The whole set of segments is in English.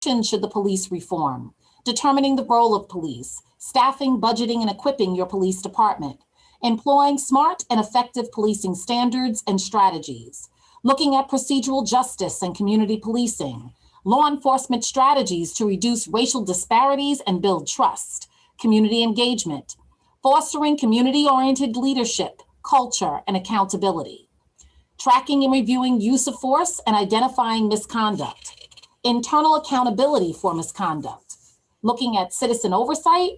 Should the police reform? Determining the role of police, staffing, budgeting, and equipping your police department, employing smart and effective policing standards and strategies, looking at procedural justice and community policing, law enforcement strategies to reduce racial disparities and build trust, community engagement, fostering community-oriented leadership, culture, and accountability, tracking and reviewing use of force and identifying misconduct, internal accountability for misconduct, looking at citizen oversight,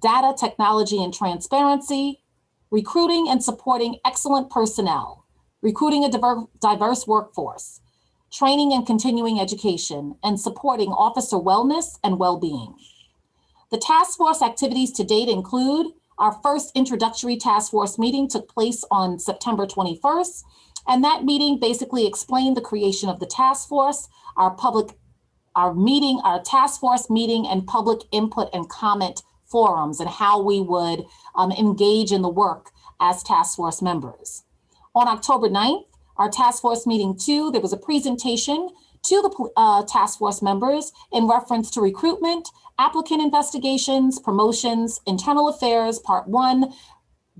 data, technology, and transparency, recruiting and supporting excellent personnel, recruiting a diverse workforce, training and continuing education, and supporting officer wellness and well-being. The task force activities to date include our first introductory task force meeting took place on September 21st, and that meeting basically explained the creation of the task force, our task force meeting and public input and comment forums, and how we would engage in the work as task force members. On October 9th, our task force meeting 2, there was a presentation to the task force members in reference to recruitment, applicant investigations, promotions, internal affairs, part 1,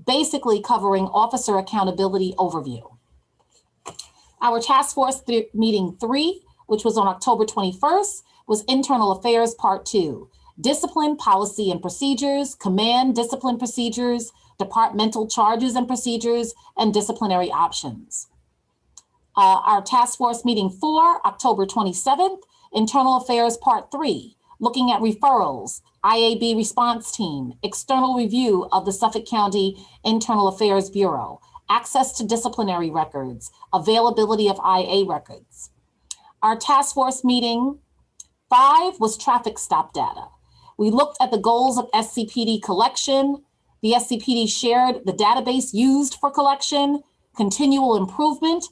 basically covering officer accountability overview. Our task force meeting 3, which was on October 21st, was internal affairs, part 2, discipline, policy, and procedures, command discipline procedures, departmental charges and procedures, and disciplinary options. Our task force meeting 4, October 27th, internal affairs, part 3, looking at referrals, IAB response team, external review of the Suffolk County Internal Affairs Bureau, access to disciplinary records, availability of IA records. Our task force meeting 5 was traffic stop data. We looked at the goals of SCPD collection. The SCPD shared the database used for collection, continual improvement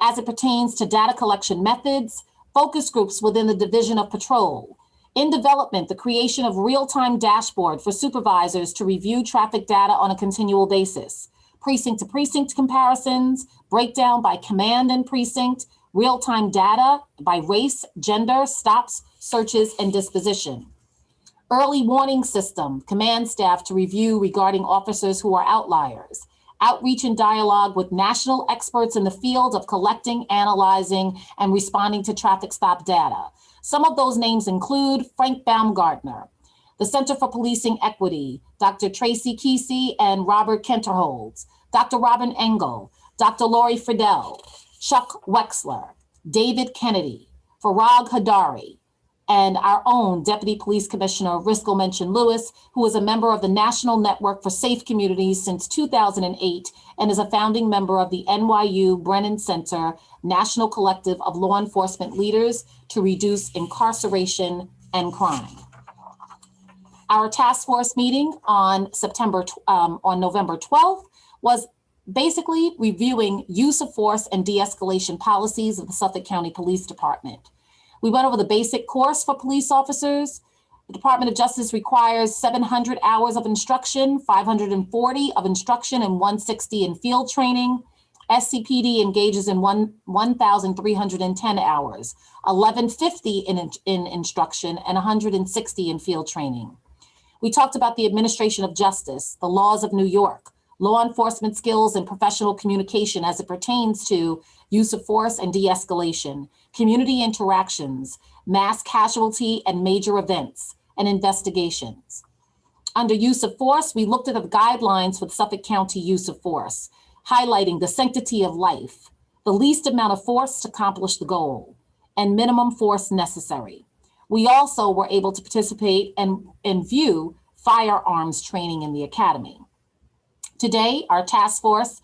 as it pertains to data collection methods, focus groups within the Division of Patrol. In development, the creation of real-time dashboard for supervisors to review traffic data on a continual basis, precinct to precinct comparisons, breakdown by command and precinct, real-time data by race, gender, stops, searches, and disposition. Early warning system, command staff to review regarding officers who are outliers. Outreach and dialogue with national experts in the field of collecting, analyzing, and responding to traffic stop data. Some of those names include Frank Baumgartner, the Center for Policing Equity, Dr. Tracy Kesey and Robert Kenterholz, Dr. Robin Engel, Dr. Lori Friedel, Chuck Wexler, David Kennedy, Farag Hadari, and our own Deputy Police Commissioner Risco Menchin-Lewis, who is a member of the National Network for Safe Communities since 2008 and is a founding member of the NYU Brennan Center National Collective of Law Enforcement Leaders to Reduce Incarceration and Crime. Our task force meeting on November 12th was basically reviewing use of force and de-escalation policies of the Suffolk County Police Department. We went over the basic course for police officers. The Department of Justice requires 700 hours of instruction, 540 of instruction, and 160 in field training. SCPD engages in 1,310 hours, 1,150 in instruction, and 160 in field training. We talked about the administration of justice, the laws of New York, law enforcement skills and professional communication as it pertains to use of force and de-escalation, community interactions, mass casualty and major events, and investigations. Under use of force, we looked at the guidelines for the Suffolk County use of force, highlighting the sanctity of life, the least amount of force to accomplish the goal, and minimum force necessary. We also were able to participate and view firearms training in the academy. Today, our task force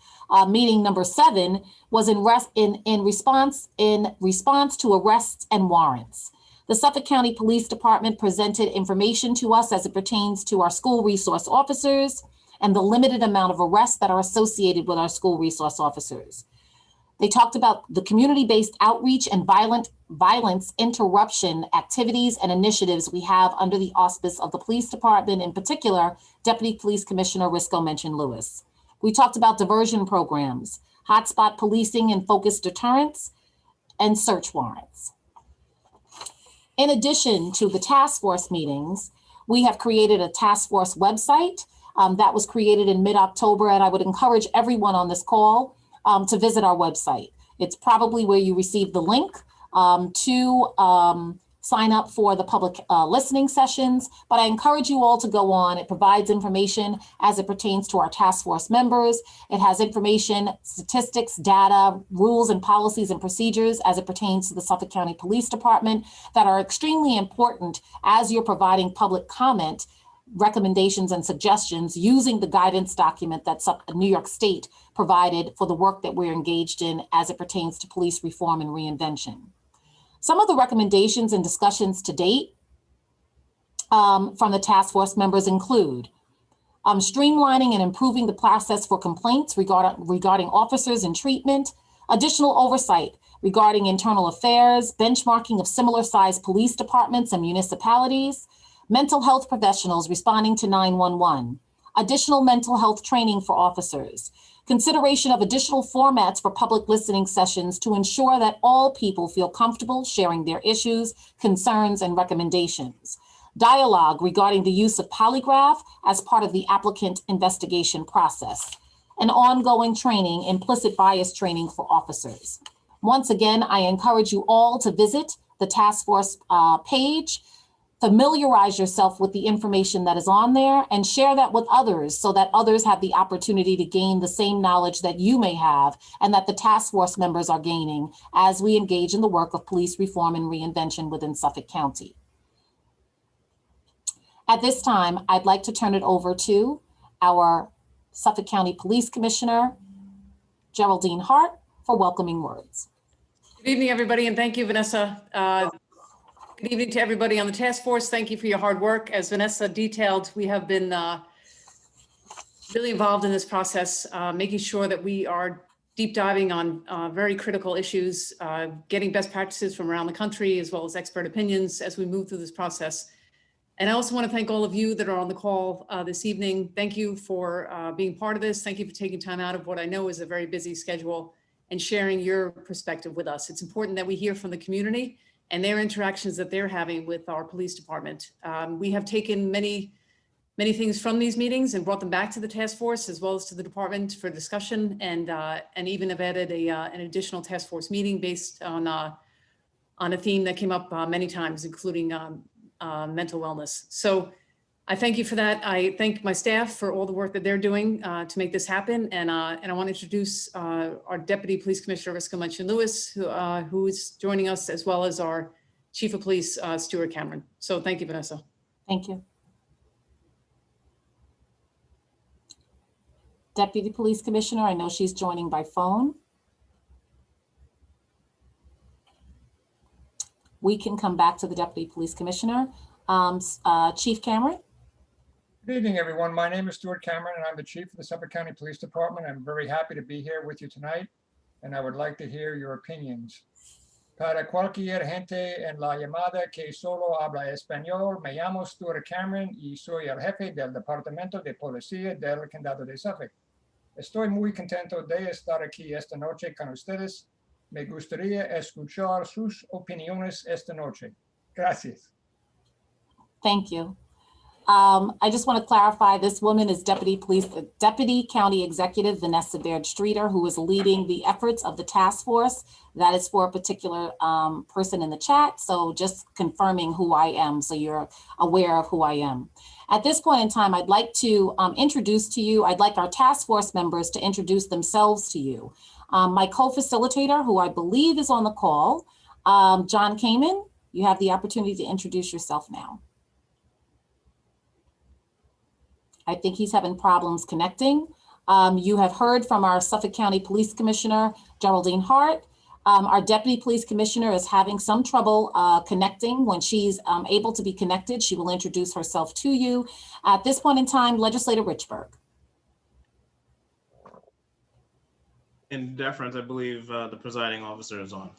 meeting number 7 was in response to arrests and warrants. The Suffolk County Police Department presented information to us as it pertains to our school resource officers and the limited amount of arrests that are associated with our school resource officers. They talked about the community-based outreach and violence interruption activities and initiatives we have under the auspice of the police department, in particular, Deputy Police Commissioner Risco Menchin-Lewis. We talked about diversion programs, hotspot policing and focused deterrence, and search warrants. In addition to the task force meetings, we have created a task force website that was created in mid-October, and I would encourage everyone on this call to visit our website. It's probably where you received the link to sign up for the public listening sessions, but I encourage you all to go on. It provides information as it pertains to our task force members. It has information, statistics, data, rules and policies and procedures as it pertains to the Suffolk County Police Department that are extremely important as you're providing public comment, recommendations and suggestions using the guidance document that New York State provided for the work that we're engaged in as it pertains to police reform and reinvention. Some of the recommendations and discussions to date from the task force members include streamlining and improving the process for complaints regarding officers and treatment, additional oversight regarding internal affairs, benchmarking of similar sized police departments and municipalities, mental health professionals responding to 911, additional mental health training for officers, consideration of additional formats for public listening sessions to ensure that all people feel comfortable sharing their issues, concerns, and recommendations. Dialogue regarding the use of polygraph as part of the applicant investigation process. And ongoing training, implicit bias training for officers. Once again, I encourage you all to visit the task force page, familiarize yourself with the information that is on there and share that with others so that others have the opportunity to gain the same knowledge that you may have and that the task force members are gaining as we engage in the work of police reform and reinvention within Suffolk County. At this time, I'd like to turn it over to our Suffolk County Police Commissioner, Geraldine Hart, for welcoming words. Good evening, everybody, and thank you, Vanessa. Good evening to everybody on the task force. Thank you for your hard work. As Vanessa detailed, we have been really involved in this process, making sure that we are deep diving on very critical issues, getting best practices from around the country, as well as expert opinions as we move through this process. And I also want to thank all of you that are on the call this evening. Thank you for being part of this. Thank you for taking time out of what I know is a very busy schedule and sharing your perspective with us. It's important that we hear from the community and their interactions that they're having with our police department. We have taken many things from these meetings and brought them back to the task force as well as to the department for discussion, and even have added an additional task force meeting based on a theme that came up many times, including mental wellness. So I thank you for that. I thank my staff for all the work that they're doing to make this happen. And I want to introduce our Deputy Police Commissioner, Risco Munchin-Lewis, who is joining us, as well as our Chief of Police, Stuart Cameron. So thank you, Vanessa. Thank you. Deputy Police Commissioner, I know she's joining by phone. We can come back to the Deputy Police Commissioner. Chief Cameron. Good evening, everyone. My name is Stuart Cameron, and I'm the Chief of the Suffolk County Police Department. I'm very happy to be here with you tonight, and I would like to hear your opinions. Para cualquier gente en la llamada que solo habla español, me llamo Stuart Cameron y soy el jefe del Departamento de Policía del Condado de Suffolk. Estoy muy contento de estar aquí esta noche con ustedes. Me gustaría escuchar sus opiniones esta noche. Gracias. Thank you. I just want to clarify, this woman is Deputy County Executive Vanessa Baird Streeter, who is leading the efforts of the task force. That is for a particular person in the chat. So just confirming who I am, so you're aware of who I am. At this point in time, I'd like to introduce to you, I'd like our task force members to introduce themselves to you. My co-facilitator, who I believe is on the call, John Kamen, you have the opportunity to introduce yourself now. I think he's having problems connecting. You have heard from our Suffolk County Police Commissioner, Geraldine Hart. Our Deputy Police Commissioner is having some trouble connecting. When she's able to be connected, she will introduce herself to you. At this point in time, Legislator Richburg. In deference, I believe the presiding officer is on.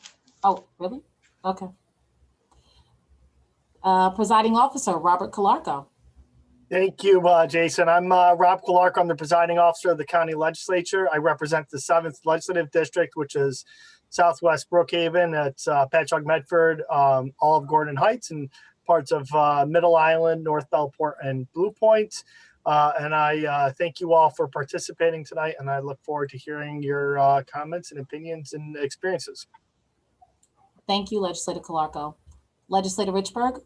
Oh, really? Okay. Presiding officer, Robert Calarco. Thank you, Jason. I'm Rob Calarco. I'm the presiding officer of the county legislature. I represent the 7th legislative district, which is Southwest Brookhaven. It's Patchogue, Medford, all of Gordon Heights, and parts of Middle Island, North Bellport, and Blue Point. And I thank you all for participating tonight, and I look forward to hearing your comments and opinions and experiences. Thank you, Legislator Calarco. Legislator Richburg?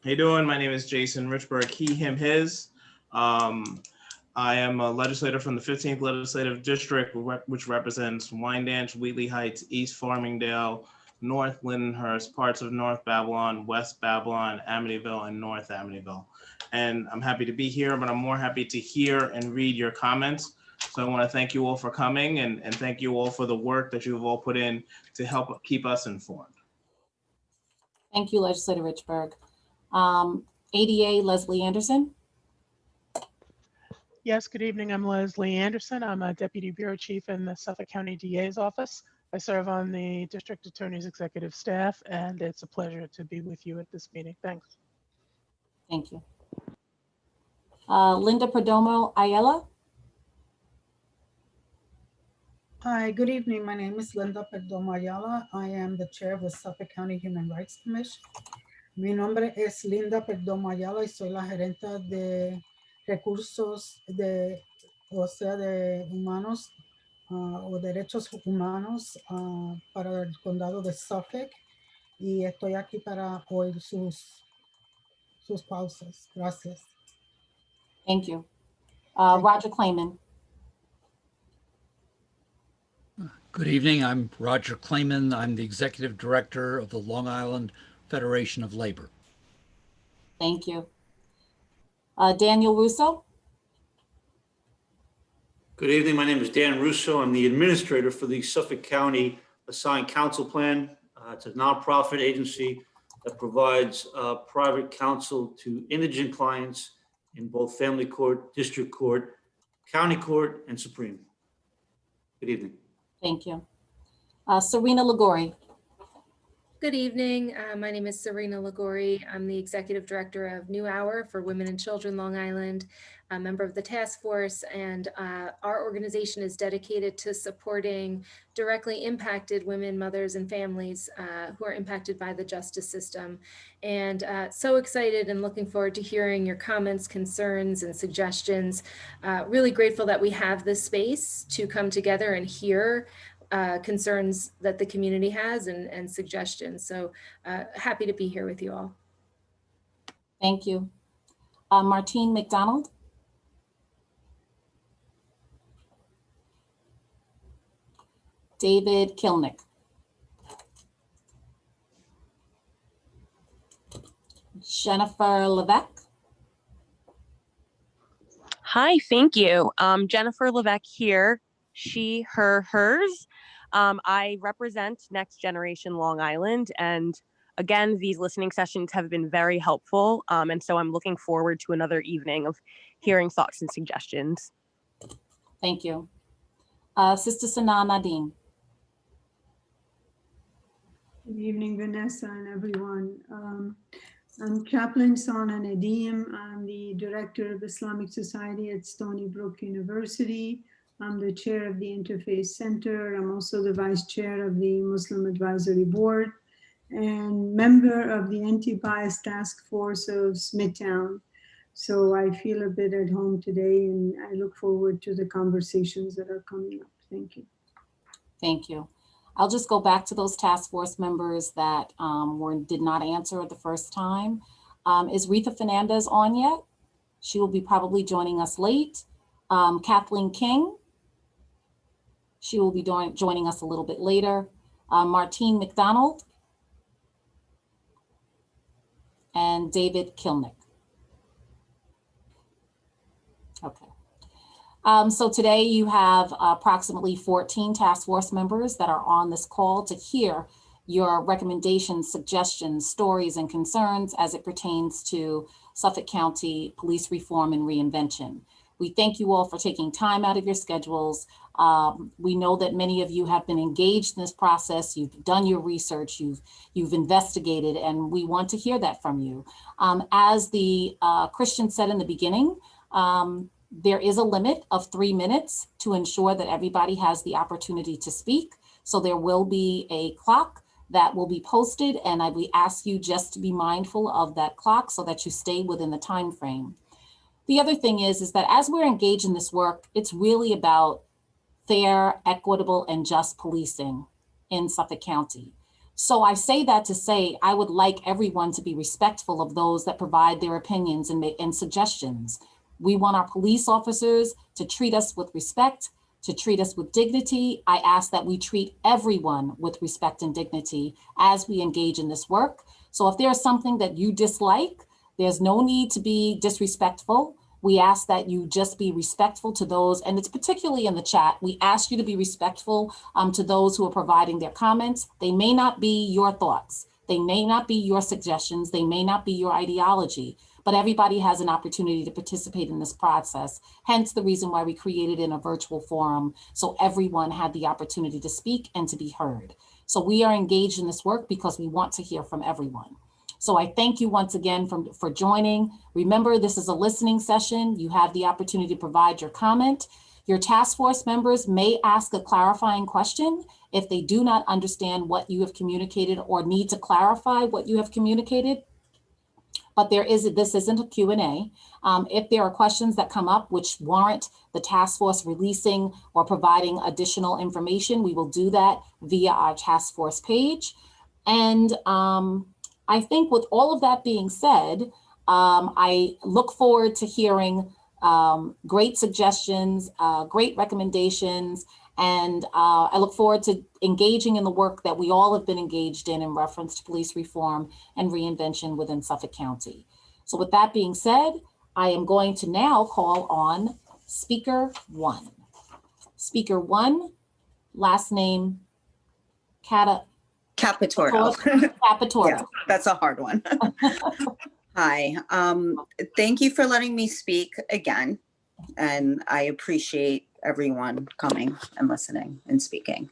How you doing? My name is Jason Richburg, he, him, his. I am a legislator from the 15th Legislative District, which represents Wyandanch, Wheatley Heights, East Farmingdale, North Lindenhurst, parts of North Babylon, West Babylon, Amityville, and North Amityville. And I'm happy to be here, but I'm more happy to hear and read your comments. So I want to thank you all for coming and thank you all for the work that you've all put in to help keep us informed. Thank you, Legislator Richburg. ADA, Leslie Anderson. Yes, good evening. I'm Leslie Anderson. I'm a Deputy Bureau Chief in the Suffolk County DA's office. I serve on the District Attorney's executive staff, and it's a pleasure to be with you at this meeting. Thanks. Thank you. Linda Perdomo Ayala. Hi, good evening. My name is Linda Perdomo Ayala. I am the chair of the Suffolk County Human Rights Commission. Mi nombre es Linda Perdomo Ayala y soy la gerente de recursos de humanos o derechos humanos para el condado de Suffolk, y estoy aquí para oír sus causas. Gracias. Thank you. Roger Clayman. Good evening. I'm Roger Clayman. I'm the Executive Director of the Long Island Federation of Labor. Thank you. Daniel Russo. Good evening. My name is Dan Russo. I'm the administrator for the Suffolk County Assigned Counsel Plan. It's a nonprofit agency that provides private counsel to indigent clients in both family court, district court, county court, and Supreme. Good evening. Thank you. Serena Ligori. Good evening. My name is Serena Ligori. I'm the Executive Director of New Hour for Women and Children Long Island, a member of the task force, and our organization is dedicated to supporting directly impacted women, mothers, and families who are impacted by the justice system. And so excited and looking forward to hearing your comments, concerns, and suggestions. Really grateful that we have this space to come together and hear concerns that the community has and suggestions. So happy to be here with you all. Thank you. Martine McDonald. David Kilnick. Jennifer Levesque. Hi, thank you. Jennifer Levesque here, she, her, hers. I represent Next Generation Long Island, and again, these listening sessions have been very helpful, and so I'm looking forward to another evening of hearing thoughts and suggestions. Thank you. Sister Sana Nadine. Good evening, Vanessa and everyone. I'm Chaplain Sana Nadim. I'm the Director of Islamic Society at Stony Brook University. I'm the chair of the Interfaith Center. I'm also the vice chair of the Muslim Advisory Board and member of the Anti-Bias Task Force of Smithtown. So I feel a bit at home today, and I look forward to the conversations that are coming up. Thank you. Thank you. I'll just go back to those task force members that did not answer the first time. Is Retha Fernandez on yet? She will be probably joining us late. Kathleen King. She will be joining us a little bit later. Martine McDonald. And David Kilnick. Okay. So today you have approximately 14 task force members that are on this call to hear your recommendations, suggestions, stories, and concerns as it pertains to Suffolk County police reform and reinvention. We thank you all for taking time out of your schedules. We know that many of you have been engaged in this process. You've done your research, you've investigated, and we want to hear that from you. As the Christian said in the beginning, there is a limit of 3 minutes to ensure that everybody has the opportunity to speak. So there will be a clock that will be posted, and we ask you just to be mindful of that clock so that you stay within the time frame. The other thing is that as we're engaged in this work, it's really about fair, equitable, and just policing in Suffolk County. So I say that to say I would like everyone to be respectful of those that provide their opinions and suggestions. We want our police officers to treat us with respect, to treat us with dignity. I ask that we treat everyone with respect and dignity as we engage in this work. So if there's something that you dislike, there's no need to be disrespectful. We ask that you just be respectful to those, and it's particularly in the chat, we ask you to be respectful to those who are providing their comments. They may not be your thoughts. They may not be your suggestions. They may not be your ideology, but everybody has an opportunity to participate in this process. Hence the reason why we created in a virtual forum, so everyone had the opportunity to speak and to be heard. So we are engaged in this work because we want to hear from everyone. So I thank you once again for joining. Remember, this is a listening session. You have the opportunity to provide your comment. Your task force members may ask a clarifying question if they do not understand what you have communicated or need to clarify what you have communicated. But this isn't a Q&A. If there are questions that come up which warrant the task force releasing or providing additional information, we will do that via our task force page. And I think with all of that being said, I look forward to hearing great suggestions, great recommendations, and I look forward to engaging in the work that we all have been engaged in reference to police reform and reinvention within Suffolk County. So with that being said, I am going to now call on Speaker 1. Speaker 1, last name Capitordo. Capitordo. Yeah, that's a hard one. Hi, thank you for letting me speak again. And I appreciate everyone coming and listening and speaking.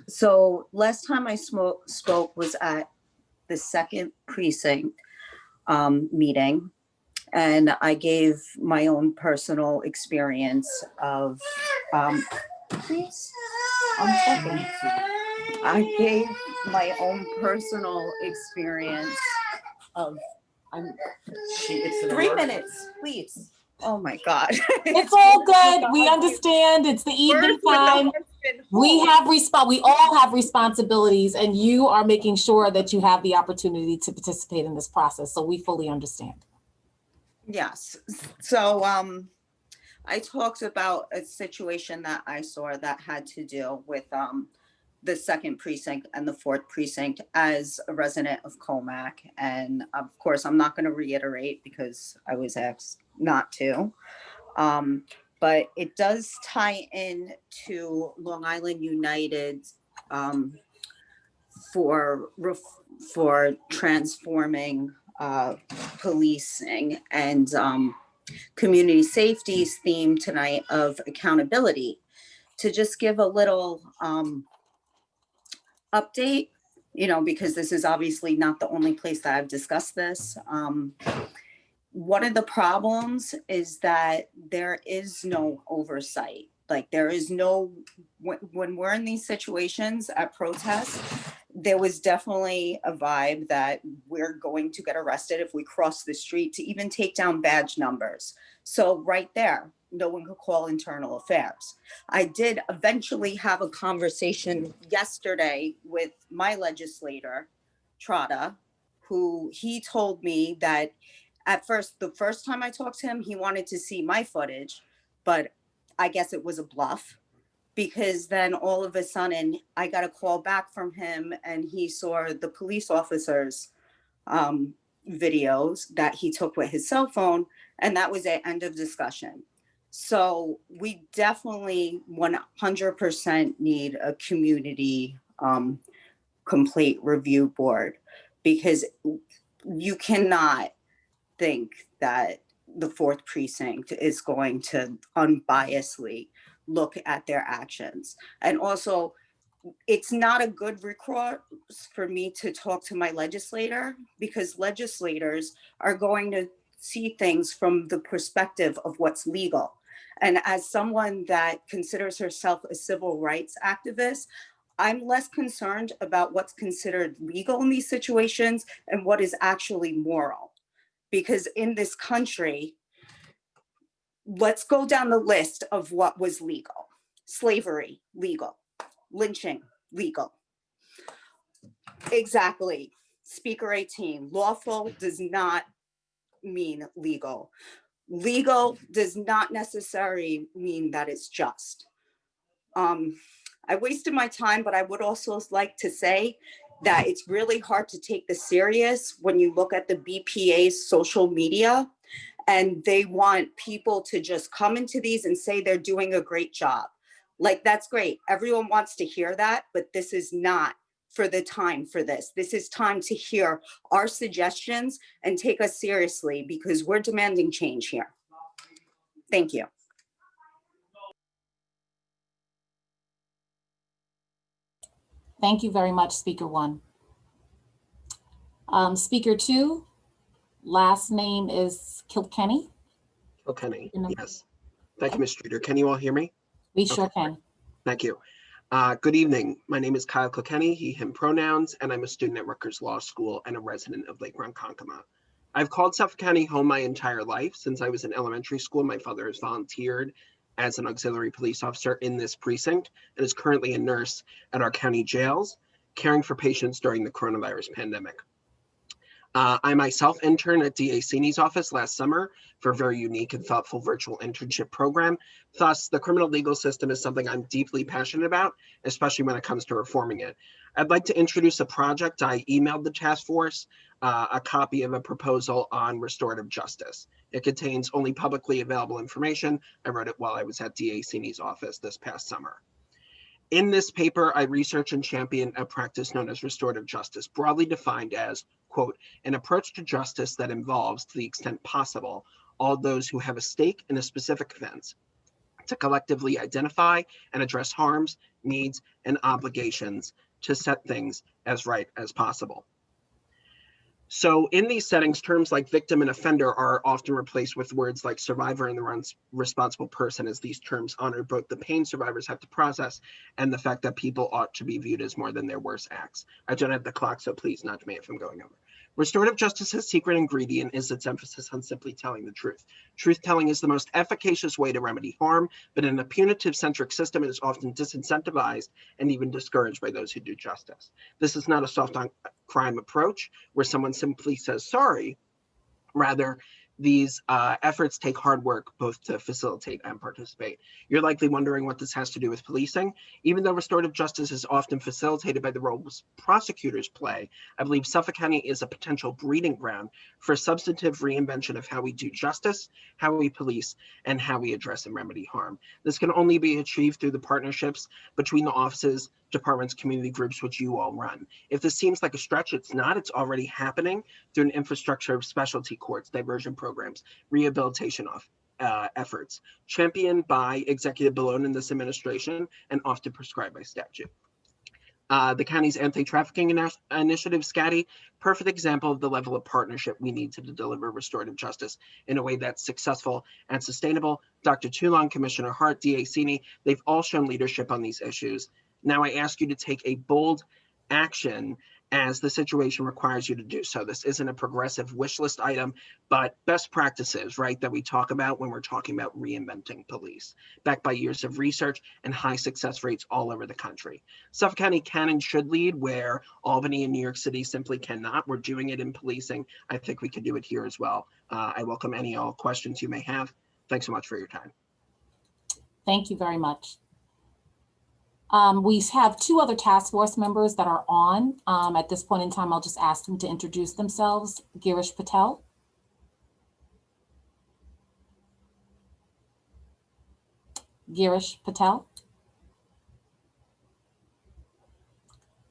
So last time I spoke was at the 2nd precinct meeting. And I gave my own personal experience of, please, I'm talking. I gave my own personal experience of, 3 minutes, please. Oh my God. It's all good. We understand. It's the evening time. We all have responsibilities, and you are making sure that you have the opportunity to participate in this process. So we fully understand. Yes. So I talked about a situation that I saw that had to do with the 2nd precinct and the 4th precinct as a resident of Comac. And of course, I'm not going to reiterate because I was asked not to. But it does tie in to Long Island United for transforming policing and community safety's theme tonight of accountability. To just give a little update, because this is obviously not the only place that I've discussed this. One of the problems is that there is no oversight. Like there is no, when we're in these situations at protests, there was definitely a vibe that we're going to get arrested if we cross the street to even take down badge numbers. So right there, no one could call internal affairs. I did eventually have a conversation yesterday with my legislator, Trotta, who he told me that at first, the first time I talked to him, he wanted to see my footage, but I guess it was a bluff, because then all of a sudden I got a call back from him and he saw the police officers' videos that he took with his cell phone, and that was the end of discussion. So we definitely 100% need a community complaint review board, because you cannot think that the 4th precinct is going to unbiasedly look at their actions. And also, it's not a good recourse for me to talk to my legislator, because legislators are going to see things from the perspective of what's legal. And as someone that considers herself a civil rights activist, I'm less concerned about what's considered legal in these situations and what is actually moral. Because in this country, let's go down the list of what was legal. Slavery, legal. Lynching, legal. Exactly. Speaker 18, lawful does not mean legal. Legal does not necessarily mean that it's just. I wasted my time, but I would also like to say that it's really hard to take this serious when you look at the BPA's social media and they want people to just come into these and say they're doing a great job. Like, that's great. Everyone wants to hear that, but this is not for the time for this. This is time to hear our suggestions and take us seriously because we're demanding change here. Thank you. Thank you very much, Speaker 1. Speaker 2, last name is Kilkenny. Kilkenny, yes. Thank you, Ms. Streeter. Can you all hear me? We sure can. Thank you. Good evening. My name is Kyle Kilkenny, he, him pronouns, and I'm a student at Rutgers Law School and a resident of Lake Ronkonkoma. I've called Suffolk County home my entire life. Since I was in elementary school, my father has volunteered as an auxiliary police officer in this precinct and is currently a nurse at our county jails, caring for patients during the coronavirus pandemic. I myself interned at DA Sini's office last summer for a very unique and thoughtful virtual internship program. Thus, the criminal legal system is something I'm deeply passionate about, especially when it comes to reforming it. I'd like to introduce a project. I emailed the task force a copy of a proposal on restorative justice. It contains only publicly available information. I wrote it while I was at DA Sini's office this past summer. In this paper, I research and champion a practice known as restorative justice, broadly defined as, quote, an approach to justice that involves, to the extent possible, all those who have a stake in a specific offense to collectively identify and address harms, needs, and obligations to set things as right as possible. So in these settings, terms like victim and offender are often replaced with words like survivor and the responsible person, as these terms honor both the pain survivors have to process and the fact that people ought to be viewed as more than their worst acts. I don't have the clock, so please nudge me if I'm going over. Restorative justice's secret ingredient is its emphasis on simply telling the truth. Truth-telling is the most efficacious way to remedy harm, but in a punitive-centric system, it is often disincentivized and even discouraged by those who do justice. This is not a soft-on-crime approach where someone simply says sorry. Rather, these efforts take hard work both to facilitate and participate. You're likely wondering what this has to do with policing. Even though restorative justice is often facilitated by the roles prosecutors play, I believe Suffolk County is a potential breeding ground for substantive reinvention of how we do justice, how we police, and how we address and remedy harm. This can only be achieved through the partnerships between the offices, departments, community groups, which you all run. If this seems like a stretch, it's not. It's already happening through an infrastructure of specialty courts, diversion programs, rehabilitation efforts, championed by Executive Bellone in this administration and often prescribed by statute. The county's anti-trafficking initiative, SCATI, perfect example of the level of partnership we need to deliver restorative justice in a way that's successful and sustainable. Dr. Toulon, Commissioner Hart, DA Sini, they've all shown leadership on these issues. Now I ask you to take a bold action as the situation requires you to do so. This isn't a progressive wish list item, but best practices, right, that we talk about when we're talking about reinventing police, backed by years of research and high success rates all over the country. Suffolk County can and should lead where Albany and New York City simply cannot. We're doing it in policing. I think we could do it here as well. I welcome any all questions you may have. Thanks so much for your time. Thank you very much. We have two other task force members that are on. At this point in time, I'll just ask them to introduce themselves. Girish Patel. Girish Patel.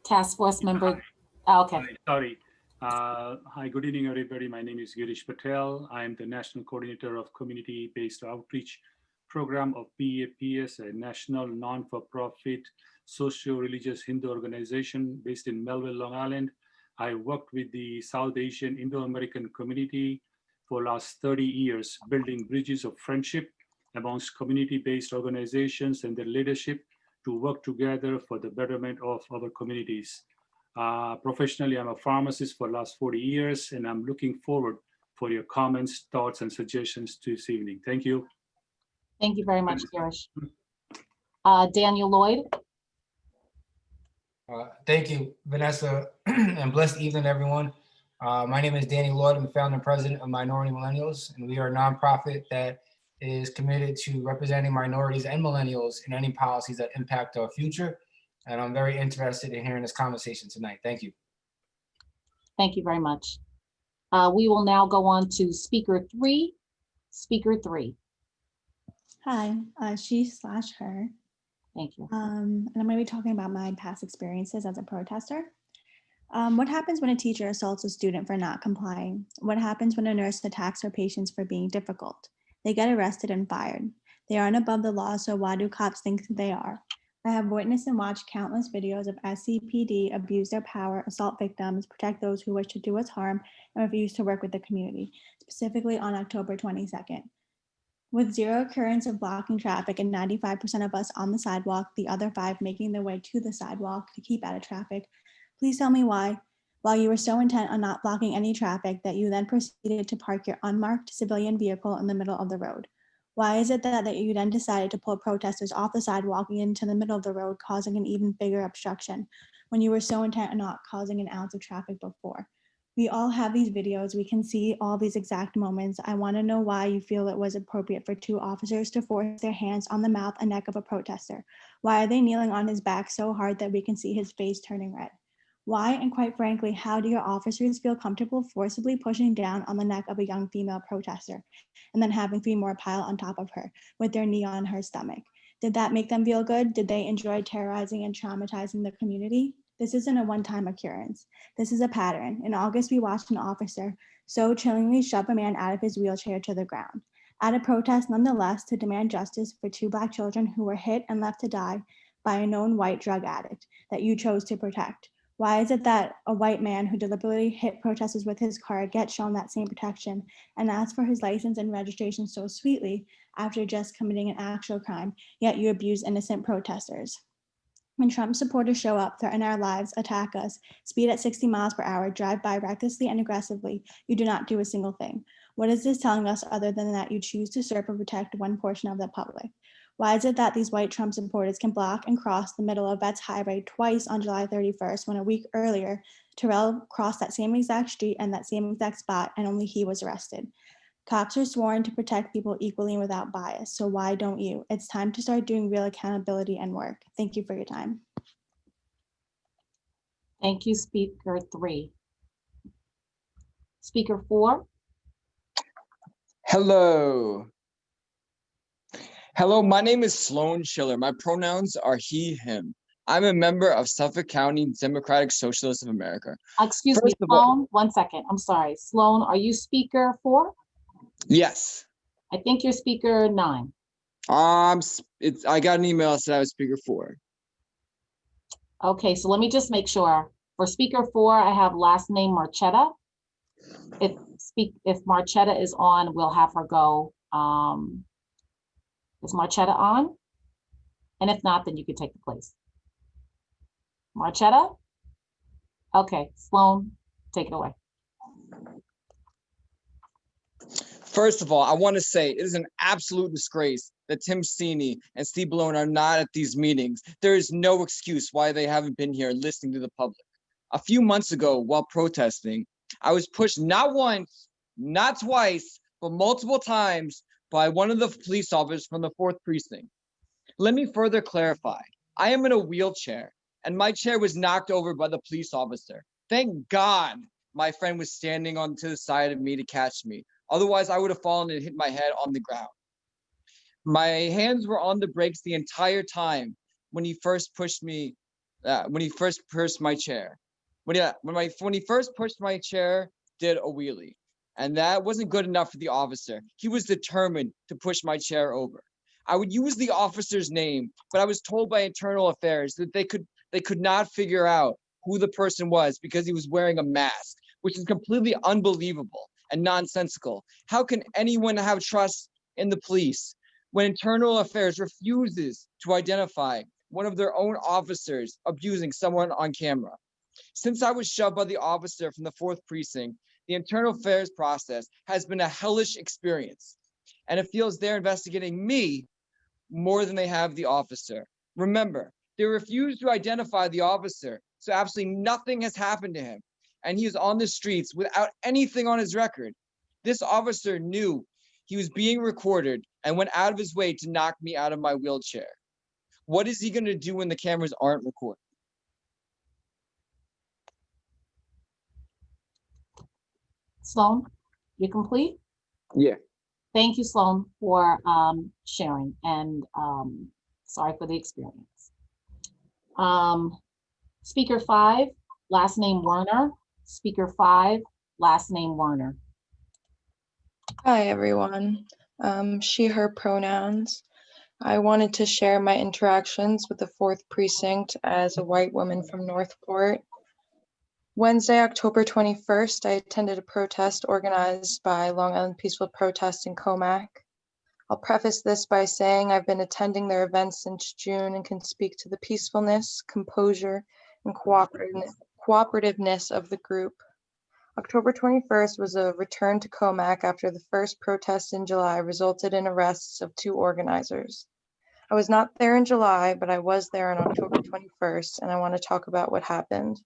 Task force member. Okay. Sorry. Hi, good evening, everybody. My name is Girish Patel. I am the National Coordinator of Community-Based Outreach Program of PAPS, a national non-for-profit socio-religious Hindu organization based in Melville, Long Island. I worked with the South Asian Indo-American community for the last 30 years, building bridges of friendship amongst community-based organizations and their leadership to work together for the betterment of our communities. Professionally, I'm a pharmacist for the last 40 years, and I'm looking forward for your comments, thoughts, and suggestions this evening. Thank you. Thank you very much, Girish. Daniel Lloyd. Thank you, Vanessa, and blessed evening, everyone. My name is Danny Lloyd. I'm the founder and president of Minority Millennials, and we are a nonprofit that is committed to representing minorities and millennials in any policies that impact our future. And I'm very interested in hearing this conversation tonight. Thank you. Thank you very much. We will now go on to speaker three. Speaker three. Hi, she/her. Thank you. And I'm going to be talking about my past experiences as a protester. What happens when a teacher assaults a student for not complying? What happens when a nurse attacks her patients for being difficult? They get arrested and fired. They aren't above the law, so why do cops think they are? I have witnessed and watched countless videos of SCPD abuse their power, assault victims, protect those who wish to do us harm, and refuse to work with the community, specifically on October 22nd. With zero occurrence of blocking traffic and 95% of us on the sidewalk, the other 5 making their way to the sidewalk to keep out of traffic, please tell me why, while you were so intent on not blocking any traffic, that you then proceeded to park your unmarked civilian vehicle in the middle of the road. Why is it that you then decided to pull protesters off the sidewalk into the middle of the road, causing an even bigger obstruction, when you were so intent on not causing an ounce of traffic before? We all have these videos. We can see all these exact moments. I want to know why you feel it was appropriate for 2 officers to force their hands on the mouth and neck of a protester. Why are they kneeling on his back so hard that we can see his face turning red? Why, and quite frankly, how do your officers feel comfortable forcibly pushing down on the neck of a young female protester and then having 3 more pile on top of her with their knee on her stomach? Did that make them feel good? Did they enjoy terrorizing and traumatizing the community? This isn't a one-time occurrence. This is a pattern. In August, we watched an officer so chillingly shove a man out of his wheelchair to the ground. At a protest, nonetheless, to demand justice for 2 Black children who were hit and left to die by a known white drug addict that you chose to protect. Why is it that a white man who deliberately hit protesters with his car gets shown that same protection and asks for his license and registration so sweetly after just committing an actual crime, yet you abuse innocent protesters? When Trump supporters show up, threaten our lives, attack us, speed at 60 miles per hour, drive by recklessly and aggressively, you do not do a single thing. What is this telling us other than that you choose to serve or protect one portion of the public? Why is it that these white Trump supporters can block and cross the middle of Betts Highway twice on July 31st when a week earlier, Terrell crossed that same exact street and that same exact spot and only he was arrested? Cops are sworn to protect people equally and without bias, so why don't you? It's time to start doing real accountability and work. Thank you for your time. Thank you, speaker 3. Speaker 4. Hello. Hello, my name is Sloan Schiller. My pronouns are he, him. I'm a member of Suffolk County Democratic Socialists of America. Excuse me, Sloan, 1 second. I'm sorry. Sloan, are you speaker 4? Yes. I think you're speaker 9. I got an email that said I was speaker 4. Okay, so let me just make sure. For speaker 4, I have last name Marchetta. If Marchetta is on, we'll have her go. Is Marchetta on? And if not, then you can take the place. Marchetta? Okay, Sloan, take it away. First of all, I want to say it is an absolute disgrace that Tim Steeny and Steve Bellone are not at these meetings. There is no excuse why they haven't been here listening to the public. A few months ago, while protesting, I was pushed not once, not twice, but multiple times by one of the police officers from the 4th precinct. Let me further clarify. I am in a wheelchair, and my chair was knocked over by the police officer. Thank God my friend was standing on to the side of me to catch me. Otherwise, I would have fallen and hit my head on the ground. My hands were on the brakes the entire time when he first pushed me, when he first pushed my chair. When he first pushed my chair, did a wheelie. And that wasn't good enough for the officer. He was determined to push my chair over. I would use the officer's name, but I was told by internal affairs that they could not figure out who the person was because he was wearing a mask, which is completely unbelievable and nonsensical. How can anyone have trust in the police when internal affairs refuses to identify one of their own officers abusing someone on camera. Since I was shoved by the officer from the 4th precinct, the internal affairs process has been a hellish experience, and it feels they're investigating me more than they have the officer. Remember, they refused to identify the officer, so absolutely nothing has happened to him, and he is on the streets without anything on his record. This officer knew he was being recorded and went out of his way to knock me out of my wheelchair. What is he going to do when the cameras aren't recording? Sloan, you complete? Yeah. Thank you, Sloan, for sharing, and sorry for the experience. Speaker 5, last name Werner. Speaker 5, last name Werner. Hi, everyone. She, her pronouns. I wanted to share my interactions with the 4th precinct as a white woman from Northport. Wednesday, October 21st, I attended a protest organized by Long Island Peaceful Protest in Comac. I'll preface this by saying I've been attending their events since June and can speak to the peacefulness, composure, and cooperativeness of the group. October 21st was a return to Comac after the first protests in July resulted in arrests of 2 organizers. I was not there in July, but I was there on October 21st, and I want to talk about what happened.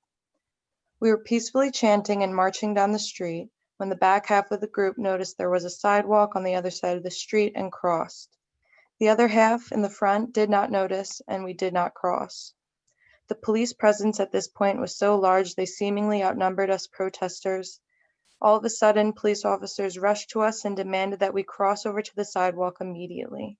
We were peacefully chanting and marching down the street when the back half of the group noticed there was a sidewalk on the other side of the street and crossed. The other half in the front did not notice, and we did not cross. The police presence at this point was so large they seemingly outnumbered us protesters. All of a sudden, police officers rushed to us and demanded that we cross over to the sidewalk immediately.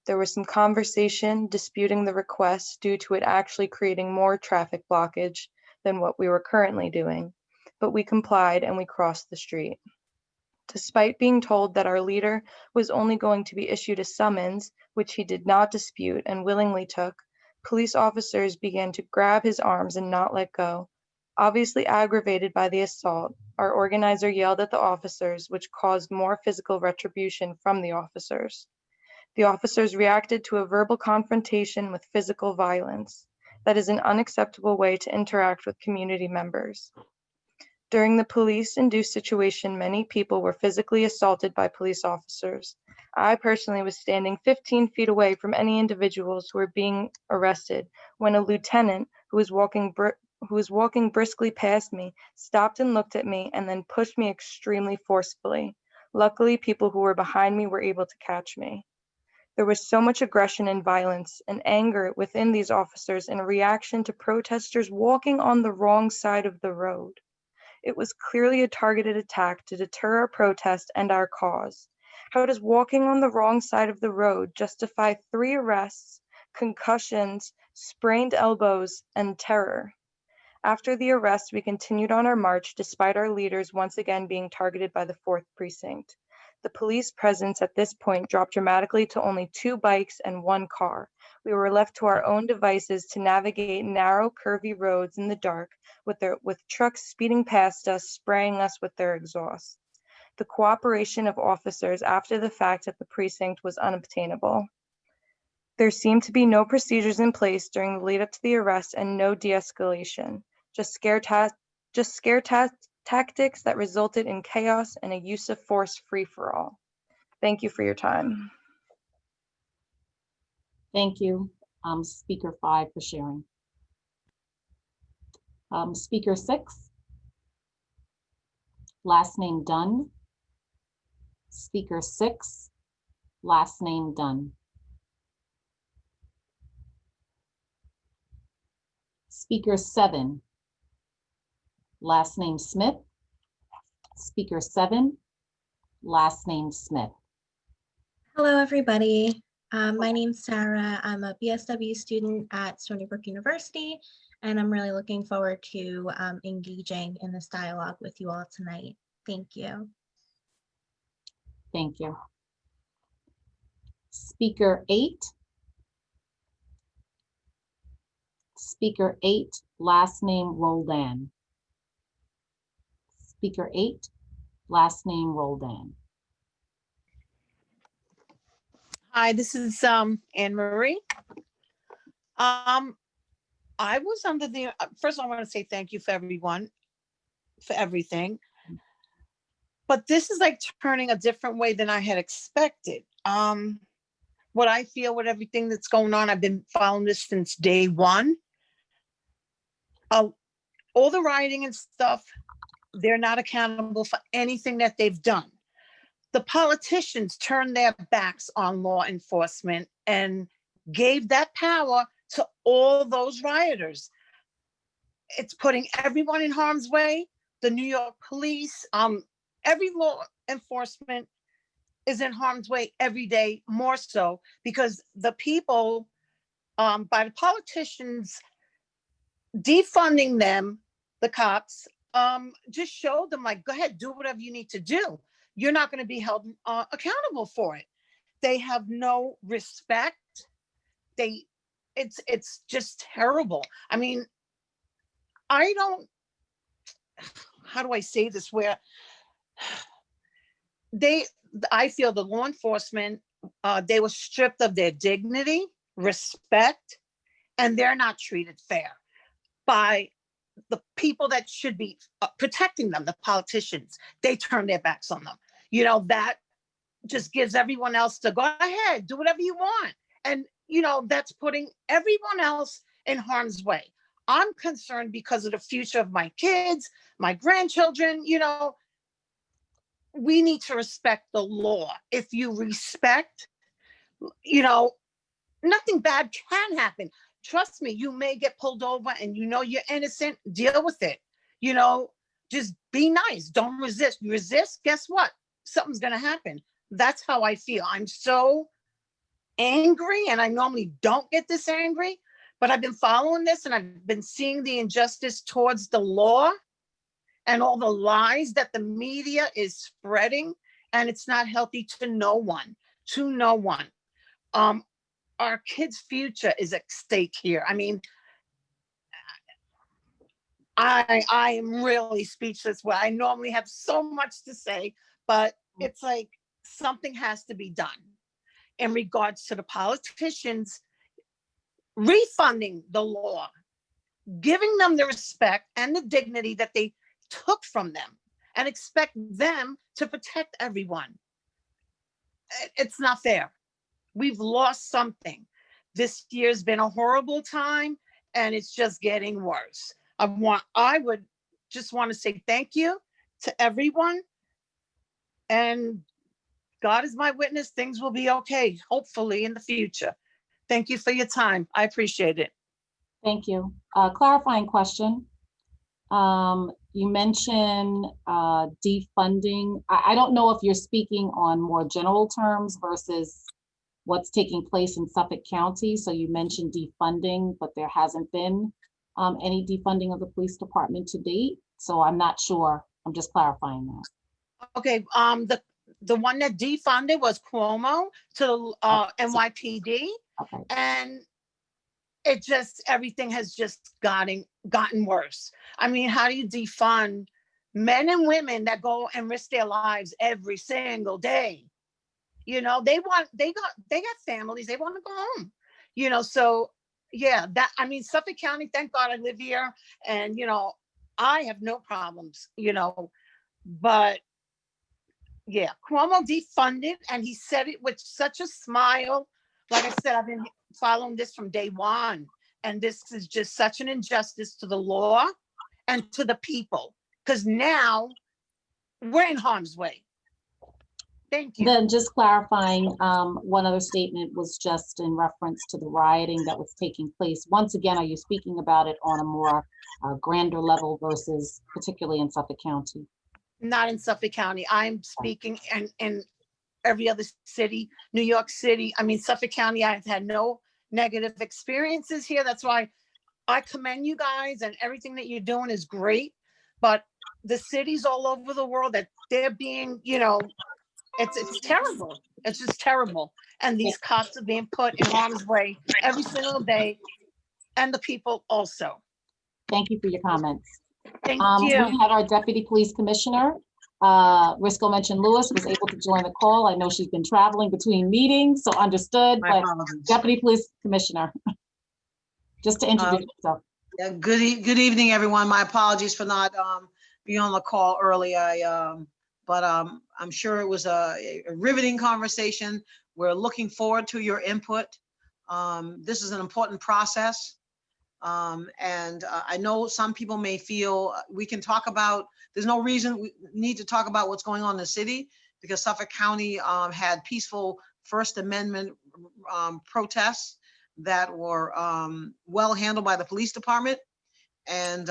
There was some conversation disputing the request due to it actually creating more traffic blockage than what we were currently doing, but we complied and we crossed the street. Despite being told that our leader was only going to be issued a summons, which he did not dispute and willingly took, police officers began to grab his arms and not let go. Obviously aggravated by the assault, our organizer yelled at the officers, which caused more physical retribution from the officers. The officers reacted to a verbal confrontation with physical violence. That is an unacceptable way to interact with community members. During the police-induced situation, many people were physically assaulted by police officers. I personally was standing 15 feet away from any individuals who were being arrested when a lieutenant who was walking briskly past me stopped and looked at me and then pushed me extremely forcefully. Luckily, people who were behind me were able to catch me. There was so much aggression and violence and anger within these officers in reaction to protesters walking on the wrong side of the road. It was clearly a targeted attack to deter our protest and our cause. How does walking on the wrong side of the road justify 3 arrests, concussions, sprained elbows, and terror? After the arrest, we continued on our march despite our leaders once again being targeted by the 4th precinct. The police presence at this point dropped dramatically to only 2 bikes and 1 car. We were left to our own devices to navigate narrow, curvy roads in the dark with trucks speeding past us, spraying us with their exhaust. The cooperation of officers after the fact at the precinct was unobtainable. There seemed to be no procedures in place during the lead up to the arrest and no de-escalation, just scare tactics that resulted in chaos and a use of force free-for-all. Thank you for your time. Thank you, Speaker 5, for sharing. Speaker 6, last name Dunn. Speaker 6, last name Dunn. Speaker 7, last name Smith. Speaker 7, last name Smith. Hello, everybody. My name's Sarah. I'm a BSW student at Stony Brook University, and I'm really looking forward to engaging in this dialogue with you all tonight. Thank you. Thank you. Speaker 8. Speaker 8, last name Roldan. Speaker 8, last name Roldan. Hi, this is Anne Marie. I was under the, first I want to say thank you for everyone, for everything. But this is like turning a different way than I had expected. What I feel with everything that's going on, I've been following this since day one. All the rioting and stuff, they're not accountable for anything that they've done. The politicians turned their backs on law enforcement and gave that power to all those rioters. It's putting everyone in harm's way. The New York police, every law enforcement is in harm's way every day, more so because the people, by the politicians defunding them, the cops, just showed them like, go ahead, do whatever you need to do. You're not going to be held accountable for it. They have no respect. It's just terrible. I mean, how do I say this, where I feel the law enforcement, they were stripped of their dignity, respect, and they're not treated fair by the people that should be protecting them, the politicians. They turn their backs on them. You know, that just gives everyone else to go ahead, do whatever you want. And, you know, that's putting everyone else in harm's way. I'm concerned because of the future of my kids, my grandchildren. You know, we need to respect the law. If you respect, you know, nothing bad can happen. Trust me, you may get pulled over and you know you're innocent, deal with it. You know, just be nice, don't resist. You resist, guess what? Something's gonna happen. That's how I feel. I'm so angry, and I normally don't get this angry, but I've been following this and I've been seeing the injustice towards the law and all the lies that the media is spreading, and it's not healthy to no one, Our kids' future is at stake here. I mean, I am really speechless where I normally have so much to say, but it's like something has to be done in regards to the politicians refunding the law, giving them the respect and the dignity that they took from them, and expect them to protect everyone. It's not fair. We've lost something. This year's been a horrible time, and it's just getting worse. I would just want to say thank you to everyone, and God is my witness, things will be okay, hopefully in the future. Thank you for your time. I appreciate it. Thank you. Clarifying question. You mentioned defunding. I don't know if you're speaking on more general terms versus what's taking place in Suffolk County. So you mentioned defunding, but there hasn't been any defunding of the police department to date. So I'm not sure. I'm just clarifying that. Okay, the one that defunded was Cuomo to NYPD. Okay. And it just, everything has just gotten worse. I mean, how do you defund men and women that go and risk their lives every single day? You know, they got families, they want to go home, you know, so yeah, I mean, Suffolk County, thank God I live here, and, you know, I have no problems, you know, but yeah, Cuomo defunded, and he said it with such a smile. Like I said, I've been following this from day one, and this is just such an injustice to the law and to the people, because now we're in harm's way. Thank you. Then just clarifying, one other statement was just in reference to the rioting that was taking place. Once again, are you speaking about it on a more grander level versus particularly in Suffolk County? Not in Suffolk County. I'm speaking in every other city, New York City. I mean, Suffolk County, I've had no negative experiences here. That's why I commend you guys, and everything that you're doing is great. But the cities all over the world that they're being, you know, it's terrible. It's just terrible. And these cops are being put in harm's way every single day, and the people also. Thank you for your comments. Thank you. We had our Deputy Police Commissioner, Risco mentioned Lewis, was able to join the call. I know she's been traveling between meetings, so understood, but Deputy Police Commissioner. Just to introduce yourself. Yeah, good evening, everyone. My apologies for not being on the call early. But I'm sure it was a riveting conversation. We're looking forward to your input. This is an important process. And I know some people may feel we can talk about, there's no reason we need to talk about what's going on in the city, because Suffolk County had peaceful First Amendment protests that were well handled by the police department. And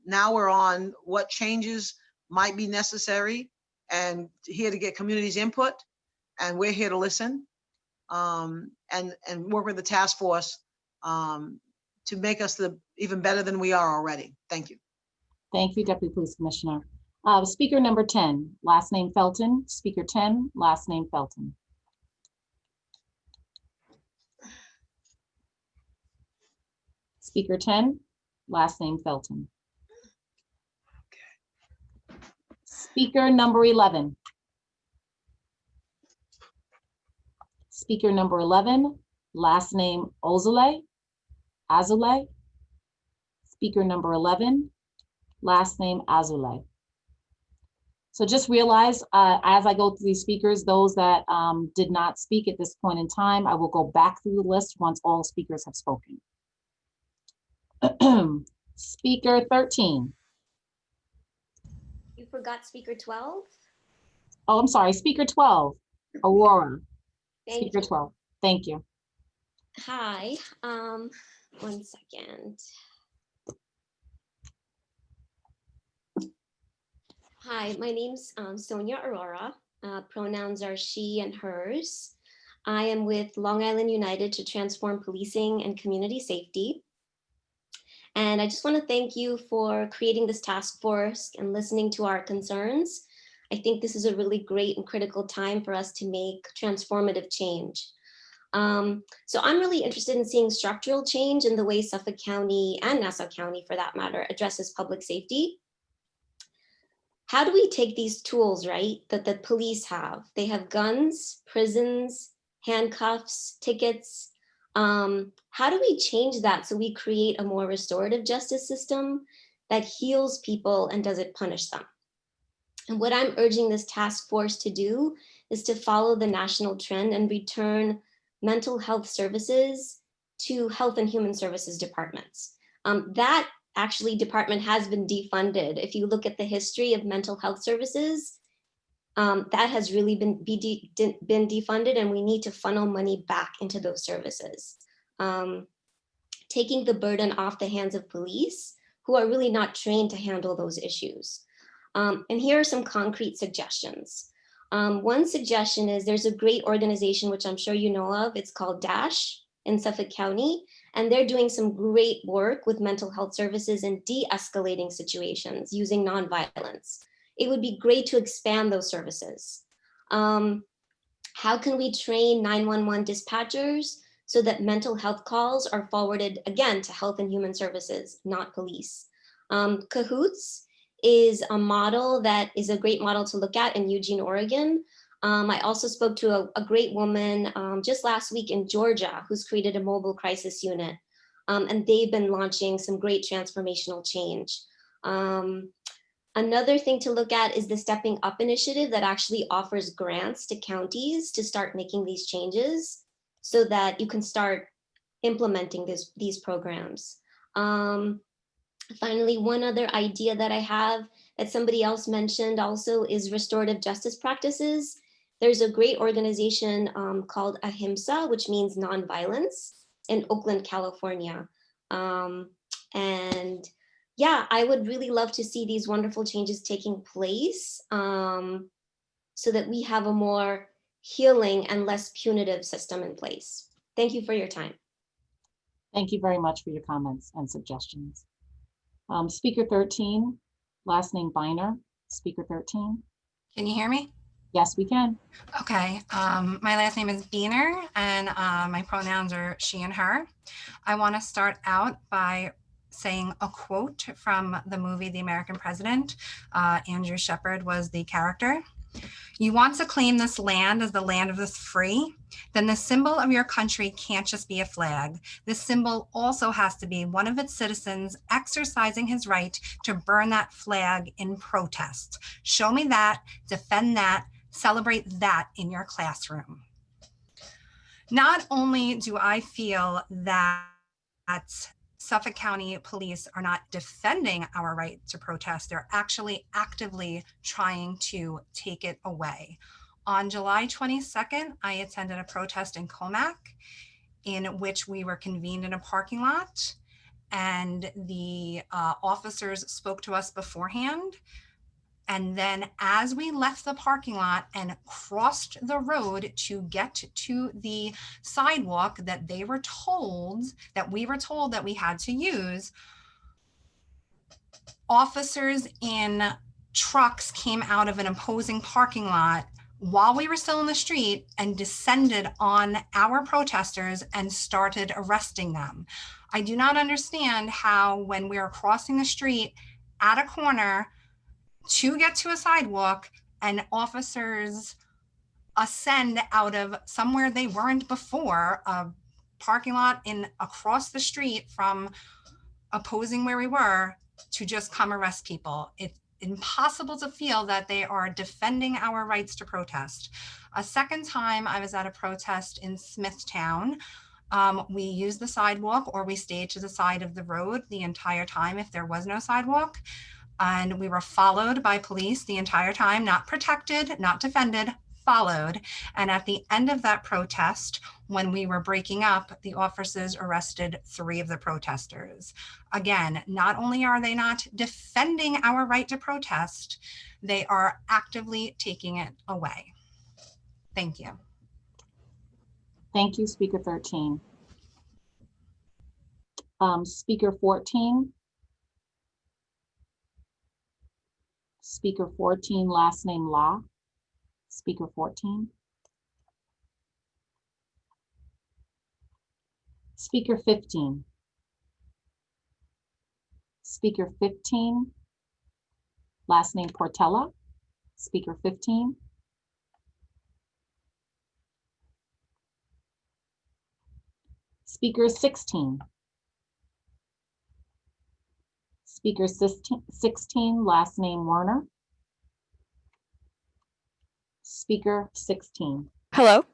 now we're on what changes might be necessary, and here to get community's input. And we're here to listen and work with the task force to make us even better than we are already. Thank you. Thank you, Deputy Police Commissioner. Speaker number 10, last name Felton. Speaker 10, last name Felton. Speaker 10, last name Felton. Speaker number 11. Speaker number 11, last name Ozule. Azule. Speaker number 11, last name Azule. So just realize as I go through these speakers, those that did not speak at this point in time, I will go back through the list once all speakers have spoken. Speaker 13. You forgot speaker 12? Oh, I'm sorry, speaker 12, Aurora. Thank Speaker you. 12, thank you. Hi, 1 second. Hi, my name's Sonia Aurora. Pronouns are she and hers. I am with Long Island United to Transform Policing and Community Safety. And I just want to thank you for creating this task force and listening to our concerns. I think this is a really great and critical time for us to make transformative change. So I'm really interested in seeing structural change in the way Suffolk County and Nassau County, for that matter, addresses public safety. How do we take these tools, right, that the police have? They have guns, prisons, handcuffs, tickets. How do we change that so we create a more restorative justice system that heals people and doesn't punish them? And what I'm urging this task force to do is to follow the national trend and return mental health services to Health and Human Services departments. That actually department has been defunded. If you look at the history of mental health services, that has really been defunded, and we need to funnel money back into those services. Taking the burden off the hands of police who are really not trained to handle those issues. And here are some concrete suggestions. One suggestion is there's a great organization, which I'm sure you know of. It's called DASH in Suffolk County, and they're doing some great work with mental health services and de-escalating situations using nonviolence. It would be great to expand those services. How can we train 911 dispatchers so that mental health calls are forwarded again to Health and Human Services, not police? Cahoots is a model that is a great model to look at in Eugene, Oregon. I also spoke to a great woman just last week in Georgia who's created a mobile crisis unit. And they've been launching some great transformational change. Another thing to look at is the Stepping Up initiative that actually offers grants to counties to start making these changes so that you can start implementing these programs. Finally, one other idea that I have that somebody else mentioned also is restorative justice practices. There's a great organization called Ahimsa, which means nonviolence, in Oakland, California. And yeah, I would really love to see these wonderful changes taking place so that we have a more healing and less punitive system in place. Thank you for your time. Thank you very much for your comments and suggestions. Speaker 13, last name Biner. Speaker 13. Can you hear me? Yes, we can. Okay, my last name is Beener and my pronouns are she and her. I want to start out by saying a quote from the movie The American President. Andrew Shepard was the character. You want to claim this land as the land of the free? Then the symbol of your country can't just be a flag. This symbol also has to be one of its citizens exercising his right to burn that flag in protest. Show me that, defend that, celebrate that in your classroom. Not only do I feel that Suffolk County Police are not defending our right to protest, they're actually actively trying to take it away. On July 22nd, I attended a protest in Comac in which we were convened in a parking lot, and the officers spoke to us beforehand. And then as we left the parking lot and crossed the road to get to the sidewalk that we were told that we had to use, officers in trucks came out of an opposing parking lot while we were still in the street and descended on our protesters and started arresting them. I do not understand how, when we are crossing the street at a corner to get to a sidewalk, and officers ascend out of somewhere they weren't before, a parking lot in across the street from opposing where we were, to just come arrest people. It's impossible to feel that they are defending our rights to protest. A second time I was at a protest in Smithtown. We used the sidewalk, or we stayed to the side of the road the entire time if there was no sidewalk. And we were followed by police the entire time, not protected, not defended, followed. And at the end of that protest, when we were breaking up, the officers arrested 3 of the protesters. Again, not only are they not defending our right to protest, they are actively taking it away. Thank you. Thank you, Speaker 13. Speaker 14. Speaker 14, last name La. Speaker 14. Speaker 15. Speaker 15, last name Portella. Speaker 15. Speaker 16. Speaker 16, last name Werner. Speaker 16. Hello.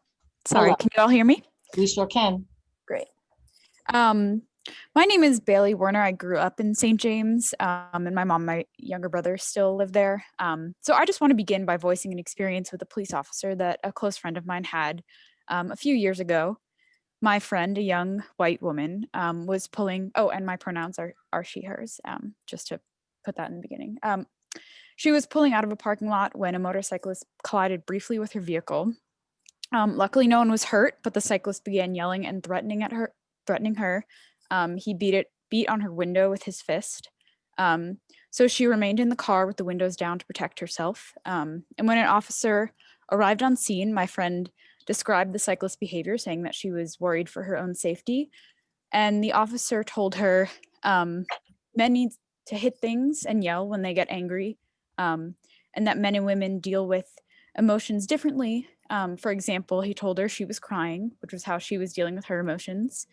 Sorry, Hello. can you all hear me? We sure can. Great. My name is Bailey Werner. I grew up in St. James, and my mom, my younger brother still live there. So I just want to begin by voicing an experience with a police officer that a close friend of mine had a few years ago. My friend, a young white woman, was pulling, and my pronouns are she, hers, just to put that in the beginning. She was pulling out of a parking lot when a motorcyclist collided briefly with her vehicle. Luckily, no one was hurt, but the cyclist began yelling and threatening her. He beat on her window with his fist. So she remained in the car with the windows down to protect herself. And when an officer arrived on scene, my friend described the cyclist's behavior, saying that she was worried for her own safety. And the officer told her men need to hit things and yell when they get angry, and that men and women deal with emotions differently. For example, he told her she was crying, which was how she was dealing with her emotions.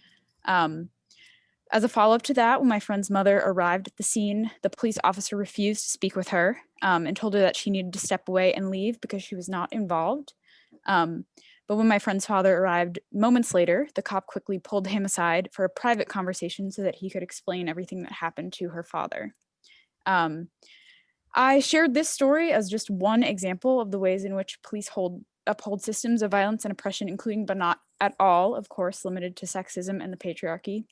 As a follow-up to that, when my friend's mother arrived at the scene, the police officer refused to speak with her and told her that she needed to step away and leave because she was not involved. But when my friend's father arrived moments later, the cop quickly pulled him aside for a private conversation so that he could explain everything that happened to her father. I shared this story as just one example of the ways in which police uphold systems of violence and oppression, including but not at all, of course, limited to sexism and the patriarchy.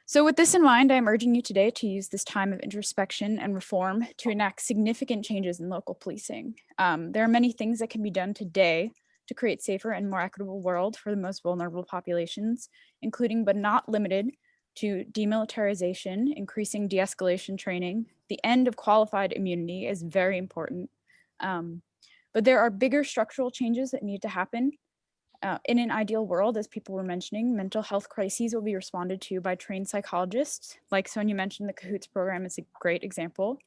So with this in mind, I'm urging you today to use this time of introspection and reform to enact significant changes in local policing. There are many things that can be done today to create a safer and more equitable world for the most vulnerable populations, including but not limited to demilitarization, increasing de-escalation training. The end of qualified immunity is very important. But there are bigger structural changes that need to happen. In an ideal world, as people were mentioning, mental health crises will be responded to by trained psychologists. Like Sonia mentioned, the CAHOOTS program is a great example.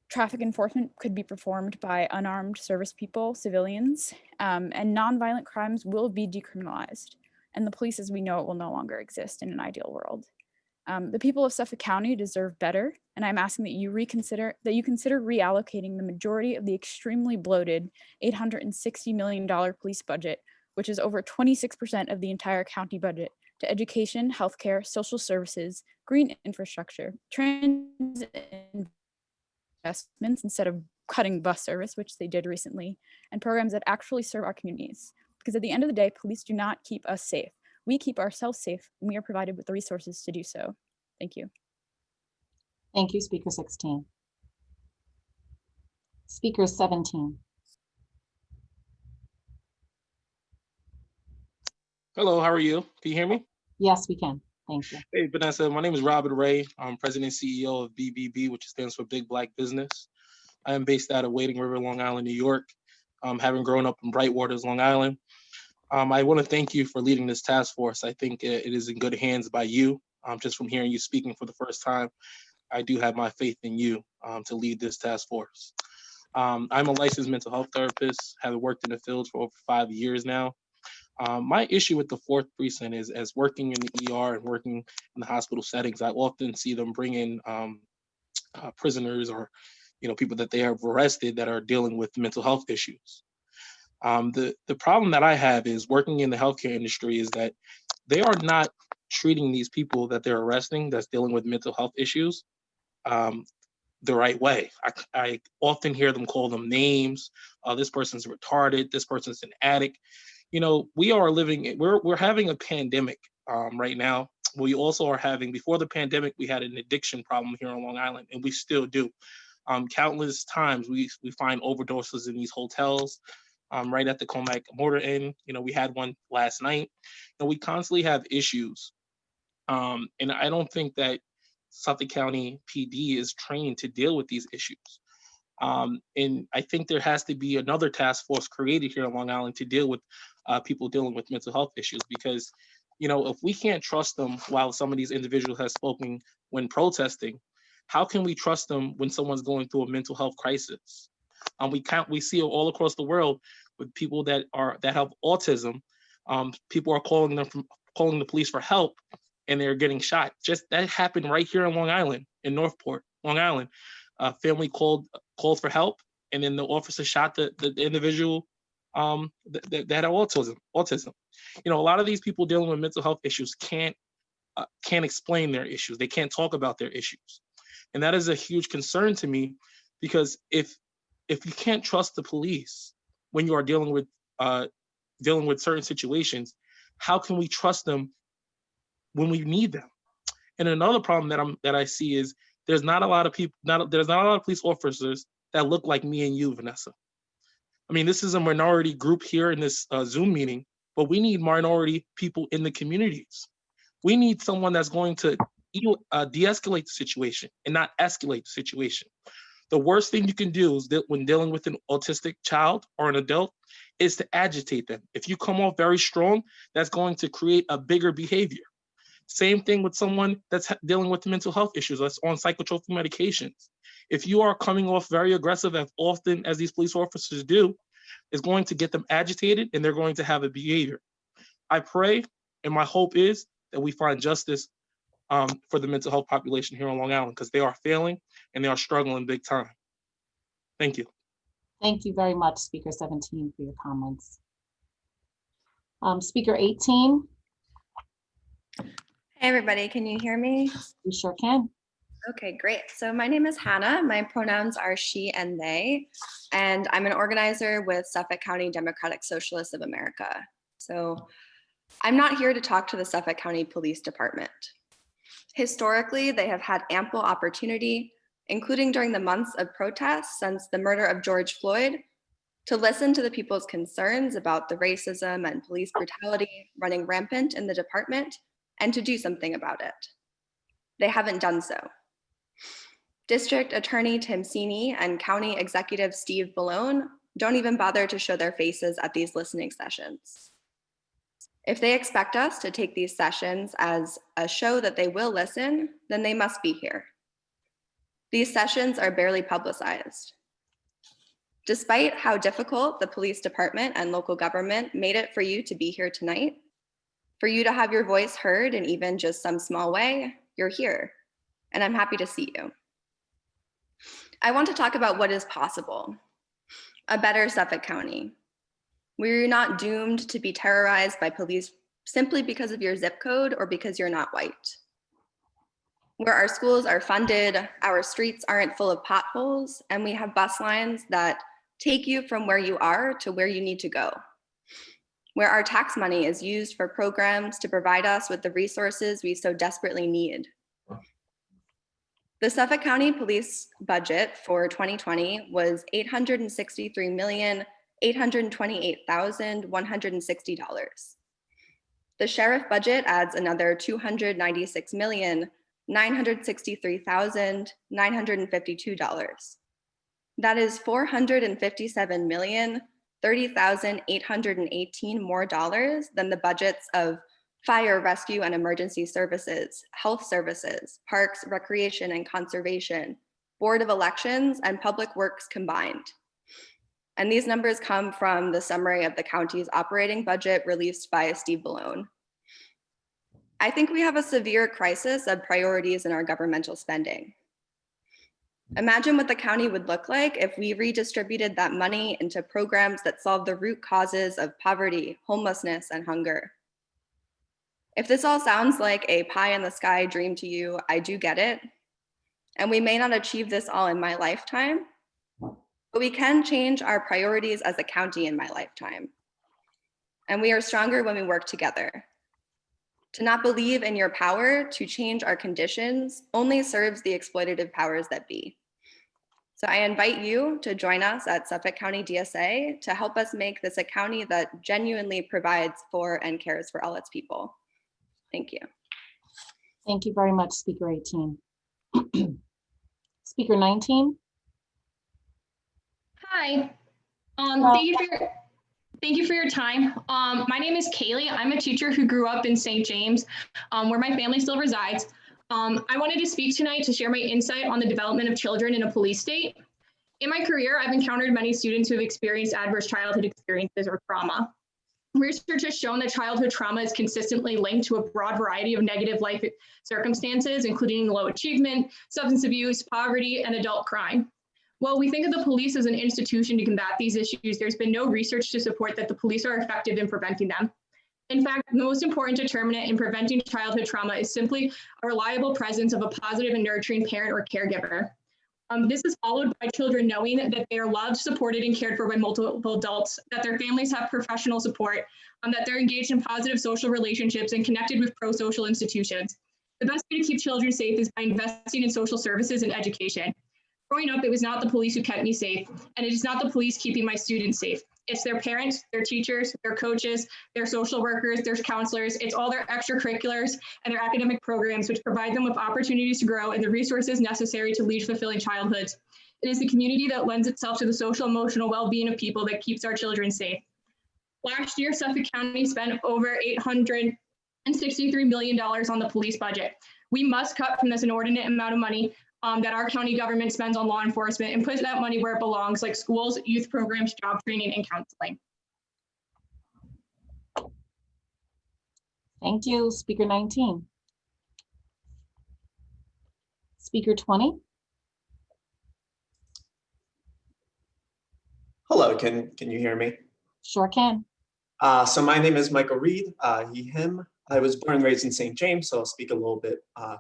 Traffic enforcement could be performed by unarmed service people, civilians, and nonviolent crimes will be decriminalized. And the police as we know it will no longer exist in an ideal world. The people of Suffolk County deserve better, and I'm asking that you consider reallocating the majority of the extremely bloated $860 million police budget, which is over 26% of the entire county budget, to education, healthcare, social services, green infrastructure, transit investments instead of cutting bus service, which they did recently, and programs that actually serve our communities. Because at the end of the day, police do not keep us safe. We keep ourselves safe, and we are provided with the resources to do so. Thank you. Thank you, Speaker 16. Speaker 17. Hello, how are you? Can you hear me? Yes, we can. Thank you. Hey, Vanessa, my name is Robert Ray. I'm President and CEO of BBB, which stands for Big Black Business. I am based out of Wading River, Long Island, New York, having grown up in Brightwaters, Long Island. I want to thank you for leading this task force. I think it is in good hands by you. Just from hearing you speaking for the first time, I do have my faith in you to lead this task force. I'm a licensed mental health therapist, having worked in the field for over 5 years now. My issue with the 4th precinct is, as working in the ER and working in the hospital settings, I often see them bring in prisoners or people that they have arrested that are dealing with mental health issues. The problem that I have is working in the healthcare industry is that they are not treating these people that they're arresting that's dealing with mental health issues the right way. I often hear them call them names. This person's retarded. This person's an addict. We are we're having a pandemic right now. We also are having, before the pandemic, we had an addiction problem here on Long Island, and we still do. Countless times we find overdoses in these hotels. Right at the Comac Mortar Inn, we had one last night, and we constantly have issues. And I don't think that Suffolk County PD is trained to deal with these issues. And I think there has to be another task force created here on Long Island to deal with people dealing with mental health issues, because, if we can't trust them while some of these individuals have spoken when protesting, how can we trust them when someone's going through a mental health crisis? We see it all across the world with people that have autism. People are calling the police for help, and they're getting shot. Just that happened right here in Long Island, in Northport, Long Island. A family called for help, and then the officer shot the individual that had autism. A lot of these people dealing with mental health issues can't explain their issues. They can't talk about their issues, and that is a huge concern to me, because if you can't trust the police when you are dealing with certain situations, how can we trust them when we need them? And another problem that I see is there's not a lot of police officers that look like me and you, Vanessa. I mean, this is a minority group here in this Zoom meeting, but we need minority people in the communities. We need someone that's going to de-escalate the situation and not escalate the situation. The worst thing you can do is that when dealing with an autistic child or an adult is to agitate them. If you come off very strong, that's going to create a bigger behavior. Same thing with someone that's dealing with mental health issues, that's on psychotropic medications. If you are coming off very aggressive as often as these police officers do, it's going to get them agitated, and they're going to have a behavior. I pray, and my hope is that we find justice for the mental health population here on Long Island, because they are failing and they are struggling big time. Thank you. Thank you very much, Speaker 17, for your comments. Speaker 18. Hey, everybody, can you hear me? We sure can. Okay, great. So my name is Hannah. My pronouns are she and they, and I'm an organizer with Suffolk County Democratic Socialists of America. So I'm not here to talk to the Suffolk County Police Department. Historically, they have had ample opportunity, including during the months of protests since the murder of George Floyd, to listen to the people's concerns about the racism and police brutality running rampant in the department, and to do something about it. They haven't done so. District Attorney Tim Sini and County Executive Steve Bellone don't even bother to show their faces at these listening sessions. If they expect us to take these sessions as a show that they will listen, then they must be here. These sessions are barely publicized. Despite how difficult the police department and local government made it for you to be here tonight, for you to have your voice heard in even just some small way, you're here, and I'm happy to see you. I want to talk about what is possible. A better Suffolk County. We're not doomed to be terrorized by police simply because of your zip code or because you're not white. Where our schools are funded, our streets aren't full of potholes, and we have bus lines that take you from where you are to where you need to go. Where our tax money is used for programs to provide us with the resources we so desperately need. The Suffolk County Police budget for 2020 was $863,828,160. The sheriff budget adds another $296,963,952. That is $457,030,818 more dollars than the budgets of fire, rescue, and emergency services, health services, parks, recreation, and conservation, Board of Elections, and Public Works combined. And these numbers come from the summary of the county's operating budget released by Steve Bellone. I think we have a severe crisis of priorities in our governmental spending. Imagine what the county would look like if we redistributed that money into programs that solve the root causes of poverty, homelessness, and hunger. If this all sounds like a pie in the sky dream to you, I do get it. And we may not achieve this all in my lifetime, but we can change our priorities as a county in my lifetime. And we are stronger when we work together. To not believe in your power to change our conditions only serves the exploitative powers that be. So I invite you to join us at Suffolk County DSA to help us make this a county that genuinely provides for and cares for all its people. Thank you. Thank you very much, Speaker 18. Speaker 19. Hi. Thank you for your time. My name is Kaylee. I'm a teacher who grew up in St. James, where my family still resides. I wanted to speak tonight to share my insight on the development of children in a police state. In my career, I've encountered many students who have experienced adverse childhood experiences or trauma. Research has shown that childhood trauma is consistently linked to a broad variety of negative life circumstances, including low achievement, substance abuse, poverty, and adult crime. While we think of the police as an institution to combat these issues, there's been no research to support that the police are effective in preventing them. In fact, the most important determinant in preventing childhood trauma is simply a reliable presence of a positive and nurturing parent or caregiver. This is followed by children knowing that they are loved, supported, and cared for by multiple adults, that their families have professional support, that they're engaged in positive social relationships and connected with pro-social institutions. The best way to keep children safe is by investing in social services and education. Growing up, it was not the police who kept me safe, and it is not the police keeping my students safe. It's their parents, their teachers, their coaches, their social workers, their counselors. It's all their extracurriculars and their academic programs, which provide them with opportunities to grow and the resources necessary to lead fulfilling childhoods. It is the community that lends itself to the social emotional well-being of people that keeps our children safe. Last year, Suffolk County spent over $863 million on the police budget. We must cut from this inordinate amount of money that our county government spends on law enforcement and put that money where it belongs, like schools, youth programs, job training, and counseling. Thank you, Speaker 19. Speaker 20. Hello, can you hear me? Sure can. So my name is Michael Reed, he, him. I was born and raised in St. James, so I'll speak a little bit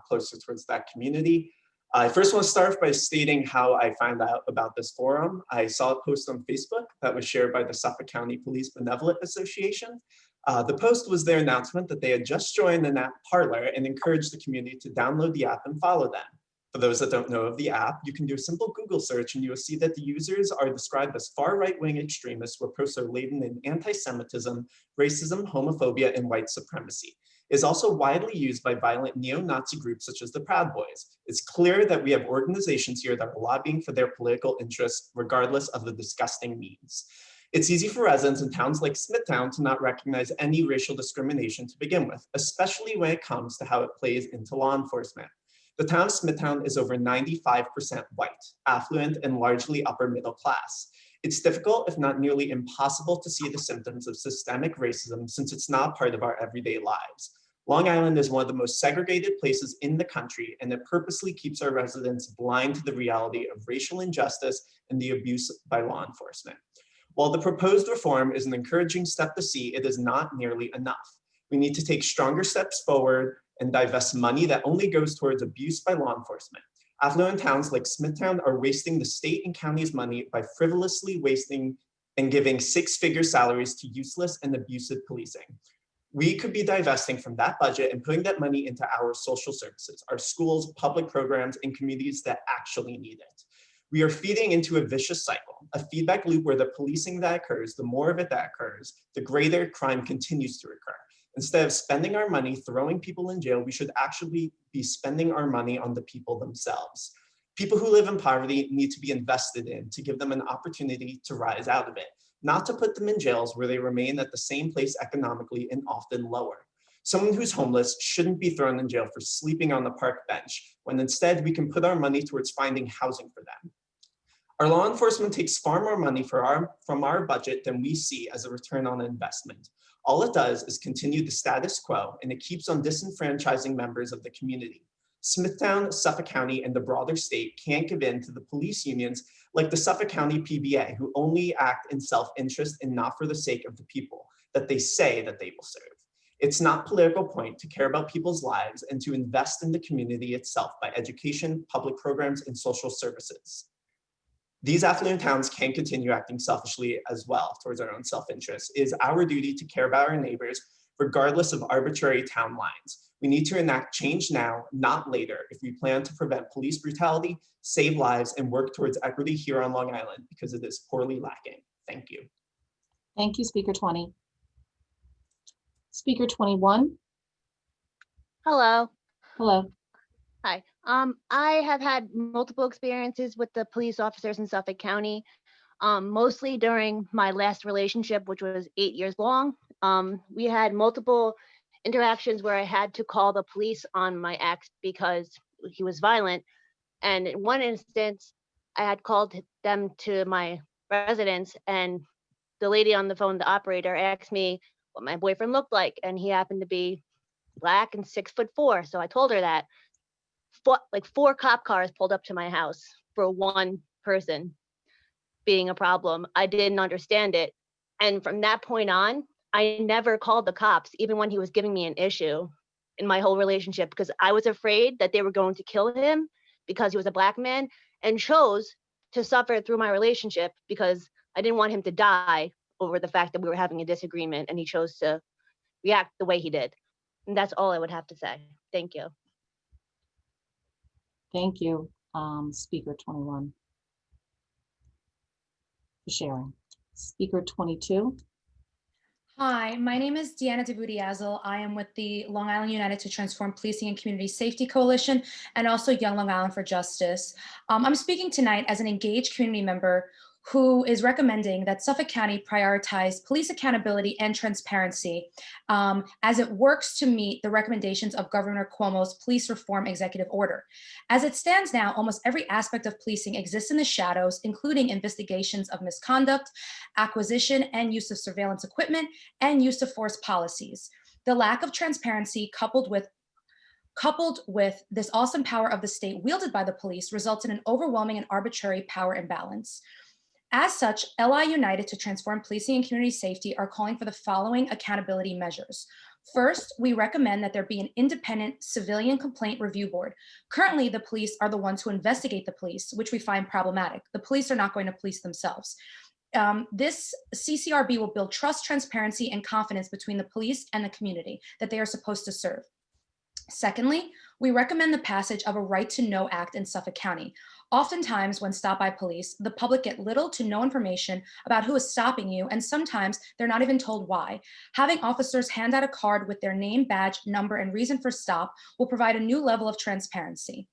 closer towards that community. I first want to start by stating how I found out about this forum. I saw a post on Facebook that was shared by the Suffolk County Police Benevolent Association. The post was their announcement that they had just joined an app Parler and encouraged the community to download the app and follow them. For those that don't know of the app, you can do a simple Google search and you will see that the users are described as far right-wing extremists where posts are laden in anti-Semitism, racism, homophobia, and white supremacy. It is also widely used by violent neo-Nazi groups such as the Proud Boys. It's clear that we have organizations here that are lobbying for their political interests, regardless of the disgusting means. It's easy for residents in towns like Smithtown to not recognize any racial discrimination to begin with, especially when it comes to how it plays into law enforcement. The town of Smithtown is over 95% white, affluent, and largely upper middle class. It's difficult, if not nearly impossible, to see the symptoms of systemic racism since it's not part of our everyday lives. Long Island is one of the most segregated places in the country, and it purposely keeps our residents blind to the reality of racial injustice and the abuse by law enforcement. While the proposed reform is an encouraging step to see, it is not nearly enough. We need to take stronger steps forward and divest money that only goes towards abuse by law enforcement. Affluent towns like Smithtown are wasting the state and county's money by frivolously wasting and giving six-figure salaries to useless and abusive policing. We could be divesting from that budget and putting that money into our social services, our schools, public programs, and communities that actually need it. We are feeding into a vicious cycle, a feedback loop where the policing that occurs, the more of it that occurs, the greater crime continues to occur. Instead of spending our money throwing people in jail, we should actually be spending our money on the people themselves. People who live in poverty need to be invested in to give them an opportunity to rise out of it, not to put them in jails where they remain at the same place economically and often lower. Someone who's homeless shouldn't be thrown in jail for sleeping on the park bench, when instead we can put our money towards finding housing for them. Our law enforcement takes far more money from our budget than we see as a return on investment. All it does is continue the status quo, and it keeps on disenfranchising members of the community. Smithtown, Suffolk County, and the broader state can't give in to the police unions like the Suffolk County PBA, who only act in self-interest and not for the sake of the people that they say that they will serve. It's not a political point to care about people's lives and to invest in the community itself by education, public programs, and social services. These affluent towns can't continue acting selfishly as well towards our own self-interest. It is our duty to care about our neighbors, regardless of arbitrary town lines. We need to enact change now, not later, if we plan to prevent police brutality, save lives, and work towards equity here on Long Island, because it is poorly lacking. Thank you. Thank you, Speaker 20. Speaker 21. Hello. Hello. Hi. I have had multiple experiences with the police officers in Suffolk County, mostly during my last relationship, which was 8 years long. We had multiple interactions where I had to call the police on my ex because he was violent. And in one instance, I had called them to my residence, and the lady on the phone, the operator, asked me what my boyfriend looked like, and he happened to be Black and 6'4". So I told her that. Like 4 cop cars pulled up to my house for one person being a problem. I didn't understand it. And from that point on, I never called the cops, even when he was giving me an issue in my whole relationship, because I was afraid that they were going to kill him because he was a Black man, and chose to suffer through my relationship because I didn't want him to die over the fact that we were having a disagreement, and he chose to react the way he did. And that's all I would have to say. Thank you. Thank you, Speaker 21, for sharing. Speaker 22. Hi, my name is Deanna DeBudiazel. I am with the Long Island United to Transform Policing and Community Safety Coalition, and also Young Long Island for Justice. I'm speaking tonight as an engaged community member who is recommending that Suffolk County prioritize police accountability and transparency as it works to meet the recommendations of Governor Cuomo's police reform executive order. As it stands now, almost every aspect of policing exists in the shadows, including investigations of misconduct, acquisition and use of surveillance equipment, and use of force policies. The lack of transparency coupled with this awesome power of the state wielded by the police results in an overwhelming and arbitrary power imbalance. As such, LI United to Transform Policing and Community Safety are calling for the following accountability measures. First, we recommend that there be an independent civilian complaint review board. Currently, the police are the ones who investigate the police, which we find problematic. The police are not going to police themselves. This CCRB will build trust, transparency, and confidence between the police and the community that they are supposed to serve. Secondly, we recommend the passage of a Right to Know Act in Suffolk County. Oftentimes, when stopped by police, the public get little to no information about who is stopping you, and sometimes they're not even told why. Having officers hand out a card with their name, badge, number, and reason for stop will provide a new level of transparency.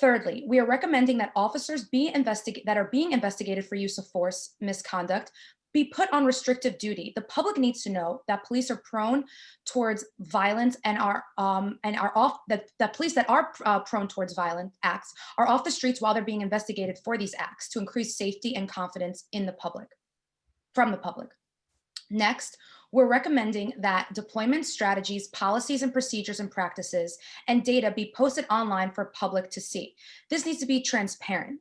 Thirdly, we are recommending that officers that are being investigated for use of force misconduct be put on restrictive duty. The public needs to know that police are prone towards violence and are off, that police that are prone towards violent acts are off the streets while they're being investigated for these acts to increase safety and confidence in the public, from the public. Next, we're recommending that deployment strategies, policies and procedures and practices and data be posted online for public to see. This needs to be transparent.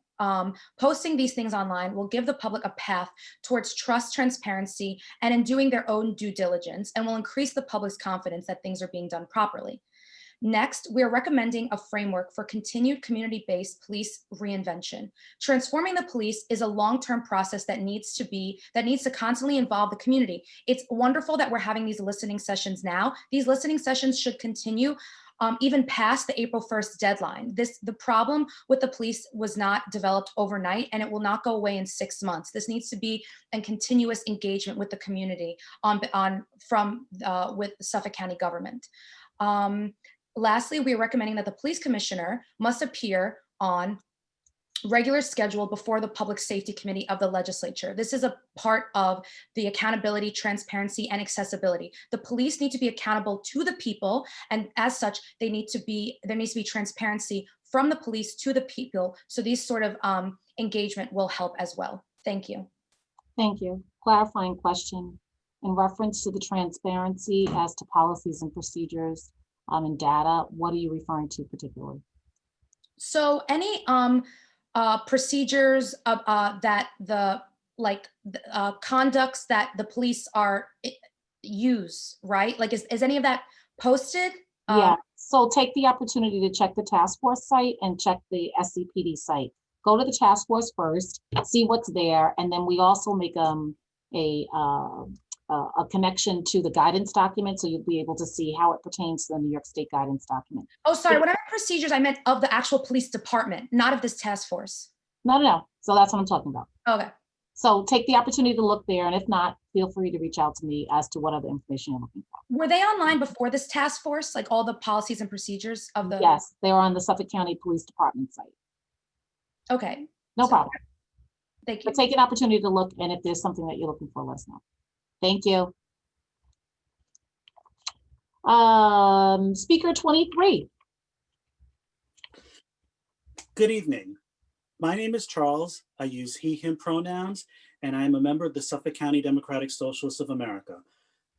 Posting these things online will give the public a path towards trust, transparency, and in doing their own due diligence, and will increase the public's confidence that things are being done properly. Next, we are recommending a framework for continued community-based police reinvention. Transforming the police is a long-term process that needs to constantly involve the community. It's wonderful that we're having these listening sessions now. These listening sessions should continue even past the April 1st deadline. The problem with the police was not developed overnight, and it will not go away in 6 months. This needs to be a continuous engagement with the community with the Suffolk County government. Lastly, we are recommending that the police commissioner must appear on regular schedule before the Public Safety Committee of the legislature. This is a part of the accountability, transparency, and accessibility. The police need to be accountable to the people, and as such, there needs to be transparency from the police to the people. So these sort of engagement will help as well. Thank you. Thank you. Clarifying question. In reference to the transparency as to policies and procedures and data, what are you referring to particularly? So any procedures that conducts that the police use, right? Like, is any of that posted? Yeah, so take the opportunity to check the task force site and check the SCPD site. Go to the task force first, see what's there, and then we also make a connection to the guidance document, so you'll be able to see how it pertains to the New York State guidance document. Oh, sorry, when I meant procedures, I meant of the actual police department, not of this task force. No. So that's what I'm talking about. Okay. So take the opportunity to look there, and if not, feel free to reach out to me as to what other information you're looking for. Were they online before this task force, like all the policies and procedures of the? Yes, they are on the Suffolk County Police Department site. Okay. No problem. Thank you. But take an opportunity to look, and if there's something that you're looking for, let us know. Thank you. Speaker 23. Good evening. My name is Charles. I use he, him pronouns, and I am a member of the Suffolk County Democratic Socialists of America.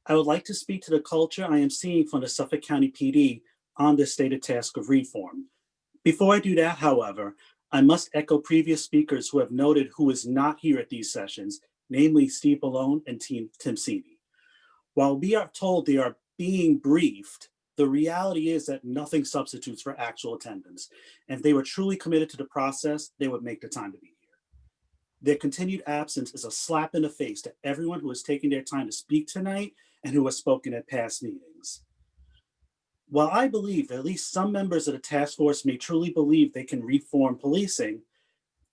I would like to speak to the culture I am seeing from the Suffolk County PD on this stated task of reform. Before I do that, however, I must echo previous speakers who have noted who is not here at these sessions, namely Steve Bellone and Tim Sini. While we are told they are being briefed, the reality is that nothing substitutes for actual attendance. And if they were truly committed to the process, they would make the time to be here. Their continued absence is a slap in the face to everyone who has taken their time to speak tonight and who has spoken at past meetings. While I believe that at least some members of the task force may truly believe they can reform policing,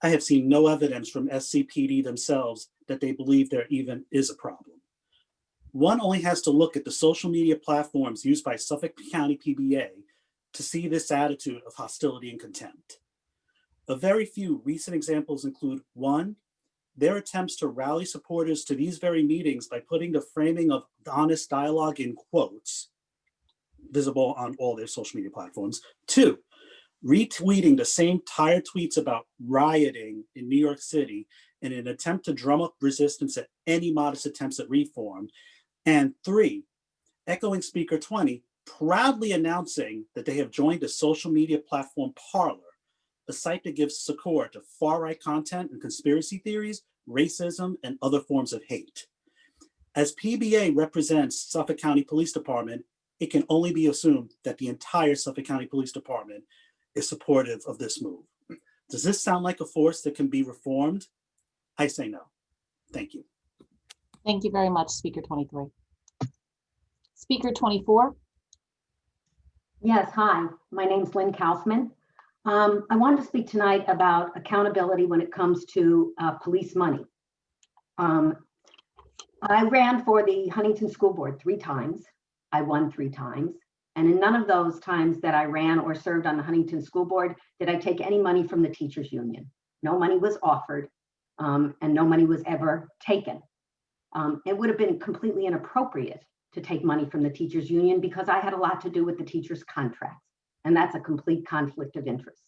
I have seen no evidence from SCPD themselves that they believe there even is a problem. One only has to look at the social media platforms used by Suffolk County PBA to see this attitude of hostility and contempt. A very few recent examples include: one, their attempts to rally supporters to these very meetings by putting the framing of honest dialogue in quotes, visible on all their social media platforms. Two, retweeting the same tired tweets about rioting in New York City in an attempt to drum up resistance at any modest attempts at reform. And three, echoing Speaker 20, proudly announcing that they have joined the social media platform Parler, a site that gives succor to far-right content and conspiracy theories, racism, and other forms of hate. As PBA represents Suffolk County Police Department, it can only be assumed that the entire Suffolk County Police Department is supportive of this move. Does this sound like a force that can be reformed? I say no. Thank you. Thank you very much, Speaker 23. Speaker 24. Yes, hi, my name's Lynn Kaufman. I wanted to speak tonight about accountability when it comes to police money. I ran for the Huntington School Board 3 times. I won 3 times. And in none of those times that I ran or served on the Huntington School Board did I take any money from the teachers union. No money was offered, and no money was ever taken. It would have been completely inappropriate to take money from the teachers union because I had a lot to do with the teachers' contracts. And that's a complete conflict of interest.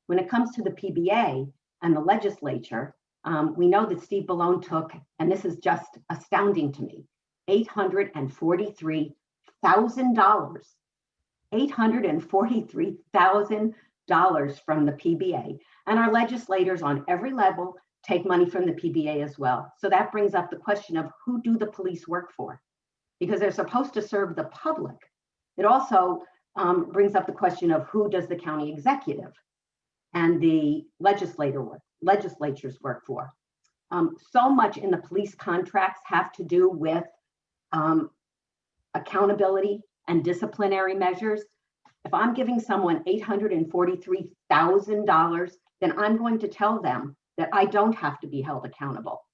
When it comes to the PBA and the legislature, we know that Steve Bellone took, and this is just astounding to me, $843,000, $843,000 from the PBA. And our legislators on every level take money from the PBA as well. So that brings up the question of who do the police work for? Because they're supposed to serve the public. It also brings up the question of who does the county executive and the legislatures work for. So much in the police contracts have to do with accountability and disciplinary measures. If I'm giving someone $843,000, then I'm going to tell them that I don't have to be held accountable.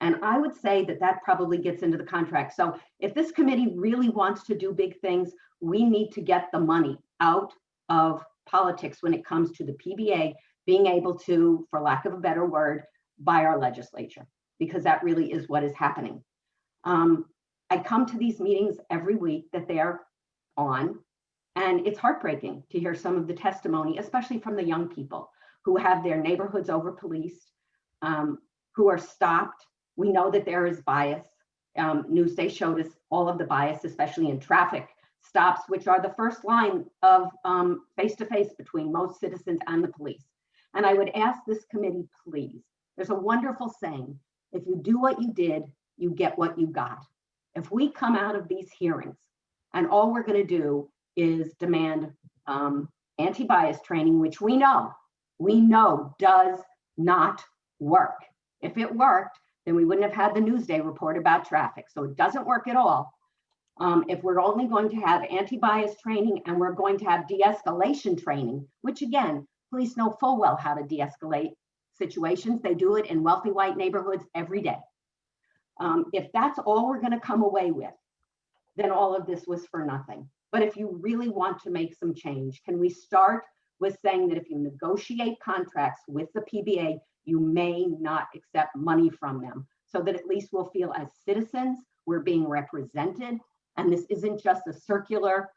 And I would say that that probably gets into the contract. So if this committee really wants to do big things, we need to get the money out of politics when it comes to the PBA being able to, for lack of a better word, buy our legislature, because that really is what is happening. I come to these meetings every week that they are on, and it's heartbreaking to hear some of the testimony, especially from the young people who have their neighborhoods over-policed, who are stopped. We know that there is bias. Newsday showed us all of the bias, especially in traffic stops, which are the first line of face-to-face between most citizens and the police. And I would ask this committee, please, there's a wonderful saying, if you do what you did, you get what you got. If we come out of these hearings and all we're going to do is demand anti-bias training, which we know does not work. If it worked, then we wouldn't have had the Newsday report about traffic. So it doesn't work at all. If we're only going to have anti-bias training and we're going to have de-escalation training, which again, police know full well how to de-escalate situations. They do it in wealthy white neighborhoods every day. If that's all we're going to come away with, then all of this was for nothing. But if you really want to make some change, can we start with saying that if you negotiate contracts with the PBA, you may not accept money from them, so that at least we'll feel as citizens we're being represented, and this isn't just a circular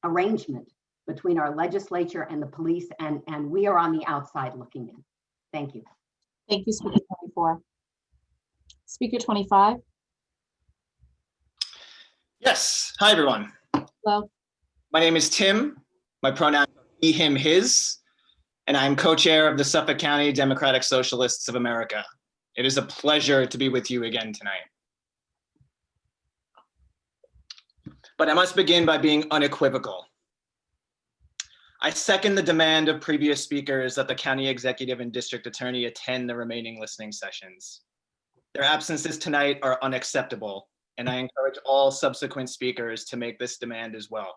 arrangement between our legislature and the police, and we are on the outside looking in. Thank you. Thank you, Speaker 24. Speaker 25. Yes. Hi, everyone. Hello. My name is Tim. My pronouns are he, him, his, and I'm co-chair of the Suffolk County Democratic Socialists of America. It is a pleasure to be with you again tonight. But I must begin by being unequivocal. I second the demand of previous speakers that the county executive and district attorney attend the remaining listening sessions. Their absences tonight are unacceptable, and I encourage all subsequent speakers to make this demand as well.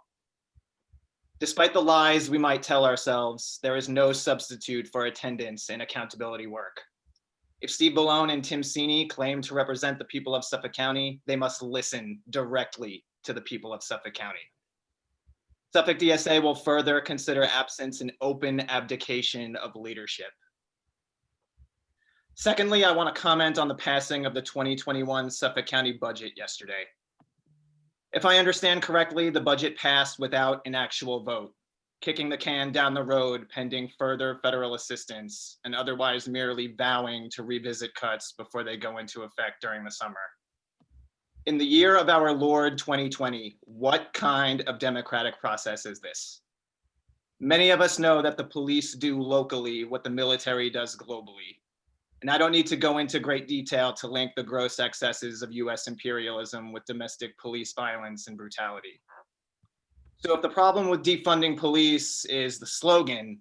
Despite the lies we might tell ourselves, there is no substitute for attendance and accountability work. If Steve Bellone and Tim Sini claim to represent the people of Suffolk County, they must listen directly to the people of Suffolk County. Suffolk DSA will further consider absence an open abdication of leadership. Secondly, I want to comment on the passing of the 2021 Suffolk County budget yesterday. If I understand correctly, the budget passed without an actual vote, kicking the can down the road pending further federal assistance and otherwise merely vowing to revisit cuts before they go into effect during the summer. In the year of our Lord 2020, what kind of democratic process is this? Many of us know that the police do locally what the military does globally. And I don't need to go into great detail to link the gross excesses of US imperialism with domestic police violence and brutality. So if the problem with defunding police is the slogan,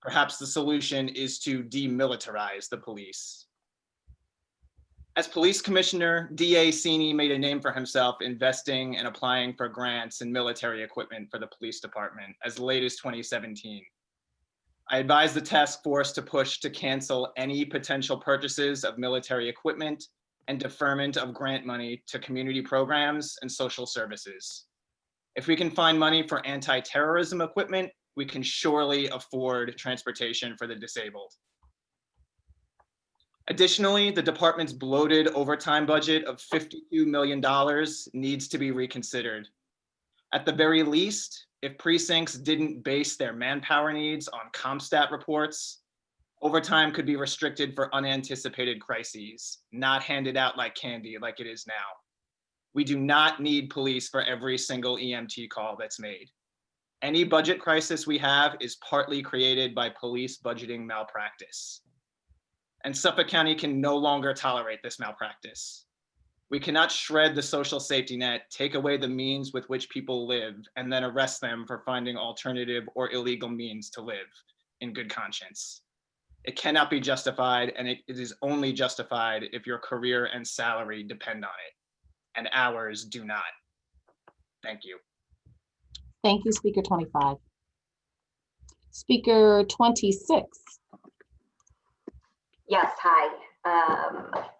perhaps the solution is to demilitarize the police. As police commissioner, DA Sini made a name for himself investing and applying for grants and military equipment for the police department as late as 2017. I advised the task force to push to cancel any potential purchases of military equipment and deferment of grant money to community programs and social services. If we can find money for anti-terrorism equipment, we can surely afford transportation for the disabled. Additionally, the department's bloated overtime budget of $52 million needs to be reconsidered. At the very least, if precincts didn't base their manpower needs on CompStat reports, overtime could be restricted for unanticipated crises, not handed out like candy like it is now. We do not need police for every single EMT call that's made. Any budget crisis we have is partly created by police budgeting malpractice. And Suffolk County can no longer tolerate this malpractice. We cannot shred the social safety net, take away the means with which people live, and then arrest them for finding alternative or illegal means to live in good conscience. It cannot be justified, and it is only justified if your career and salary depend on it, and ours do not. Thank you. Thank you, Speaker 25. Speaker 26. Yes, hi.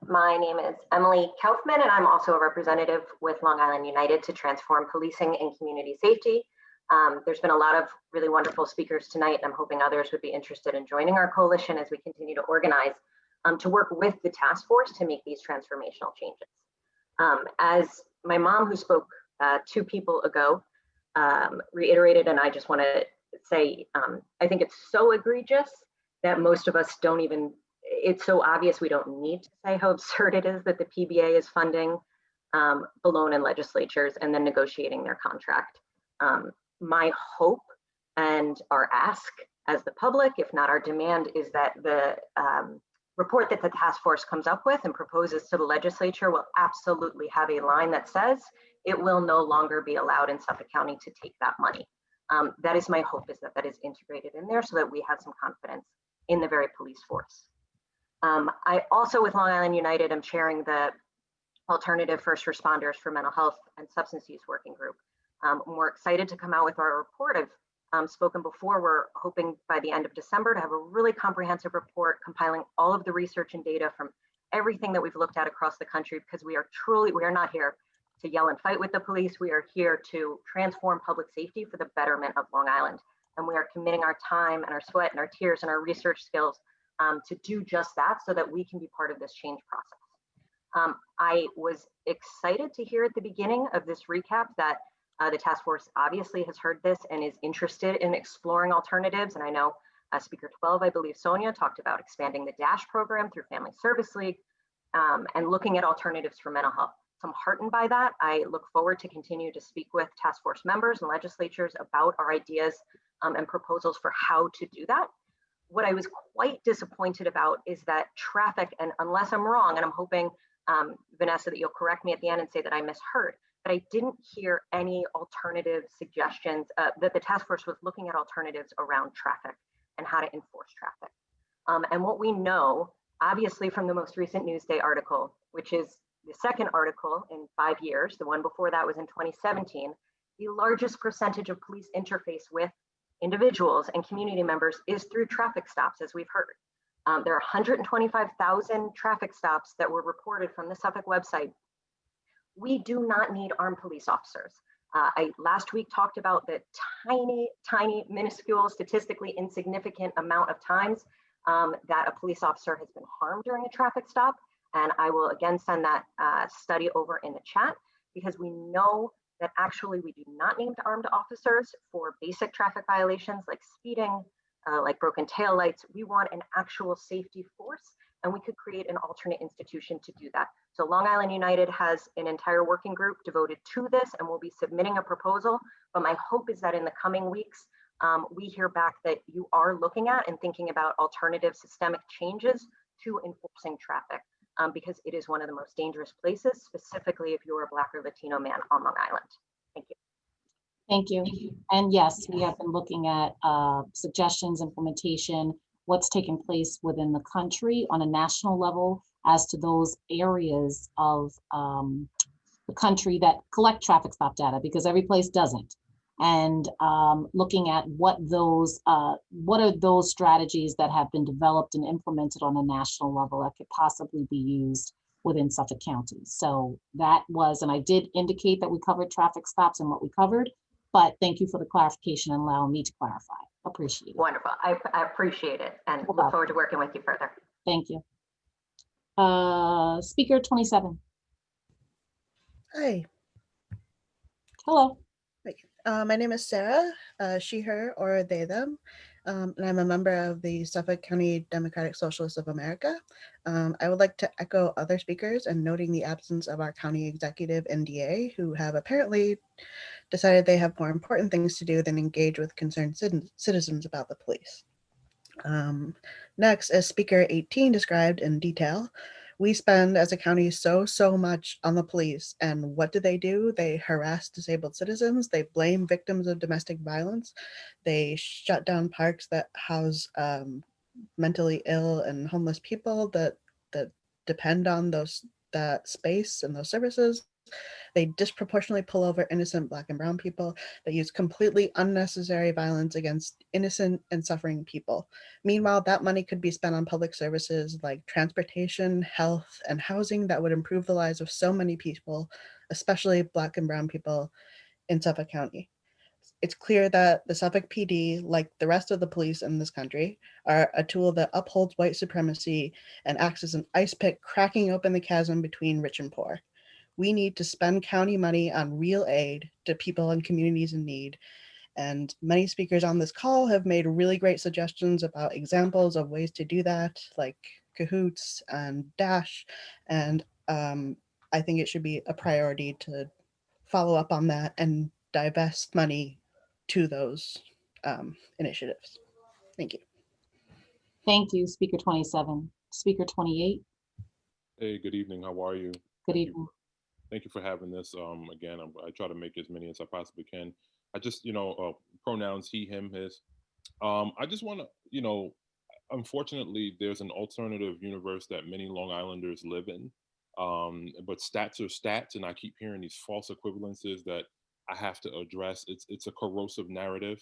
My name is Emily Kaufman, and I'm also a representative with Long Island United to Transform Policing and Community Safety. There's been a lot of really wonderful speakers tonight, and I'm hoping others would be interested in joining our coalition as we continue to organize to work with the task force to make these transformational changes. As my mom, who spoke 2 people ago, reiterated, and I just want to say, I think it's so egregious that most of us don't even, it's so obvious we don't need to say how absurd it is that the PBA is funding Balone and legislatures and then negotiating their contract. My hope and our ask as the public, if not our demand, is that the report that the task force comes up with and proposes to the legislature will absolutely have a line that says it will no longer be allowed in Suffolk County to take that money. That is my hope, is that that is integrated in there so that we have some confidence in the very police force. I also, with Long Island United, am chairing the Alternative First Responders for Mental Health and Substance Use Working Group. We're excited to come out with our report. I've spoken before. We're hoping by the end of December to have a really comprehensive report compiling all of the research and data from everything that we've looked at across the country, because we are not here to yell and fight with the police. We are here to transform public safety for the betterment of Long Island. And we are committing our time and our sweat and our tears and our research skills to do just that so that we can be part of this change process. I was excited to hear at the beginning of this recap that the task force obviously has heard this and is interested in exploring alternatives. And I know Speaker 12, I believe Sonia, talked about expanding the DASH program through Family Service League and looking at alternatives for mental health. So I'm heartened by that. I look forward to continue to speak with task force members and legislatures about our ideas and proposals for how to do that. What I was quite disappointed about is that traffic, and unless I'm wrong, and I'm hoping, Vanessa, that you'll correct me at the end and say that I misheard, but I didn't hear any alternative suggestions that the task force was looking at alternatives around traffic and how to enforce traffic. And what we know, obviously from the most recent Newsday article, which is the second article in 5 years, the one before that was in 2017, the largest percentage of police interface with individuals and community members is through traffic stops, as we've heard. There are 125,000 traffic stops that were reported from the Suffolk website. We do not need armed police officers. I last week talked about the tiny, minuscule, statistically insignificant amount of times that a police officer has been harmed during a traffic stop. And I will again send that study over in the chat, because we know that actually we do not need armed officers for basic traffic violations like speeding, like broken taillights. We want an actual safety force, and we could create an alternate institution to do that. So Long Island United has an entire working group devoted to this, and we'll be submitting a proposal. But my hope is that in the coming weeks, we hear back that you are looking at and thinking about alternative systemic changes to enforcing traffic, because it is one of the most dangerous places, specifically if you're a Black or Latino man on Long Island. Thank you. Thank you. And yes, we have been looking at suggestions, implementation, what's taking place within the country on a national level as to those areas of the country that collect traffic stop data, because every place doesn't. And looking at what are those strategies that have been developed and implemented on a national level that could possibly be used within Suffolk County. So that was, and I did indicate that we covered traffic stops and what we covered, but thank you for the clarification and allowing me to clarify. Appreciate it. Wonderful. I appreciate it and look forward to working with you further. Thank you. Speaker 27. Hi, Hello. my name is Sarah, she, her, or they, them, and I'm a member of the Suffolk County Democratic Socialists of America. I would like to echo other speakers and noting the absence of our county executive and DA, who have apparently decided they have more important things to do than engage with concerned citizens about the police. Next, as Speaker 18 described in detail, we spend as a county so much on the police, and what do? They harass disabled citizens, they blame victims of domestic violence, they shut down parks that house mentally ill and homeless people that depend on that space and those services. They disproportionately pull over innocent Black and brown people. They use completely unnecessary violence against innocent and suffering people. Meanwhile, that money could be spent on public services like transportation, health, and housing that would improve the lives of so many people, especially Black and brown people in Suffolk County. It's clear that the Suffolk PD, like the rest of the police in this country, are a tool that upholds white supremacy and acts as an ice pick cracking open the chasm between rich and poor. We need to spend county money on real aid to people and communities in need. And many speakers on this call have made really great suggestions about examples of ways to do that, like Cahoots and Dash. And I think it should be a priority to follow up on that and divest money to those initiatives. Thank you. Thank you, Speaker 27. Speaker 28. Hey, good evening. How are you? Good evening. Thank you for having this. Again, I try to make as many as I possibly can. I just, pronouns he, him, his. I just want to, unfortunately, there's an alternative universe that many Long Islanders live in. But stats are stats, and I keep hearing these false equivalences that I have to address. It's a corrosive narrative.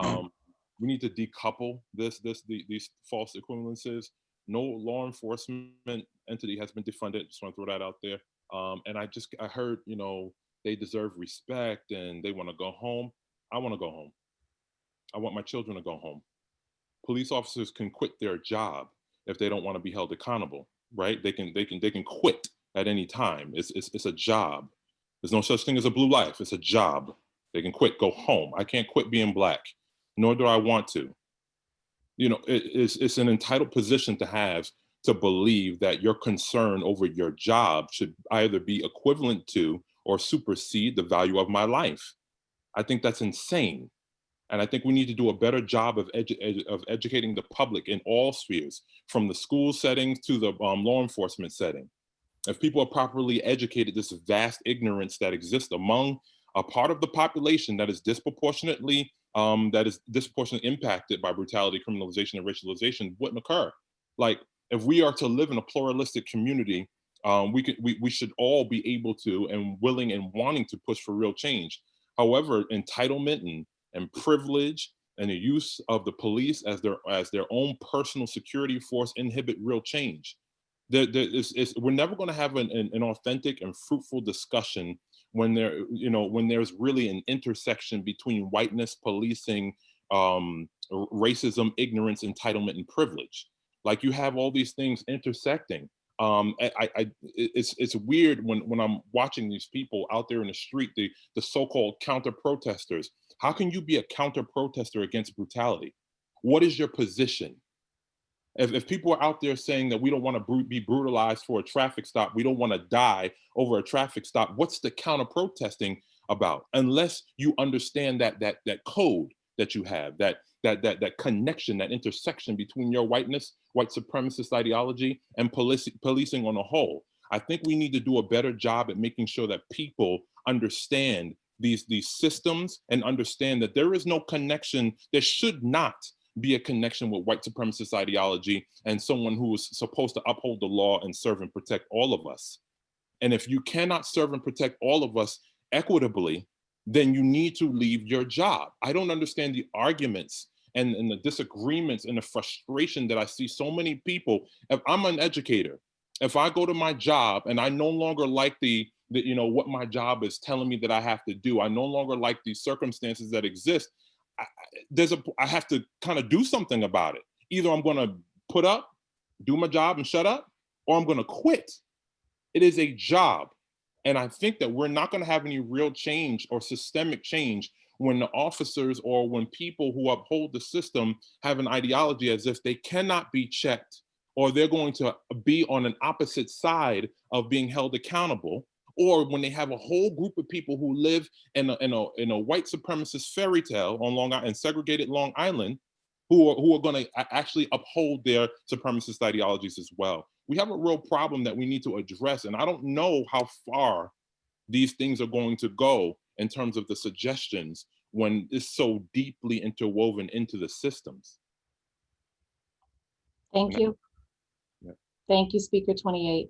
We need to decouple these false equivalences. No law enforcement entity has been defunded. Just want to throw that out there. And I heard, they deserve respect and they want to go home. I want to go home. I want my children to go home. Police officers can quit their job if they don't want to be held accountable, right? They can quit at any time. It's a job. There's no such thing as a blue life. It's a job. They can quit, go home. I can't quit being Black, nor do I want to. It's an entitled position to have, to believe that your concern over your job should either be equivalent to or supersede the value of my life. I think that's insane. And I think we need to do a better job of educating the public in all spheres, from the school settings to the law enforcement setting. If people are properly educated, this vast ignorance that exists among a part of the population that is disproportionately impacted by brutality, criminalization, and racialization wouldn't occur. Like, if we are to live in a pluralistic community, we should all be able to and willing and wanting to push for real change. However, entitlement and privilege and the use of the police as their own personal security force inhibit real change. We're never going to have an authentic and fruitful discussion when there's really an intersection between whiteness, policing, racism, ignorance, entitlement, and privilege. Like, you have all these things intersecting. It's weird when I'm watching these people out there in the street, the so-called counter protesters. How can you be a counter protester against brutality? What is your position? If people are out there saying that we don't want to be brutalized for a traffic stop, we don't want to die over a traffic stop, what's the counter protesting about? Unless you understand that code that you have, that connection, that intersection between your whiteness, white supremacist ideology, and policing on a whole. I think we need to do a better job at making sure that people understand these systems and understand that there is no connection. There should not be a connection with white supremacist ideology and someone who is supposed to uphold the law and serve and protect all of us. And if you cannot serve and protect all of us equitably, then you need to leave your job. I don't understand the arguments and the disagreements and the frustration that I see so many people. If I'm an educator, if I go to my job and I no longer like what my job is telling me that I have to do, I no longer like the circumstances that exist, I have to kind of do something about it. Either I'm going to put up, do my job and shut up, or I'm going to quit. It is a job. And I think that we're not going to have any real change or systemic change when the officers or when people who uphold the system have an ideology as if they cannot be checked, or they're going to be on an opposite side of being held accountable, or when they have a whole group of people who live in a white supremacist fairy tale on Long Island, segregated Long Island, who are going to actually uphold their supremacist ideologies as well. We have a real problem that we need to address, and I don't know how far these things are going to go in terms of the suggestions when it's so deeply interwoven into the systems. Thank you. Yeah. Thank you, Speaker 28.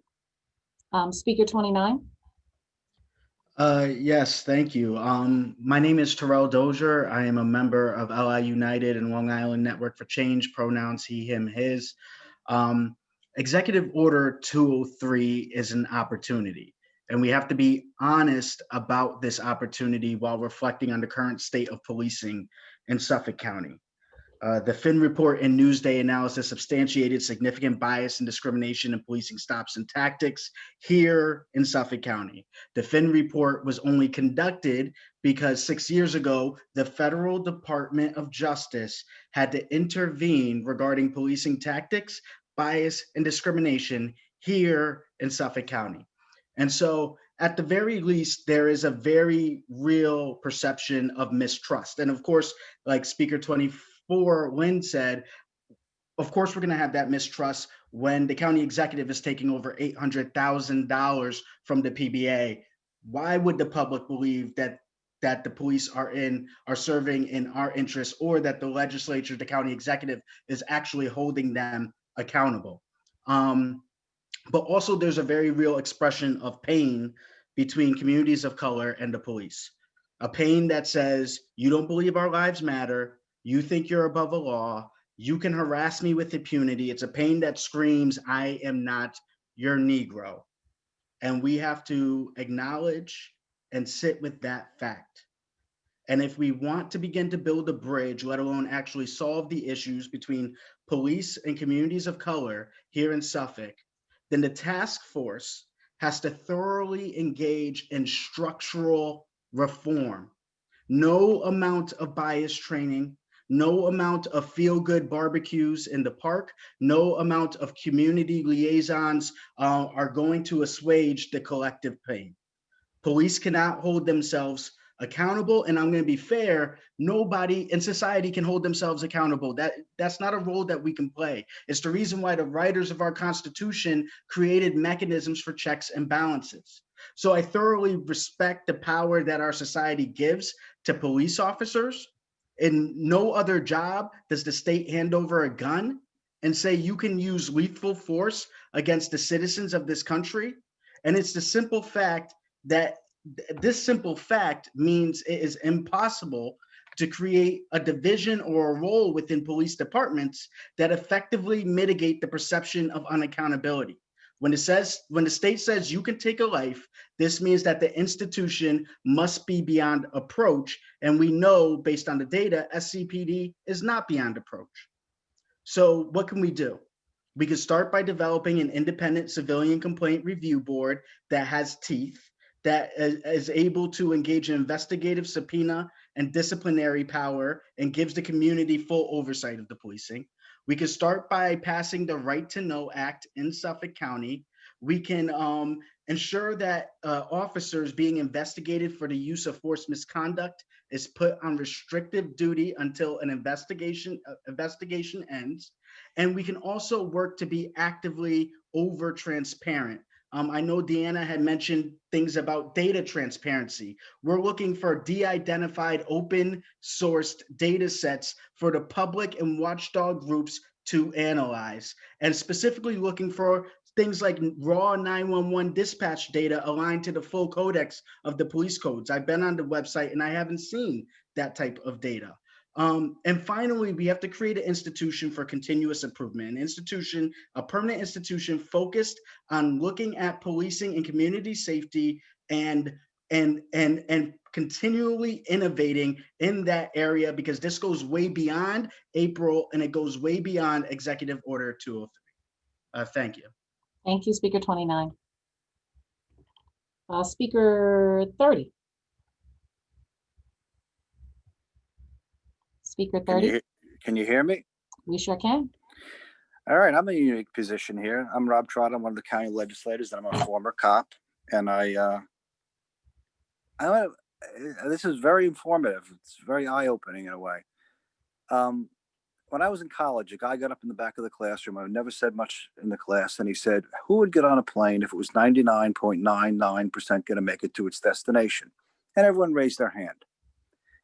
Speaker 29. Yes, thank you. My name is Terrell Dozier. I am a member of LI United and Long Island Network for Change, pronouns he, him, his. Executive Order 203 is an opportunity, and we have to be honest about this opportunity while reflecting on the current state of policing in Suffolk County. The Finn report and Newsday analysis substantiated significant bias and discrimination in policing stops and tactics here in Suffolk County. The Finn report was only conducted because 6 years ago, the Federal Department of Justice had to intervene regarding policing tactics, bias, and discrimination here in Suffolk County. And so at the very least, there is a very real perception of mistrust. And of course, like Speaker 24, Lynn said, of course, we're going to have that mistrust when the county executive is taking over $800,000 from the PBA. Why would the public believe that the police are serving in our interests, or that the legislature, the county executive, is actually holding them accountable? But also there's a very real expression of pain between communities of color and the police. A pain that says, you don't believe our lives matter, you think you're above the law, you can harass me with impunity. It's a pain that screams, I am not your Negro. And we have to acknowledge and sit with that fact. And if we want to begin to build a bridge, let alone actually solve the issues between police and communities of color here in Suffolk, then the task force has to thoroughly engage in structural reform. No amount of bias training, no amount of feel-good barbecues in the park, no amount of community liaisons are going to assuage the collective pain. Police cannot hold themselves accountable, and I'm going to be fair, nobody in society can hold themselves accountable. That's not a role that we can play. It's the reason why the writers of our Constitution created mechanisms for checks and balances. So I thoroughly respect the power that our society gives to police officers. In no other job does the state hand over a gun and say you can use lethal force against the citizens of this country. And it's the simple fact that this simple fact means it is impossible to create a division or a role within police departments that effectively mitigate the perception of unaccountability. When the state says you can take a life, this means that the institution must be beyond approach. And we know based on the data, SCPD is not beyond approach. So what can we do? We can start by developing an independent civilian complaint review board that has teeth, that is able to engage in investigative subpoena and disciplinary power and gives the community full oversight of the policing. We can start by passing the Right to Know Act in Suffolk County. We can ensure that officers being investigated for the use of force misconduct is put on restrictive duty until an investigation ends. And we can also work to be actively over transparent. I know Deanna had mentioned things about data transparency. We're looking for de-identified open sourced data sets for the public and watchdog groups to analyze, and specifically looking for things like raw 911 dispatch data aligned to the full codex of the police codes. I've been on the website and I haven't seen that type of data. And finally, we have to create an institution for continuous improvement, a permanent institution focused on looking at policing and community safety and continually innovating in that area, because this goes way beyond April and it goes way beyond Executive Order 203. Thank you. Thank you, Speaker 29. Speaker 30. Speaker 30. Can you hear me? We sure can. All right, I'm in a unique position here. I'm Rob Trotter. I'm one of the county legislators, and I'm a former cop. And this is very informative. It's very eye-opening in a way. When I was in college, a guy got up in the back of the classroom. I never said much in the class, and he said, "Who would get on a plane if it was 99.99% going to make it to its destination?" And everyone raised their hand.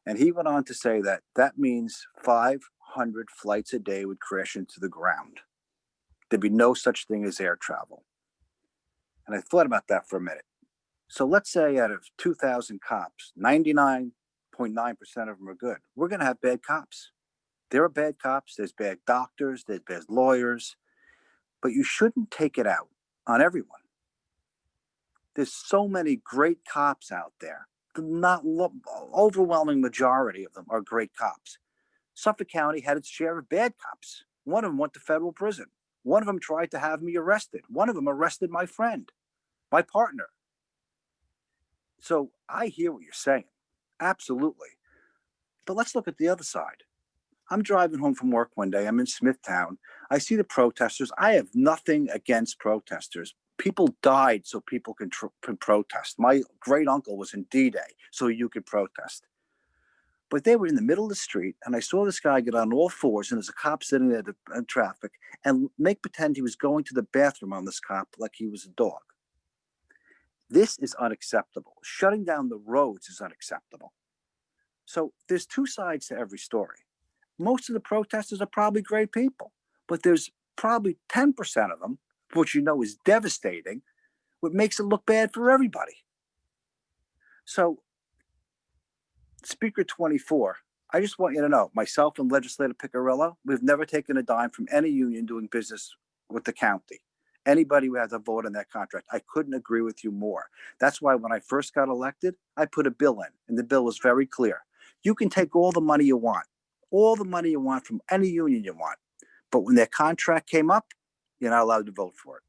And he went on to say that that means 500 flights a day would crash into the ground. There'd be no such thing as air travel. And I thought about that for a minute. So let's say out of 2,000 cops, 99.9% of them are good. We're going to have bad cops. There are bad cops, there's bad doctors, there's bad lawyers, but you shouldn't take it out on everyone. There's so many great cops out there. The overwhelming majority of them are great cops. Suffolk County had its share of bad cops. One of them went to federal prison. One of them tried to have me arrested. One of them arrested my friend, my partner. So I hear what you're saying. Absolutely. But let's look at the other side. I'm driving home from work one day. I'm in Smithtown. I see the protesters. I have nothing against protesters. People died so people can protest. My great uncle was in D-Day, so you could protest. But they were in the middle of the street, and I saw this guy get on all fours, and there's a cop sitting there in traffic, and make pretend he was going to the bathroom on this cop like he was a dog. This is unacceptable. Shutting down the roads is unacceptable. So there's two sides to every story. Most of the protesters are probably great people, but there's probably 10% of them, which you know is devastating, what makes it look bad for everybody. So, Speaker 24, I just want you to know, myself and Legislator Piccirillo, we've never taken a dime from any union doing business with the county. Anybody who has a vote on that contract, I couldn't agree with you more. That's why when I first got elected, I put a bill in, and the bill was very clear. You can take all the money you want from any union you want. But when their contract came up, you're not allowed to vote for it.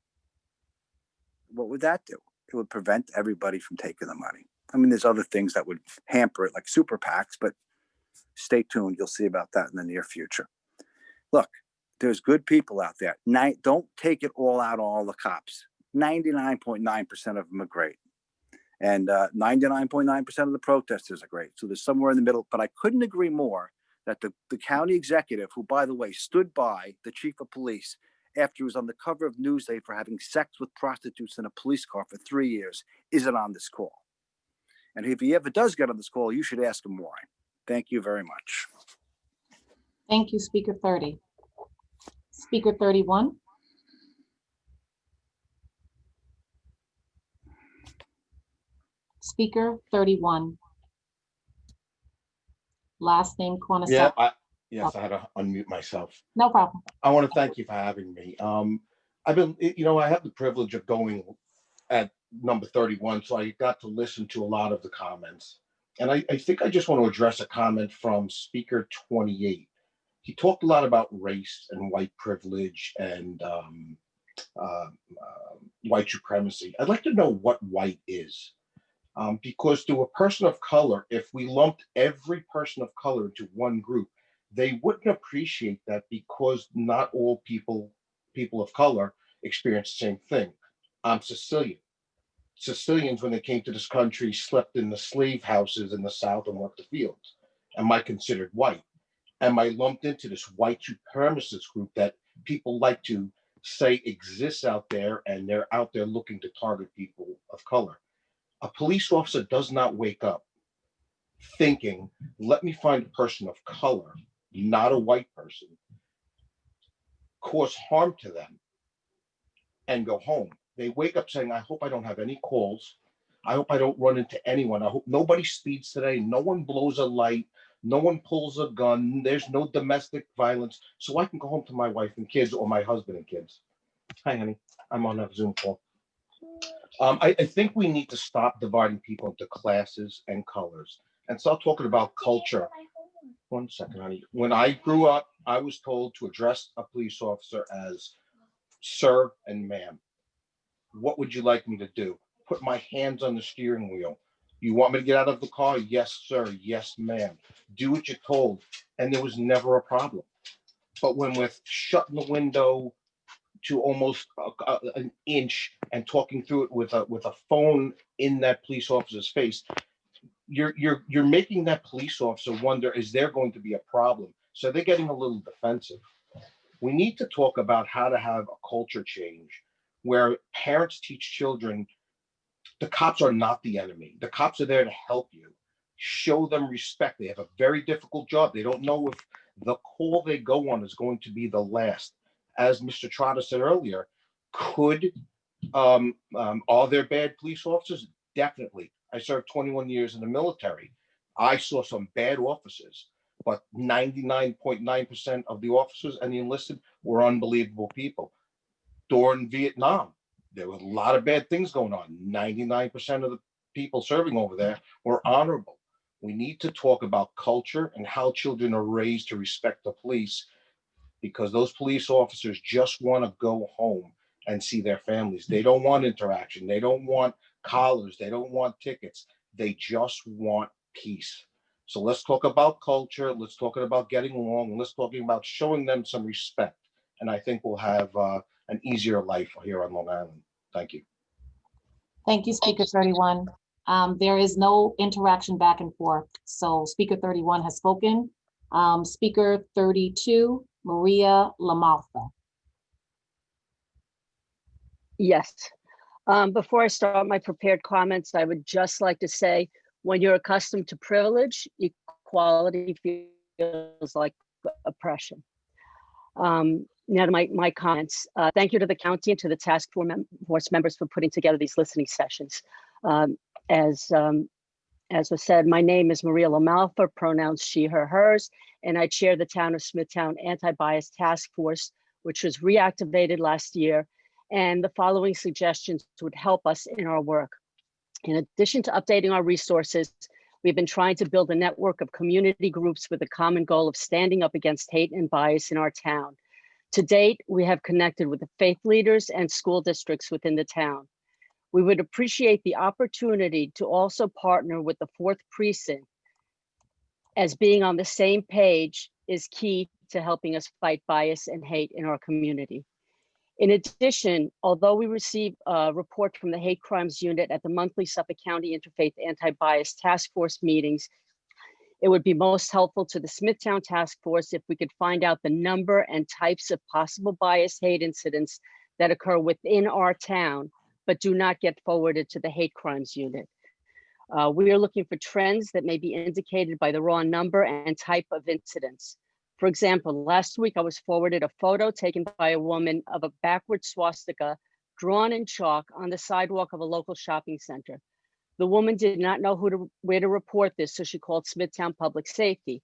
What would that do? It would prevent everybody from taking the money. I mean, there's other things that would hamper it, like super PACs, but stay tuned. You'll see about that in the near future. Look, there's good people out there. Don't take it all out on all the cops. 99.9% of them are great. And 99.9% of the protesters are great. So there's somewhere in the middle, but I couldn't agree more that the county executive, who, by the way, stood by the chief of police after he was on the cover of Newsday for having sex with prostitutes in a police car for 3 years, isn't on this call. And if he ever does get on this call, you should ask him why. Thank you very much. Thank you, Speaker 30. Speaker 31. Speaker 31. Last name, Quanah. Yeah, I had to unmute myself. No problem. I want to thank you for having me. I've been, I have the privilege of going at number 31, so I got to listen to a lot of the comments. And I think I just want to address a comment from Speaker 28. He talked a lot about race and white privilege and white supremacy. I'd like to know what white is. Because to a person of color, if we lumped every person of color into one group, they wouldn't appreciate that, because not all people of color experience the same thing. I'm Sicilian. Sicilians, when they came to this country, slept in the slave houses in the South and worked the fields. Am I considered white? Am I lumped into this white supremacist group that people like to say exists out there, and they're out there looking to target people of color? A police officer does not wake up thinking, let me find a person of color, not a white person, cause harm to them, and go home. They wake up saying, I hope I don't have any calls. I hope I don't run into anyone. I hope nobody speeds today. No one blows a light. No one pulls a gun. There's no domestic violence. So I can go home to my wife and kids, or my husband and kids. Hi, honey. I'm on a Zoom call. I think we need to stop dividing people into classes and colors and start talking about culture. 1 second, honey. When I grew up, I was told to address a police officer as sir and ma'am. What would you like me to do? Put my hands on the steering wheel. You want me to get out of the car? Yes, sir. Yes, ma'am. Do what you're told. And there was never a problem. But when we're shutting the window to almost an inch and talking through it with a phone in that police officer's face, you're making that police officer wonder, is there going to be a problem? So they're getting a little defensive. We need to talk about how to have a culture change where parents teach children the cops are not the enemy. The cops are there to help you. Show them respect. They have a very difficult job. They don't know if the call they go on is going to be the last. As Mr. Trotter said earlier, are there bad police officers? Definitely. I served 21 years in the military. I saw some bad officers, but 99.9% of the officers and the enlisted were unbelievable people. During Vietnam, there were a lot of bad things going on. 99% of the people serving over there were honorable. We need to talk about culture and how children are raised to respect the police, because those police officers just want to go home and see their families. They don't want interaction. They don't want collars. They don't want tickets. They just want peace. So let's talk about culture. Let's talk about getting along. Let's talk about showing them some respect. And I think we'll have an easier life here on Long Island. Thank you. Thank you, Speaker 31. There is no interaction back and forth. So Speaker 31 has spoken. Speaker 32, Maria LaMalfa. Yes. Before I start my prepared comments, I would just like to say, when you're accustomed to privilege, equality feels like oppression. Now to my comments. Thank you to the county and to the task force members for putting together these listening sessions. As was said, my name is Maria LaMalfa, pronouns she, her, hers, and I chair the Town of Smithtown Anti-Bias Task Force, which was reactivated last year. And the following suggestions would help us in our work. In addition to updating our resources, we've been trying to build a network of community groups with a common goal of standing up against hate and bias in our town. To date, we have connected with the faith leaders and school districts within the town. We would appreciate the opportunity to also partner with the 4th Precinct, as being on the same page is key to helping us fight bias and hate in our community. In addition, although we receive a report from the Hate Crimes Unit at the monthly Suffolk County Interfaith Anti-Bias Task Force meetings, it would be most helpful to the Smithtown Task Force if we could find out the number and types of possible bias hate incidents that occur within our town, but do not get forwarded to the Hate Crimes Unit. We are looking for trends that may be indicated by the raw number and type of incidents. For example, last week I was forwarded a photo taken by a woman of a backward swastika drawn in chalk on the sidewalk of a local shopping center. The woman did not know where to report this, so she called Smithtown Public Safety.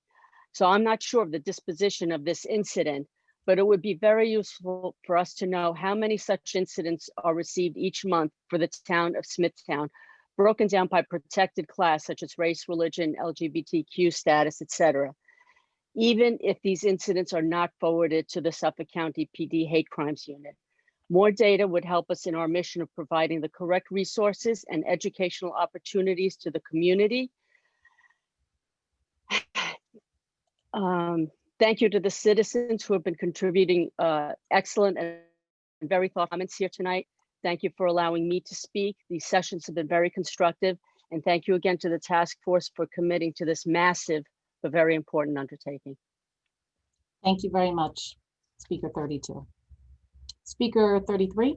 So I'm not sure of the disposition of this incident, but it would be very useful for us to know how many such incidents are received each month for the town of Smithtown, broken down by protected class such as race, religion, LGBTQ status, etc. Even if these incidents are not forwarded to the Suffolk County PD Hate Crimes Unit. More data would help us in our mission of providing the correct resources and educational opportunities to the community. Thank you to the citizens who have been contributing excellent and very thoughtful comments here tonight. Thank you for allowing me to speak. These sessions have been very constructive. And thank you again to the task force for committing to this massive but very important undertaking. Thank you very much, Speaker 32. Speaker 33.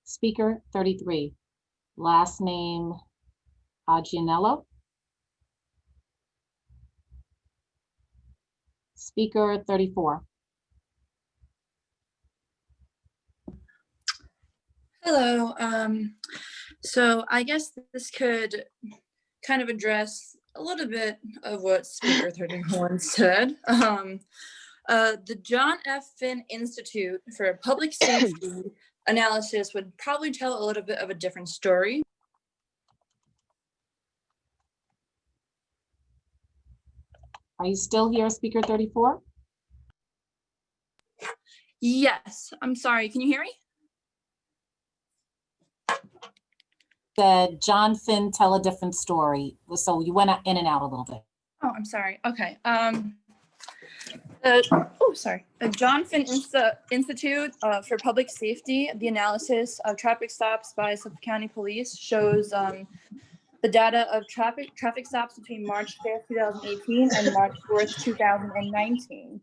Speaker 33, last name Agianello. Speaker 34. Hello. So I guess this could kind of address a little bit of what Speaker 31 said. The John F. Finn Institute for Public Safety Analysis would probably tell a little bit of a different story. Are you still here, Speaker 34? Yes, I'm sorry. Can you hear me? Said John Finn tell a different story. So you went in and out a little bit. Oh, I'm sorry. Okay. The John Finn Institute for Public Safety, the analysis of traffic stops by Suffolk County Police shows the data of traffic stops between March 5th, 2018 and March 4th, 2019.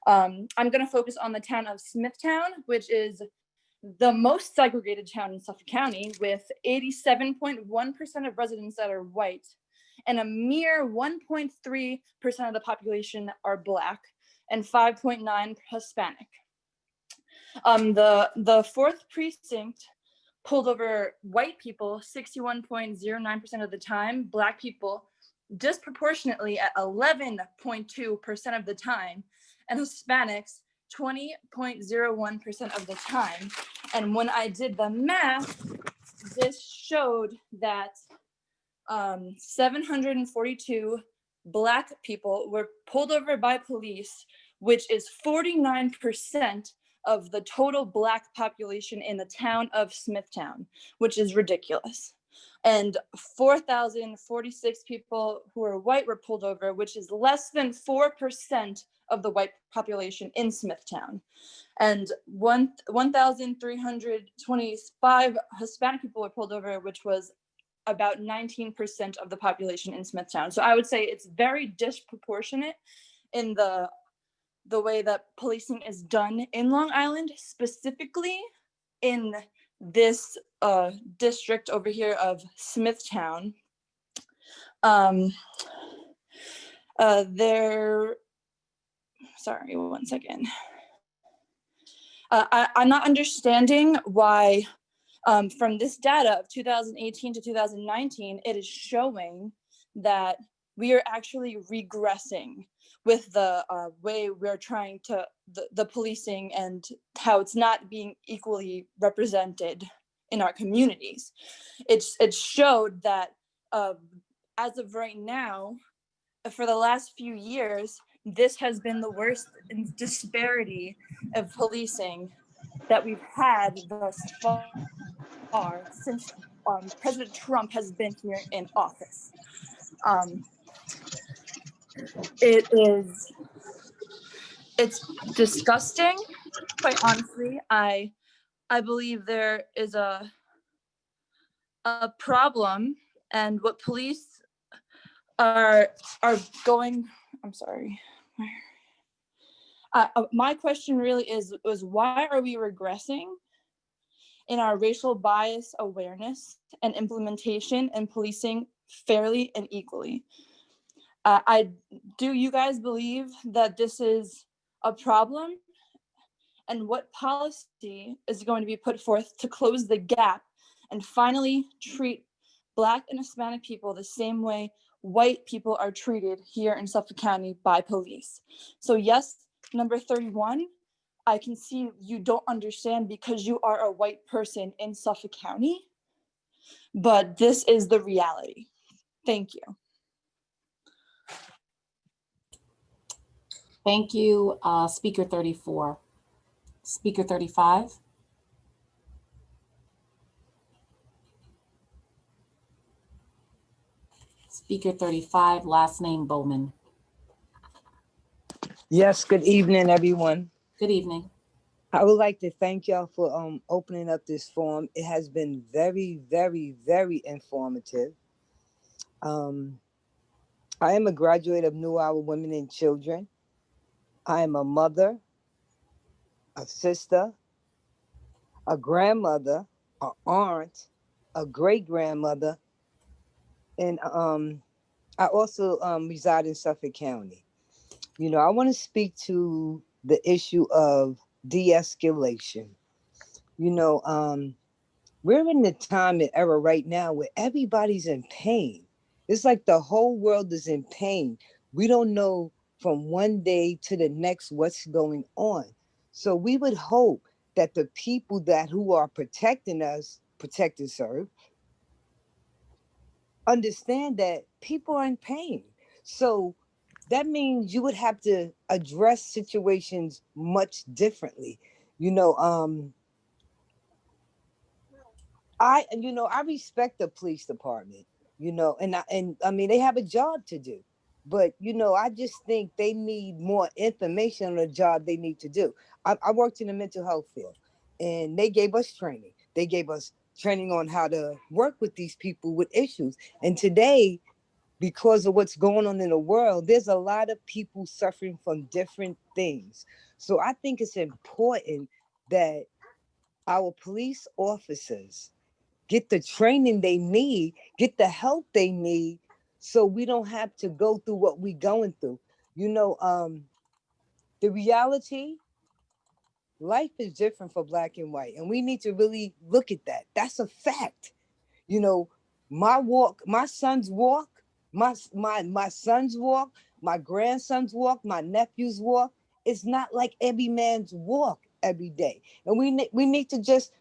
I'm going to focus on the town of Smithtown, which is the most segregated town in Suffolk County, with 87.1% of residents that are white and a mere 1.3% of the population are Black and 5.9% Hispanic. The fourth precinct pulled over white people 61.09% of the time, Black people disproportionately at 11.2% of the time, and Hispanics 20.01% of the time. And when I did the math, this showed that 742 Black people were pulled over by police, which is 49% of the total Black population in the town of Smithtown, which is ridiculous. And 4,046 people who are white were pulled over, which is less than 4% of the white population in Smithtown. And 1,325 Hispanic people were pulled over, which was about 19% of the population in Smithtown. So I would say it's very disproportionate in the way that policing is done in Long Island, specifically in this district over here of Smithtown. Sorry, one second. I'm not understanding why from this data of 2018 to 2019, it is showing that we are actually regressing with the way we're trying to, the policing and how it's not being equally represented in our communities. It showed that as of right now, for the last few years, this has been the worst disparity of policing that we've had thus far since President Trump has been here in office. It's disgusting, quite honestly. I believe there is a problem, and what police are going, I'm sorry. My question really is why are we regressing in our racial bias awareness and implementation and policing fairly and equally? Do you guys believe that this is a problem? And what policy is going to be put forth to close the gap and finally treat Black and Hispanic people the same way white people are treated here in Suffolk County by police? So yes, number 31, I can see you don't understand because you are a white person in Suffolk County, but this is the reality. Thank you. Thank you, Speaker 34. Speaker 35. Speaker 35, last name Bowman. Yes, good evening, everyone. Good evening. I would like to thank y'all for opening up this forum. It has been very, very, very informative. I am a graduate of New Hour Women and Children. I am a mother, a sister, a grandmother, an aunt, a great-grandmother, and I also reside in Suffolk County. You know, I want to speak to the issue of de-escalation. You know, we're in the time and era right now where everybody's in pain. It's like the whole world is in pain. We don't know from one day to the next what's going on. So we would hope that the people who are protecting us, protect and serve, understand that people are in pain. So that means you would have to address situations much differently. You know, I respect the police department, and I mean, they have a job to do, but, I just think they need more information on the job they need to do. I worked in the mental health field, and they gave us training. They gave us training on how to work with these people with issues. And today, because of what's going on in the world, there's a lot of people suffering from different things. So I think it's important that our police officers get the training they need, get the help they need, so we don't have to go through what we're going through. The reality, life is different for Black and white, and we need to really look at that. That's a fact. My walk, my son's walk, my son's walk, my grandson's walk, my nephew's walk, it's not like every man's walk every day. And we need to just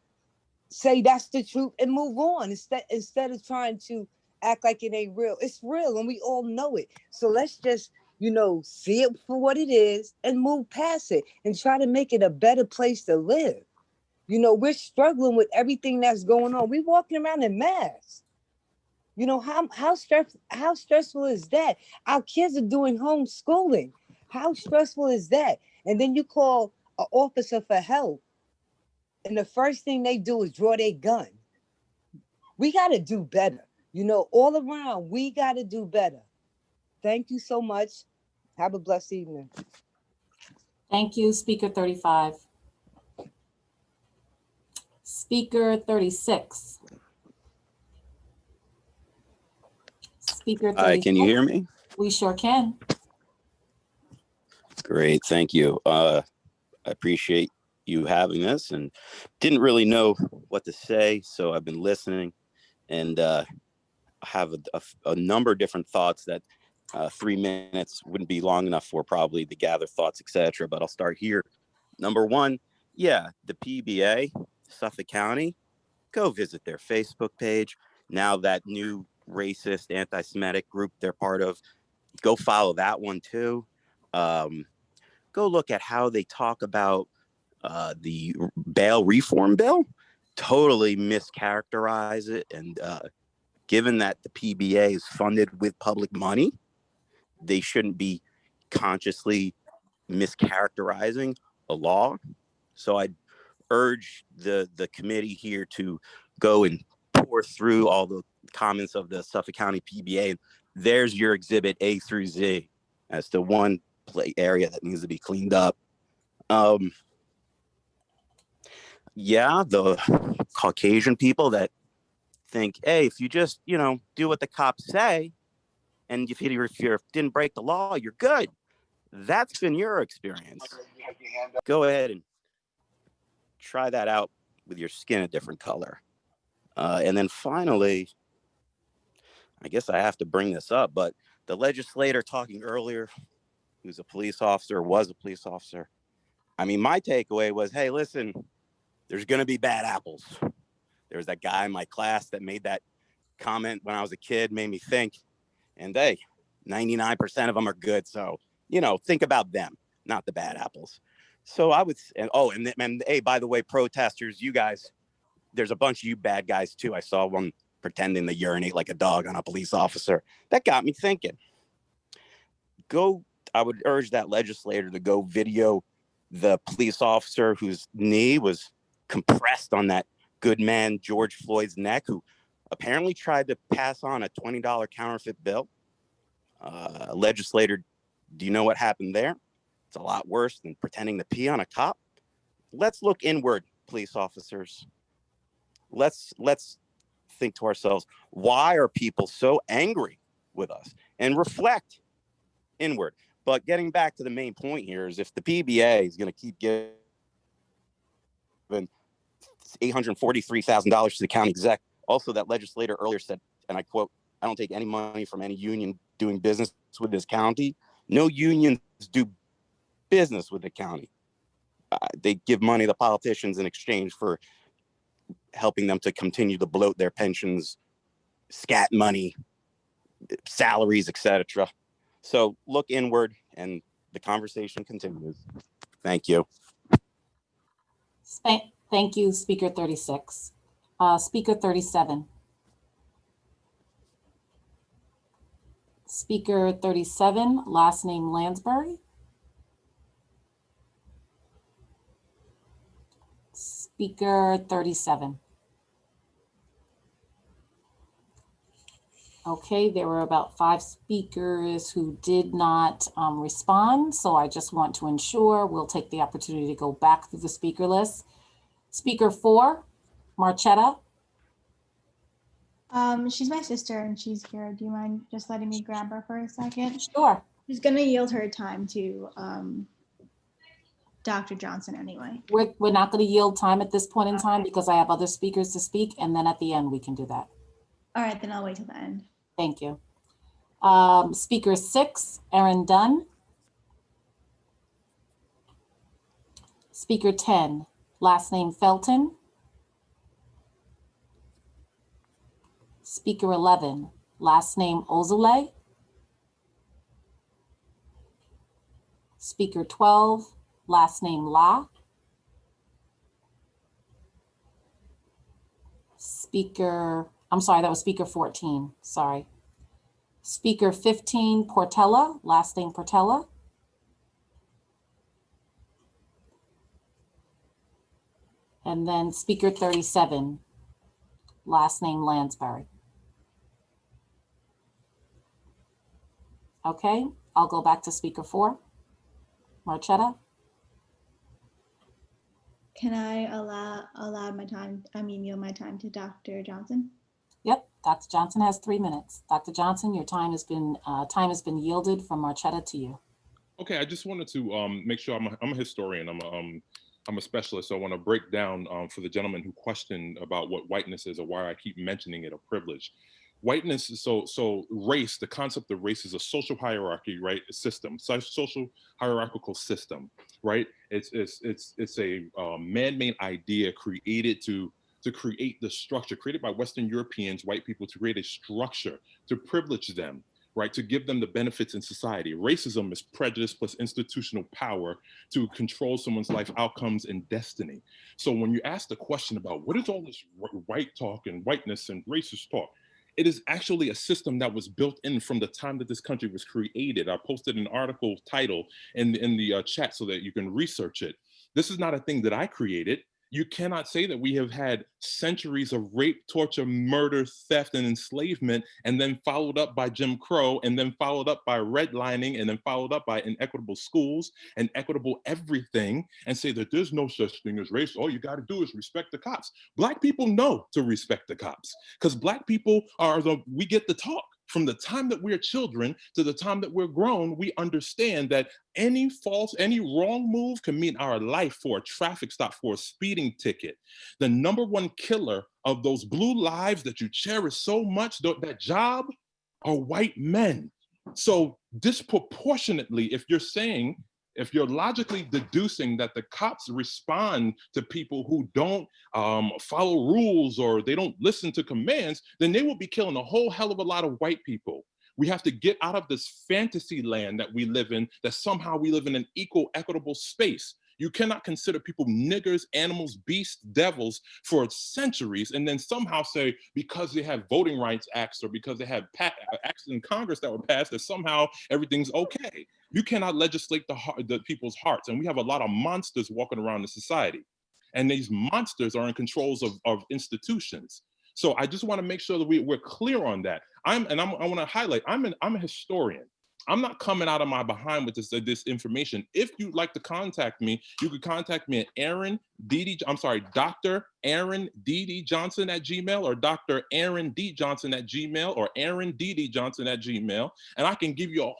say that's the truth and move on instead of trying to act like it ain't real. It's real and we all know it. So let's just, see it for what it is and move past it and try to make it a better place to live. We're struggling with everything that's going on. We're walking around in masks. How stressful is that? Our kids are doing homeschooling. How stressful is that? And then you call an officer for help, and the first thing they do is draw their gun. We got to do better. All around, we got to do better. Thank you so much. Have a blessed evening. Thank you, Speaker 35. Speaker 36. Speaker 36. Hi, can you hear me? We sure can. Great, thank you. I appreciate you having this and didn't really know what to say, so I've been listening and have a number of different thoughts that 3 minutes wouldn't be long enough for probably to gather thoughts, etc. But I'll start here. Number one, yeah, the PBA, Suffolk County, go visit their Facebook page. Now that new racist, anti-Semitic group they're part of, go follow that one too. Go look at how they talk about the bail reform bill, totally mischaracterize it. And given that the PBA is funded with public money, they shouldn't be consciously mischaracterizing a law. So I'd urge the committee here to go and pour through all the comments of the Suffolk County PBA. There's your exhibit A through Z as to one area that needs to be cleaned up. Yeah, the Caucasian people that think, hey, if you just, do what the cops say, and if you didn't break the law, you're good. That's been your experience. Go ahead and try that out with your skin a different color. And then finally, I guess I have to bring this up, but the legislator talking earlier, who's a police officer, was a police officer. I mean, my takeaway was, hey, listen, there's going to be bad apples. There was that guy in my class that made that comment when I was a kid, made me think. And hey, 99% of them are good. So, think about them, not the bad apples. So I would, and hey, by the way, protesters, you guys, there's a bunch of you bad guys too. I saw one pretending to urinate like a dog on a police officer. That got me thinking. I would urge that legislator to go video the police officer whose knee was compressed on that good man George Floyd's neck, who apparently tried to pass on a $20 counterfeit bill. Legislator, do you know what happened there? It's a lot worse than pretending to pee on a cop. Let's look inward, police officers. Let's think to ourselves, why are people so angry with us? And reflect inward. But getting back to the main point here is if the PBA is going to keep giving $843,000 to the county exec. Also, that legislator earlier said, and I quote, I don't take any money from any union doing business with this county. No unions do business with the county. They give money to politicians in exchange for helping them to continue to bloat their pensions, scat money, salaries, etc. So look inward and the conversation continues. Thank you. Thank you, Speaker 36. Speaker 37. Speaker 37, last name Lansbury. Speaker 37. Okay, there were about 5 speakers who did not respond, so I just want to ensure we'll take the opportunity to go back through the speaker list. Speaker 4, Marchetta. She's my sister and she's here. Do you mind just letting me grab her for a second? Sure. She's gonna yield her time to Dr. Johnson anyway. We're not going to yield time at this point in time because I have other speakers to speak, and then at the end we can do that. All right, then I'll wait till the end. Thank you. Speaker 6, Erin Dunn. Speaker 10, last name Felton. Speaker 11, last name Ozole. Speaker 12, last name La. That was Speaker 14, sorry. Speaker 15, Portella, last name Portella. And then Speaker 37, last name Lansbury. Okay, I'll go back to Speaker 4, Marchetta. Can I yield my time to Dr. Johnson? Yep, Dr. Johnson has 3 minutes. Dr. Johnson, your time has been yielded from Marchetta to you. Okay, I just wanted to make sure I'm a historian. I'm a specialist, so I want to break down for the gentleman who questioned about what whiteness is or why I keep mentioning it, a privilege. Whiteness is so race, the concept of race is a social hierarchy, right? A system, social hierarchical system, right? It's a man-made idea created to create the structure, created by Western Europeans, white people, to create a structure to privilege them, right? To give them the benefits in society. Racism is prejudice plus institutional power to control someone's life outcomes and destiny. So when you ask the question about what is all this white talk and whiteness and racist talk, it is actually a system that was built in from the time that this country was created. I posted an article title in the chat so that you can research it. This is not a thing that I created. You cannot say that we have had centuries of rape, torture, murder, theft, and enslavement, and then followed up by Jim Crow, and then followed up by redlining, and then followed up by inequitable schools and equitable everything, and say that there's no such thing as race. All you got to do is respect the cops. Black people know to respect the cops because Black people we get the talk. From the time that we're children to the time that we're grown, we understand that any wrong move can mean our life, for a traffic stop, for a speeding ticket. The number 1 killer of those blue lives that you cherish so much, that job, are white men. So disproportionately, if you're logically deducing that the cops respond to people who don't follow rules or they don't listen to commands, then they will be killing a whole hell of a lot of white people. We have to get out of this fantasy land that we live in, that somehow we live in an equal, equitable space. You cannot consider people niggers, animals, beasts, devils for centuries, and then somehow say because they have voting rights acts or because they have acts in Congress that were passed that somehow everything's okay. You cannot legislate the people's hearts, and we have a lot of monsters walking around in society, and these monsters are in controls of institutions. So I just want to make sure that we're clear on that. I want to highlight, I'm a historian. I'm not coming out of my behind with this information. If you'd like to contact me, you could contact me at Dr. Aaron D.D. Johnson at Gmail, or Dr. Aaron D. Johnson at Gmail, or Aaron D.D. Johnson at Gmail, and I can give you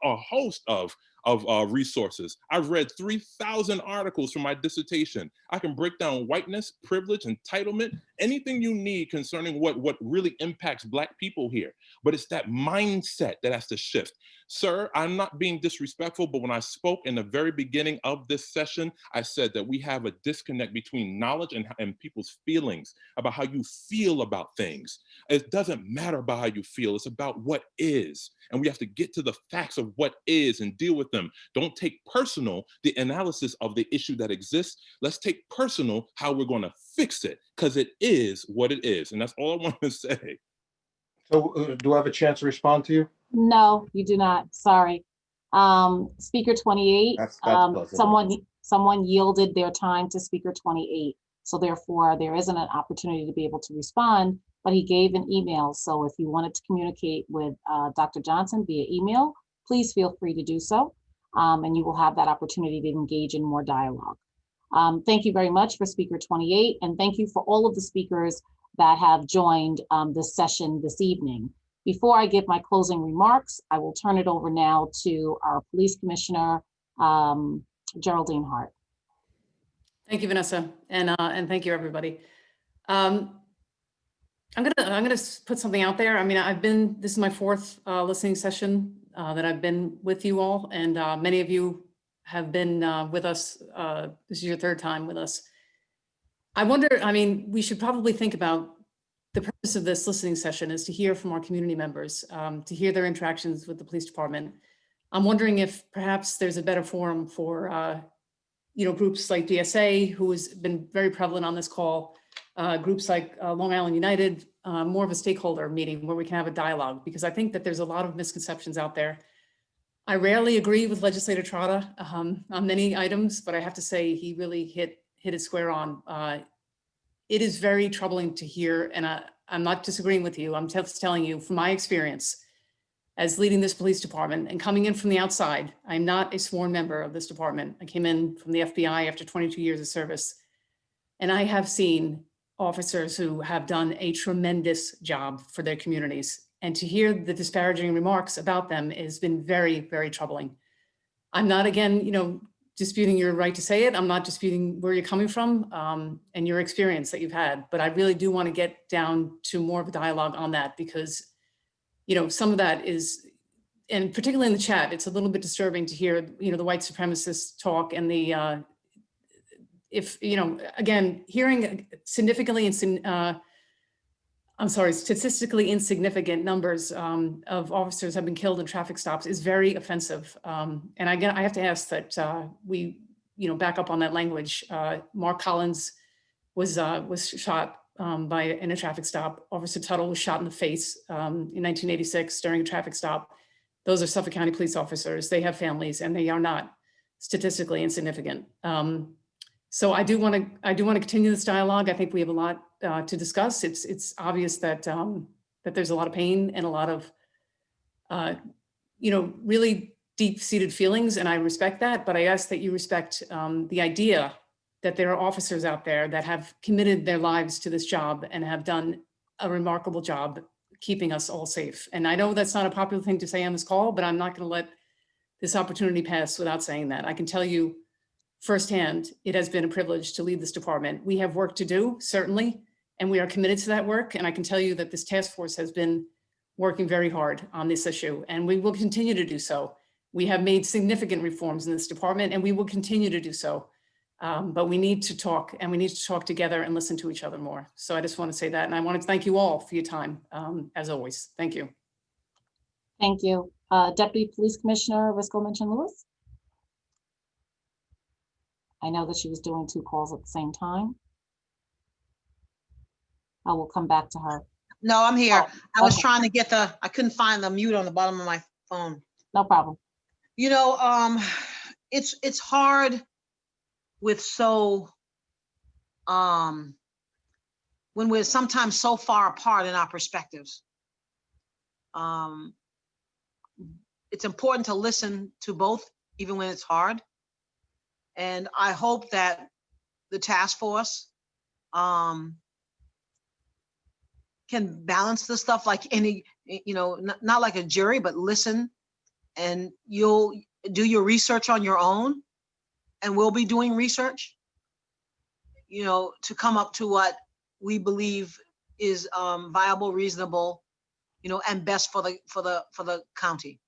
a host of resources. I've read 3,000 articles from my dissertation. I can break down whiteness, privilege, entitlement, anything you need concerning what really impacts Black people here. But it's that mindset that has to shift. Sir, I'm not being disrespectful, but when I spoke in the very beginning of this session, I said that we have a disconnect between knowledge and people's feelings about how you feel about things. It doesn't matter about how you feel, it's about what is. And we have to get to the facts of what is and deal with them. Don't take personal the analysis of the issue that exists. Let's take personal how we're going to fix it, because it is what it is. And that's all I want to say. So do I have a chance to respond to you? No, you do not. Sorry. Speaker 28, That's pleasant. someone yielded their time to Speaker 28. So therefore, there isn't an opportunity to be able to respond, but he gave an email. So if you wanted to communicate with Dr. Johnson via email, please feel free to do so. And you will have that opportunity to engage in more dialogue. Thank you very much for Speaker 28, and thank you for all of the speakers that have joined this session this evening. Before I give my closing remarks, I will turn it over now to our Police Commissioner, Geraldine Hart. Thank you, Vanessa, and thank you, everybody. I'm gonna put something out there. I mean, this is my fourth listening session that I've been with you all, and many of you have been with us. This is your third time with us. I wonder, I mean, we should probably think about the purpose of this listening session is to hear from our community members, to hear their interactions with the police department. I'm wondering if perhaps there's a better forum for, groups like DSA, who has been very prevalent on this call, groups like Long Island United, more of a stakeholder meeting where we can have a dialogue, because I think that there's a lot of misconceptions out there. I rarely agree with Legislator Trotta on many items, but I have to say he really hit it square on. It is very troubling to hear, and I'm not disagreeing with you. I'm just telling you from my experience as leading this police department and coming in from the outside. I'm not a sworn member of this department. I came in from the FBI after 22 years of service, and I have seen officers who have done a tremendous job for their communities. And to hear the disparaging remarks about them has been very, very troubling. I'm not, again, disputing your right to say it. I'm not disputing where you're coming from and your experience that you've had, but I really do want to get down to more of a dialogue on that, because, some of that is, and particularly in the chat, it's a little bit disturbing to hear, the white supremacists talk and the, again, hearing statistically insignificant numbers of officers have been killed in traffic stops is very offensive. And again, I have to ask that we, back up on that language. Mark Collins was shot in a traffic stop. Officer Tuttle was shot in the face in 1986 during a traffic stop. Those are Suffolk County police officers. They have families, and they are not statistically insignificant. So I do want to continue this dialogue. I think we have a lot to discuss. It's obvious that that there's a lot of pain and a lot of really deep-seated feelings, and I respect that. But I ask that you respect the idea that there are officers out there that have committed their lives to this job and have done a remarkable job keeping us all safe. And I know that's not a popular thing to say on this call, but I'm not going to let this opportunity pass without saying that. I can tell you firsthand, it has been a privilege to lead this department. We have work to do, certainly, and we are committed to that work. And I can tell you that this task force has been working very hard on this issue, and we will continue to do so. We have made significant reforms in this department, and we will continue to do so. But we need to talk, and we need to talk together and listen to each other more. So I just want to say that, and I want to thank you all for your time, as always. Thank you. Thank you. Deputy Police Commissioner Risco Minchin-Lewis. I know that she was doing two calls at the same time. I will come back to her. No, I'm here. Oh, I was okay. trying to get I couldn't find the mute on the bottom of my phone. No problem. It's hard with when we're sometimes so far apart in our perspectives. It's important to listen to both, even when it's hard. And I hope that the task force can balance the stuff like any, not like a jury, but listen, and you'll do your research on your own, and we'll be doing research, to come up to what we believe is viable, reasonable, and best for the county.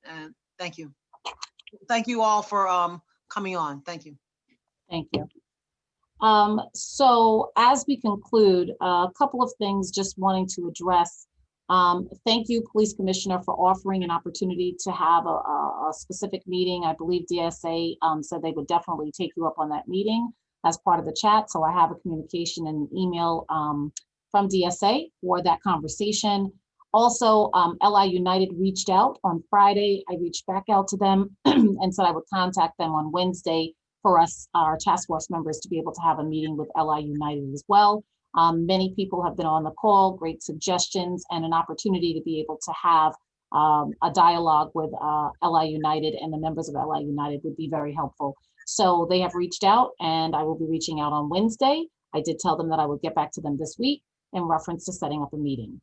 And thank you. Thank you all for coming on. Thank you. Thank you. So as we conclude, a couple of things just wanting to address. Thank you, Police Commissioner, for offering an opportunity to have a specific meeting. I believe DSA said they would definitely take you up on that meeting as part of the chat. So I have a communication and email from DSA for that conversation. Also, LI United reached out on Friday. I reached back out to them and said I would contact them on Wednesday for us, our task force members, to be able to have a meeting with LI United as well. Many people have been on the call, great suggestions, and an opportunity to be able to have a dialogue with LI United and the members of LI United would be very helpful. So they have reached out, and I will be reaching out on Wednesday. I did tell them that I would get back to them this week in reference to setting up a meeting.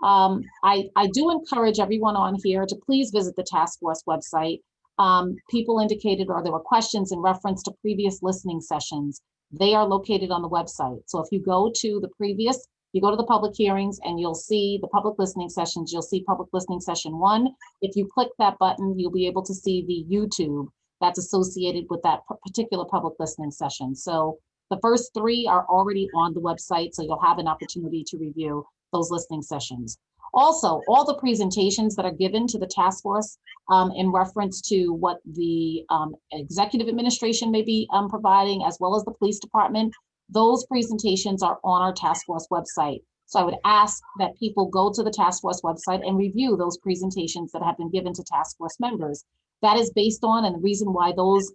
I do encourage everyone on here to please visit the task force website. People indicated, or there were questions in reference to previous listening sessions. They are located on the website. So if you go to the previous, you go to the public hearings and you'll see the public listening sessions, you'll see public listening session 1. If you click that button, you'll be able to see the YouTube that's associated with that particular public listening session. So the first 3 are already on the website, so you'll have an opportunity to review those listening sessions. Also, all the presentations that are given to the task force in reference to what the executive administration may be providing, as well as the police department, those presentations are on our task force website. So I would ask that people go to the task force website and review those presentations that have been given to task force members. That is based on, and the reason why those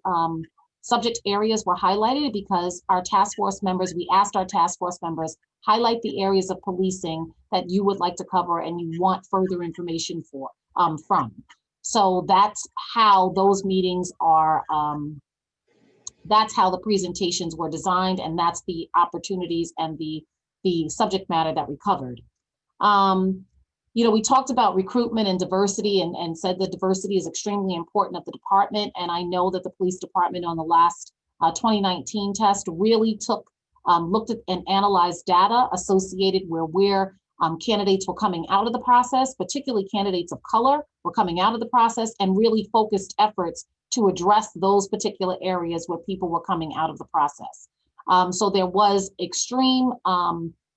subject areas were highlighted, because our task force members, we asked our task force members, highlight the areas of policing that you would like to cover and you want further information for from. So that's how those meetings are, that's how the presentations were designed, and that's the opportunities and the subject matter that we covered. You know, we talked about recruitment and diversity and said that diversity is extremely important at the department. And I know that the police department on the last 2019 test really looked at and analyzed data associated where candidates were coming out of the process, particularly candidates of color were coming out of the process, and really focused efforts to address those particular areas where people were coming out of the process. So there was extreme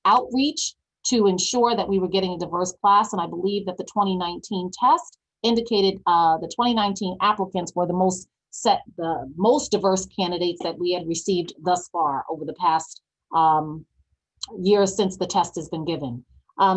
outreach to ensure that we were getting a diverse class. And I believe that the 2019 test indicated the 2019 applicants were the most diverse candidates that we had received thus far over the past years since the test has been given.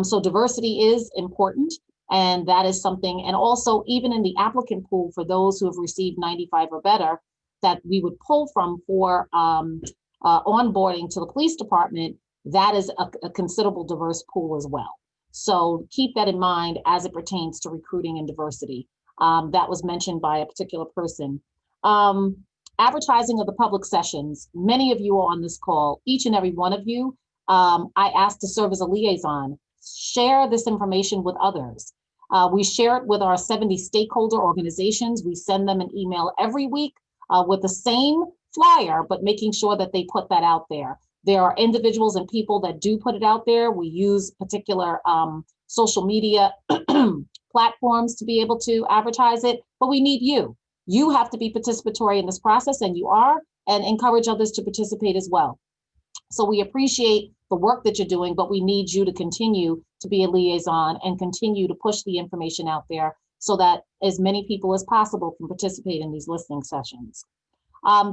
So diversity is important, and that is something, and also even in the applicant pool for those who have received 95 or better, that we would pull from for onboarding to the police department, that is a considerable diverse pool as well. So keep that in mind as it pertains to recruiting and diversity. That was mentioned by a particular person. Advertising of the public sessions. Many of you are on this call, each and every one of you, I asked to serve as a liaison. Share this information with others. We share it with our 70 stakeholder organizations. We send them an email every week with the same flyer, but making sure that they put that out there. There are individuals and people that do put it out there. We use particular social media platforms to be able to advertise it, but we need you. You have to be participatory in this process, and you are, and encourage others to participate as well. So we appreciate the work that you're doing, but we need you to continue to be a liaison and continue to push the information out there so that as many people as possible can participate in these listening sessions.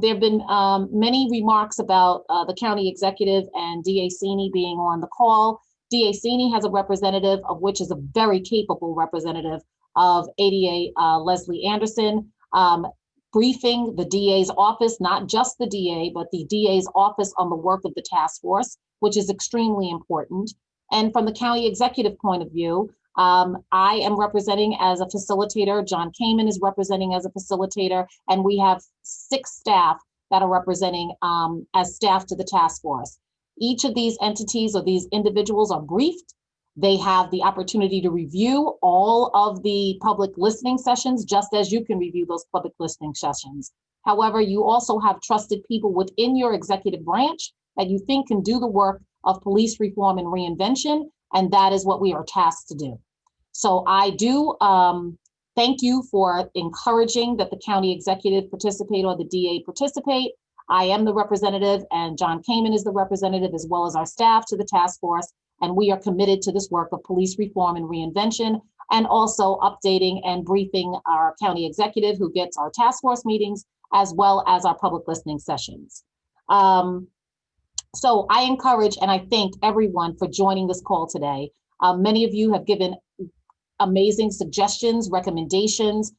There have been many remarks about the county executive and DA Cini being on the call. DA Cini has a representative, of which is a very capable representative of ADA Leslie Anderson, briefing the DA's office, not just the DA, but the DA's office on the work of the task force, which is extremely important. And from the county executive point of view, I am representing as a facilitator. John Kamen is representing as a facilitator, and we have 6 staff that are representing as staff to the task force. Each of these entities or these individuals are briefed. They have the opportunity to review all of the public listening sessions, just as you can review those public listening sessions. However, you also have trusted people within your executive branch that you think can do the work of police reform and reinvention, and that is what we are tasked to do. So I do Thank you for encouraging that the county executive participate or the DA participate. I am the representative and John Kamen is the representative, as well as our staff, to the task force. And we are committed to this work of police reform and reinvention, and also updating and briefing our county executive who gets our task force meetings, as well as our public listening sessions. So I encourage and I thank everyone for joining this call today. Many of you have given amazing suggestions, recommendations.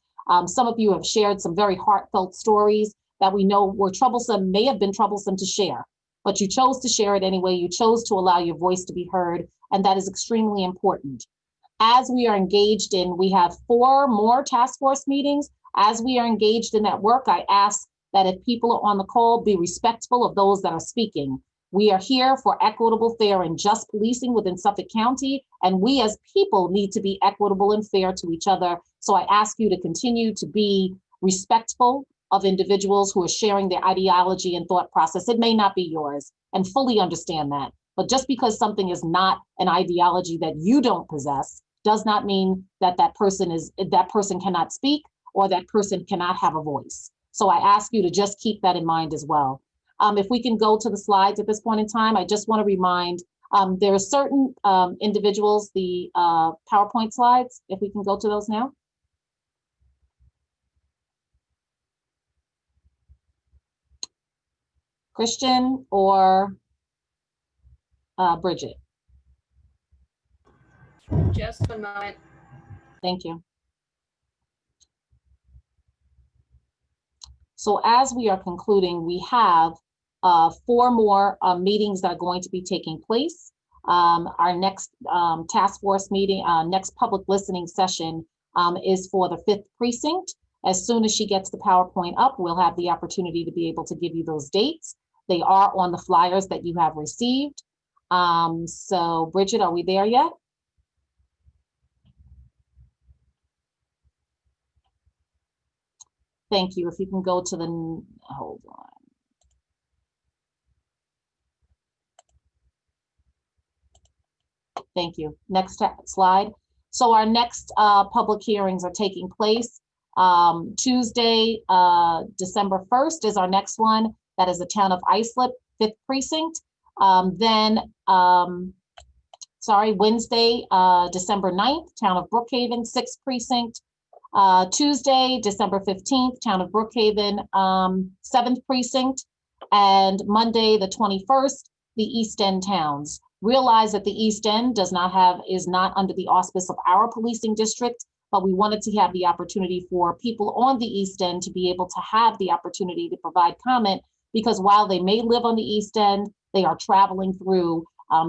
Some of you have shared some very heartfelt stories that we know were troublesome, may have been troublesome to share, but you chose to share it anyway. You chose to allow your voice to be heard, and that is extremely important. As we are engaged in, we have 4 more task force meetings. As we are engaged in that work, I ask that if people are on the call, be respectful of those that are speaking. We are here for equitable, fair, and just policing within Suffolk County, and we as people need to be equitable and fair to each other. So I ask you to continue to be respectful of individuals who are sharing their ideology and thought process. It may not be yours, and fully understand that. But just because something is not an ideology that you don't possess does not mean that that person cannot speak or that person cannot have a voice. So I ask you to just keep that in mind as well. If we can go to the slides at this point in time, I just want to remind there are certain individuals, the PowerPoint slides, if we can go to those now. Christian or Bridget? Just 1 moment. Thank you. So as we are concluding, we have 4 more meetings that are going to be taking place. Our next task force meeting, next public listening session is for the 5th precinct. As soon as she gets the PowerPoint up, we'll have the opportunity to be able to give you those dates. They are on the flyers that you have received. So Bridget, are we there yet? Thank you. If you can go to the, hold on. Thank you. Next slide. So our next public hearings are taking place Tuesday, December 1st is our next one. That is the town of Islip, 5th precinct. Wednesday, December 9th, town of Brookhaven, 6th precinct. Tuesday, December 15th, town of Brookhaven, 7th precinct. And Monday, the 21st, the East End towns. Realize that the East End is not under the auspice of our policing district, but we wanted to have the opportunity for people on the East End to be able to have the opportunity to provide comment, because while they may live on the East End, they are traveling through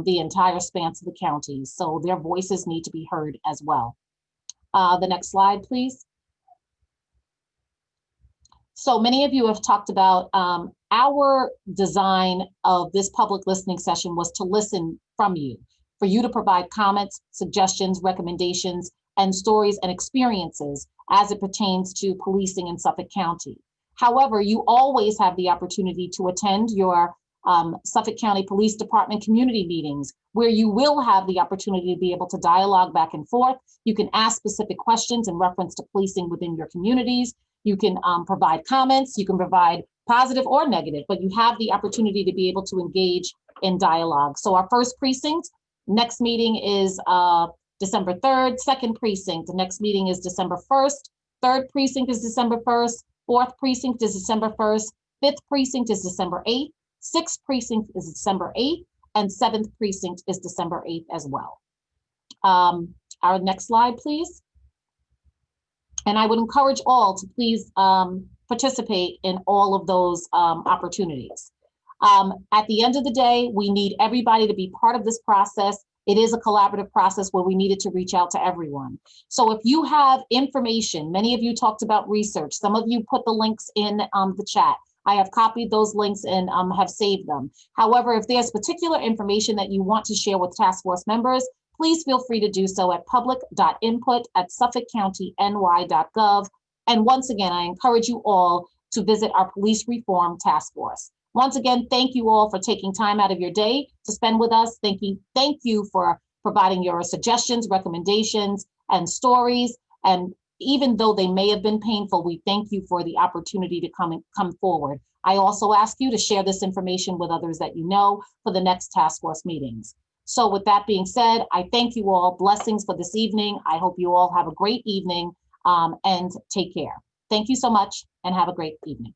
the entire span of the county. So their voices need to be heard as well. The next slide, please. So many of you have talked about our design of this public listening session was to listen from you, for you to provide comments, suggestions, recommendations, and stories and experiences as it pertains to policing in Suffolk County. However, you always have the opportunity to attend your Suffolk County Police Department community meetings, where you will have the opportunity to be able to dialogue back and forth. You can ask specific questions in reference to policing within your communities. You can provide comments, you can provide positive or negative, but you have the opportunity to be able to engage in dialogue. So our 1st precinct, next meeting is December 3rd, 2nd precinct, the next meeting is December 1st, 3rd precinct is December 1st, 4th precinct is December 1st, 5th precinct is December 8th, 6th precinct is December 8th, and 7th precinct is December 8th as well. Our next slide, please. And I would encourage all to please participate in all of those opportunities. At the end of the day, we need everybody to be part of this process. It is a collaborative process where we needed to reach out to everyone. So if you have information, many of you talked about research, some of you put the links in the chat. I have copied those links and have saved them. However, if there's particular information that you want to share with task force members, please feel free to do so at public.input@suffolkcountiny.gov. And once again, I encourage you all to visit our police reform task force. Once again, thank you all for taking time out of your day to spend with us. Thank you for providing your suggestions, recommendations, and stories. And even though they may have been painful, we thank you for the opportunity to come forward. I also ask you to share this information with others that you know for the next task force meetings. So with that being said, I thank you all. Blessings for this evening. I hope you all have a great evening and take care. Thank you so much and have a great evening.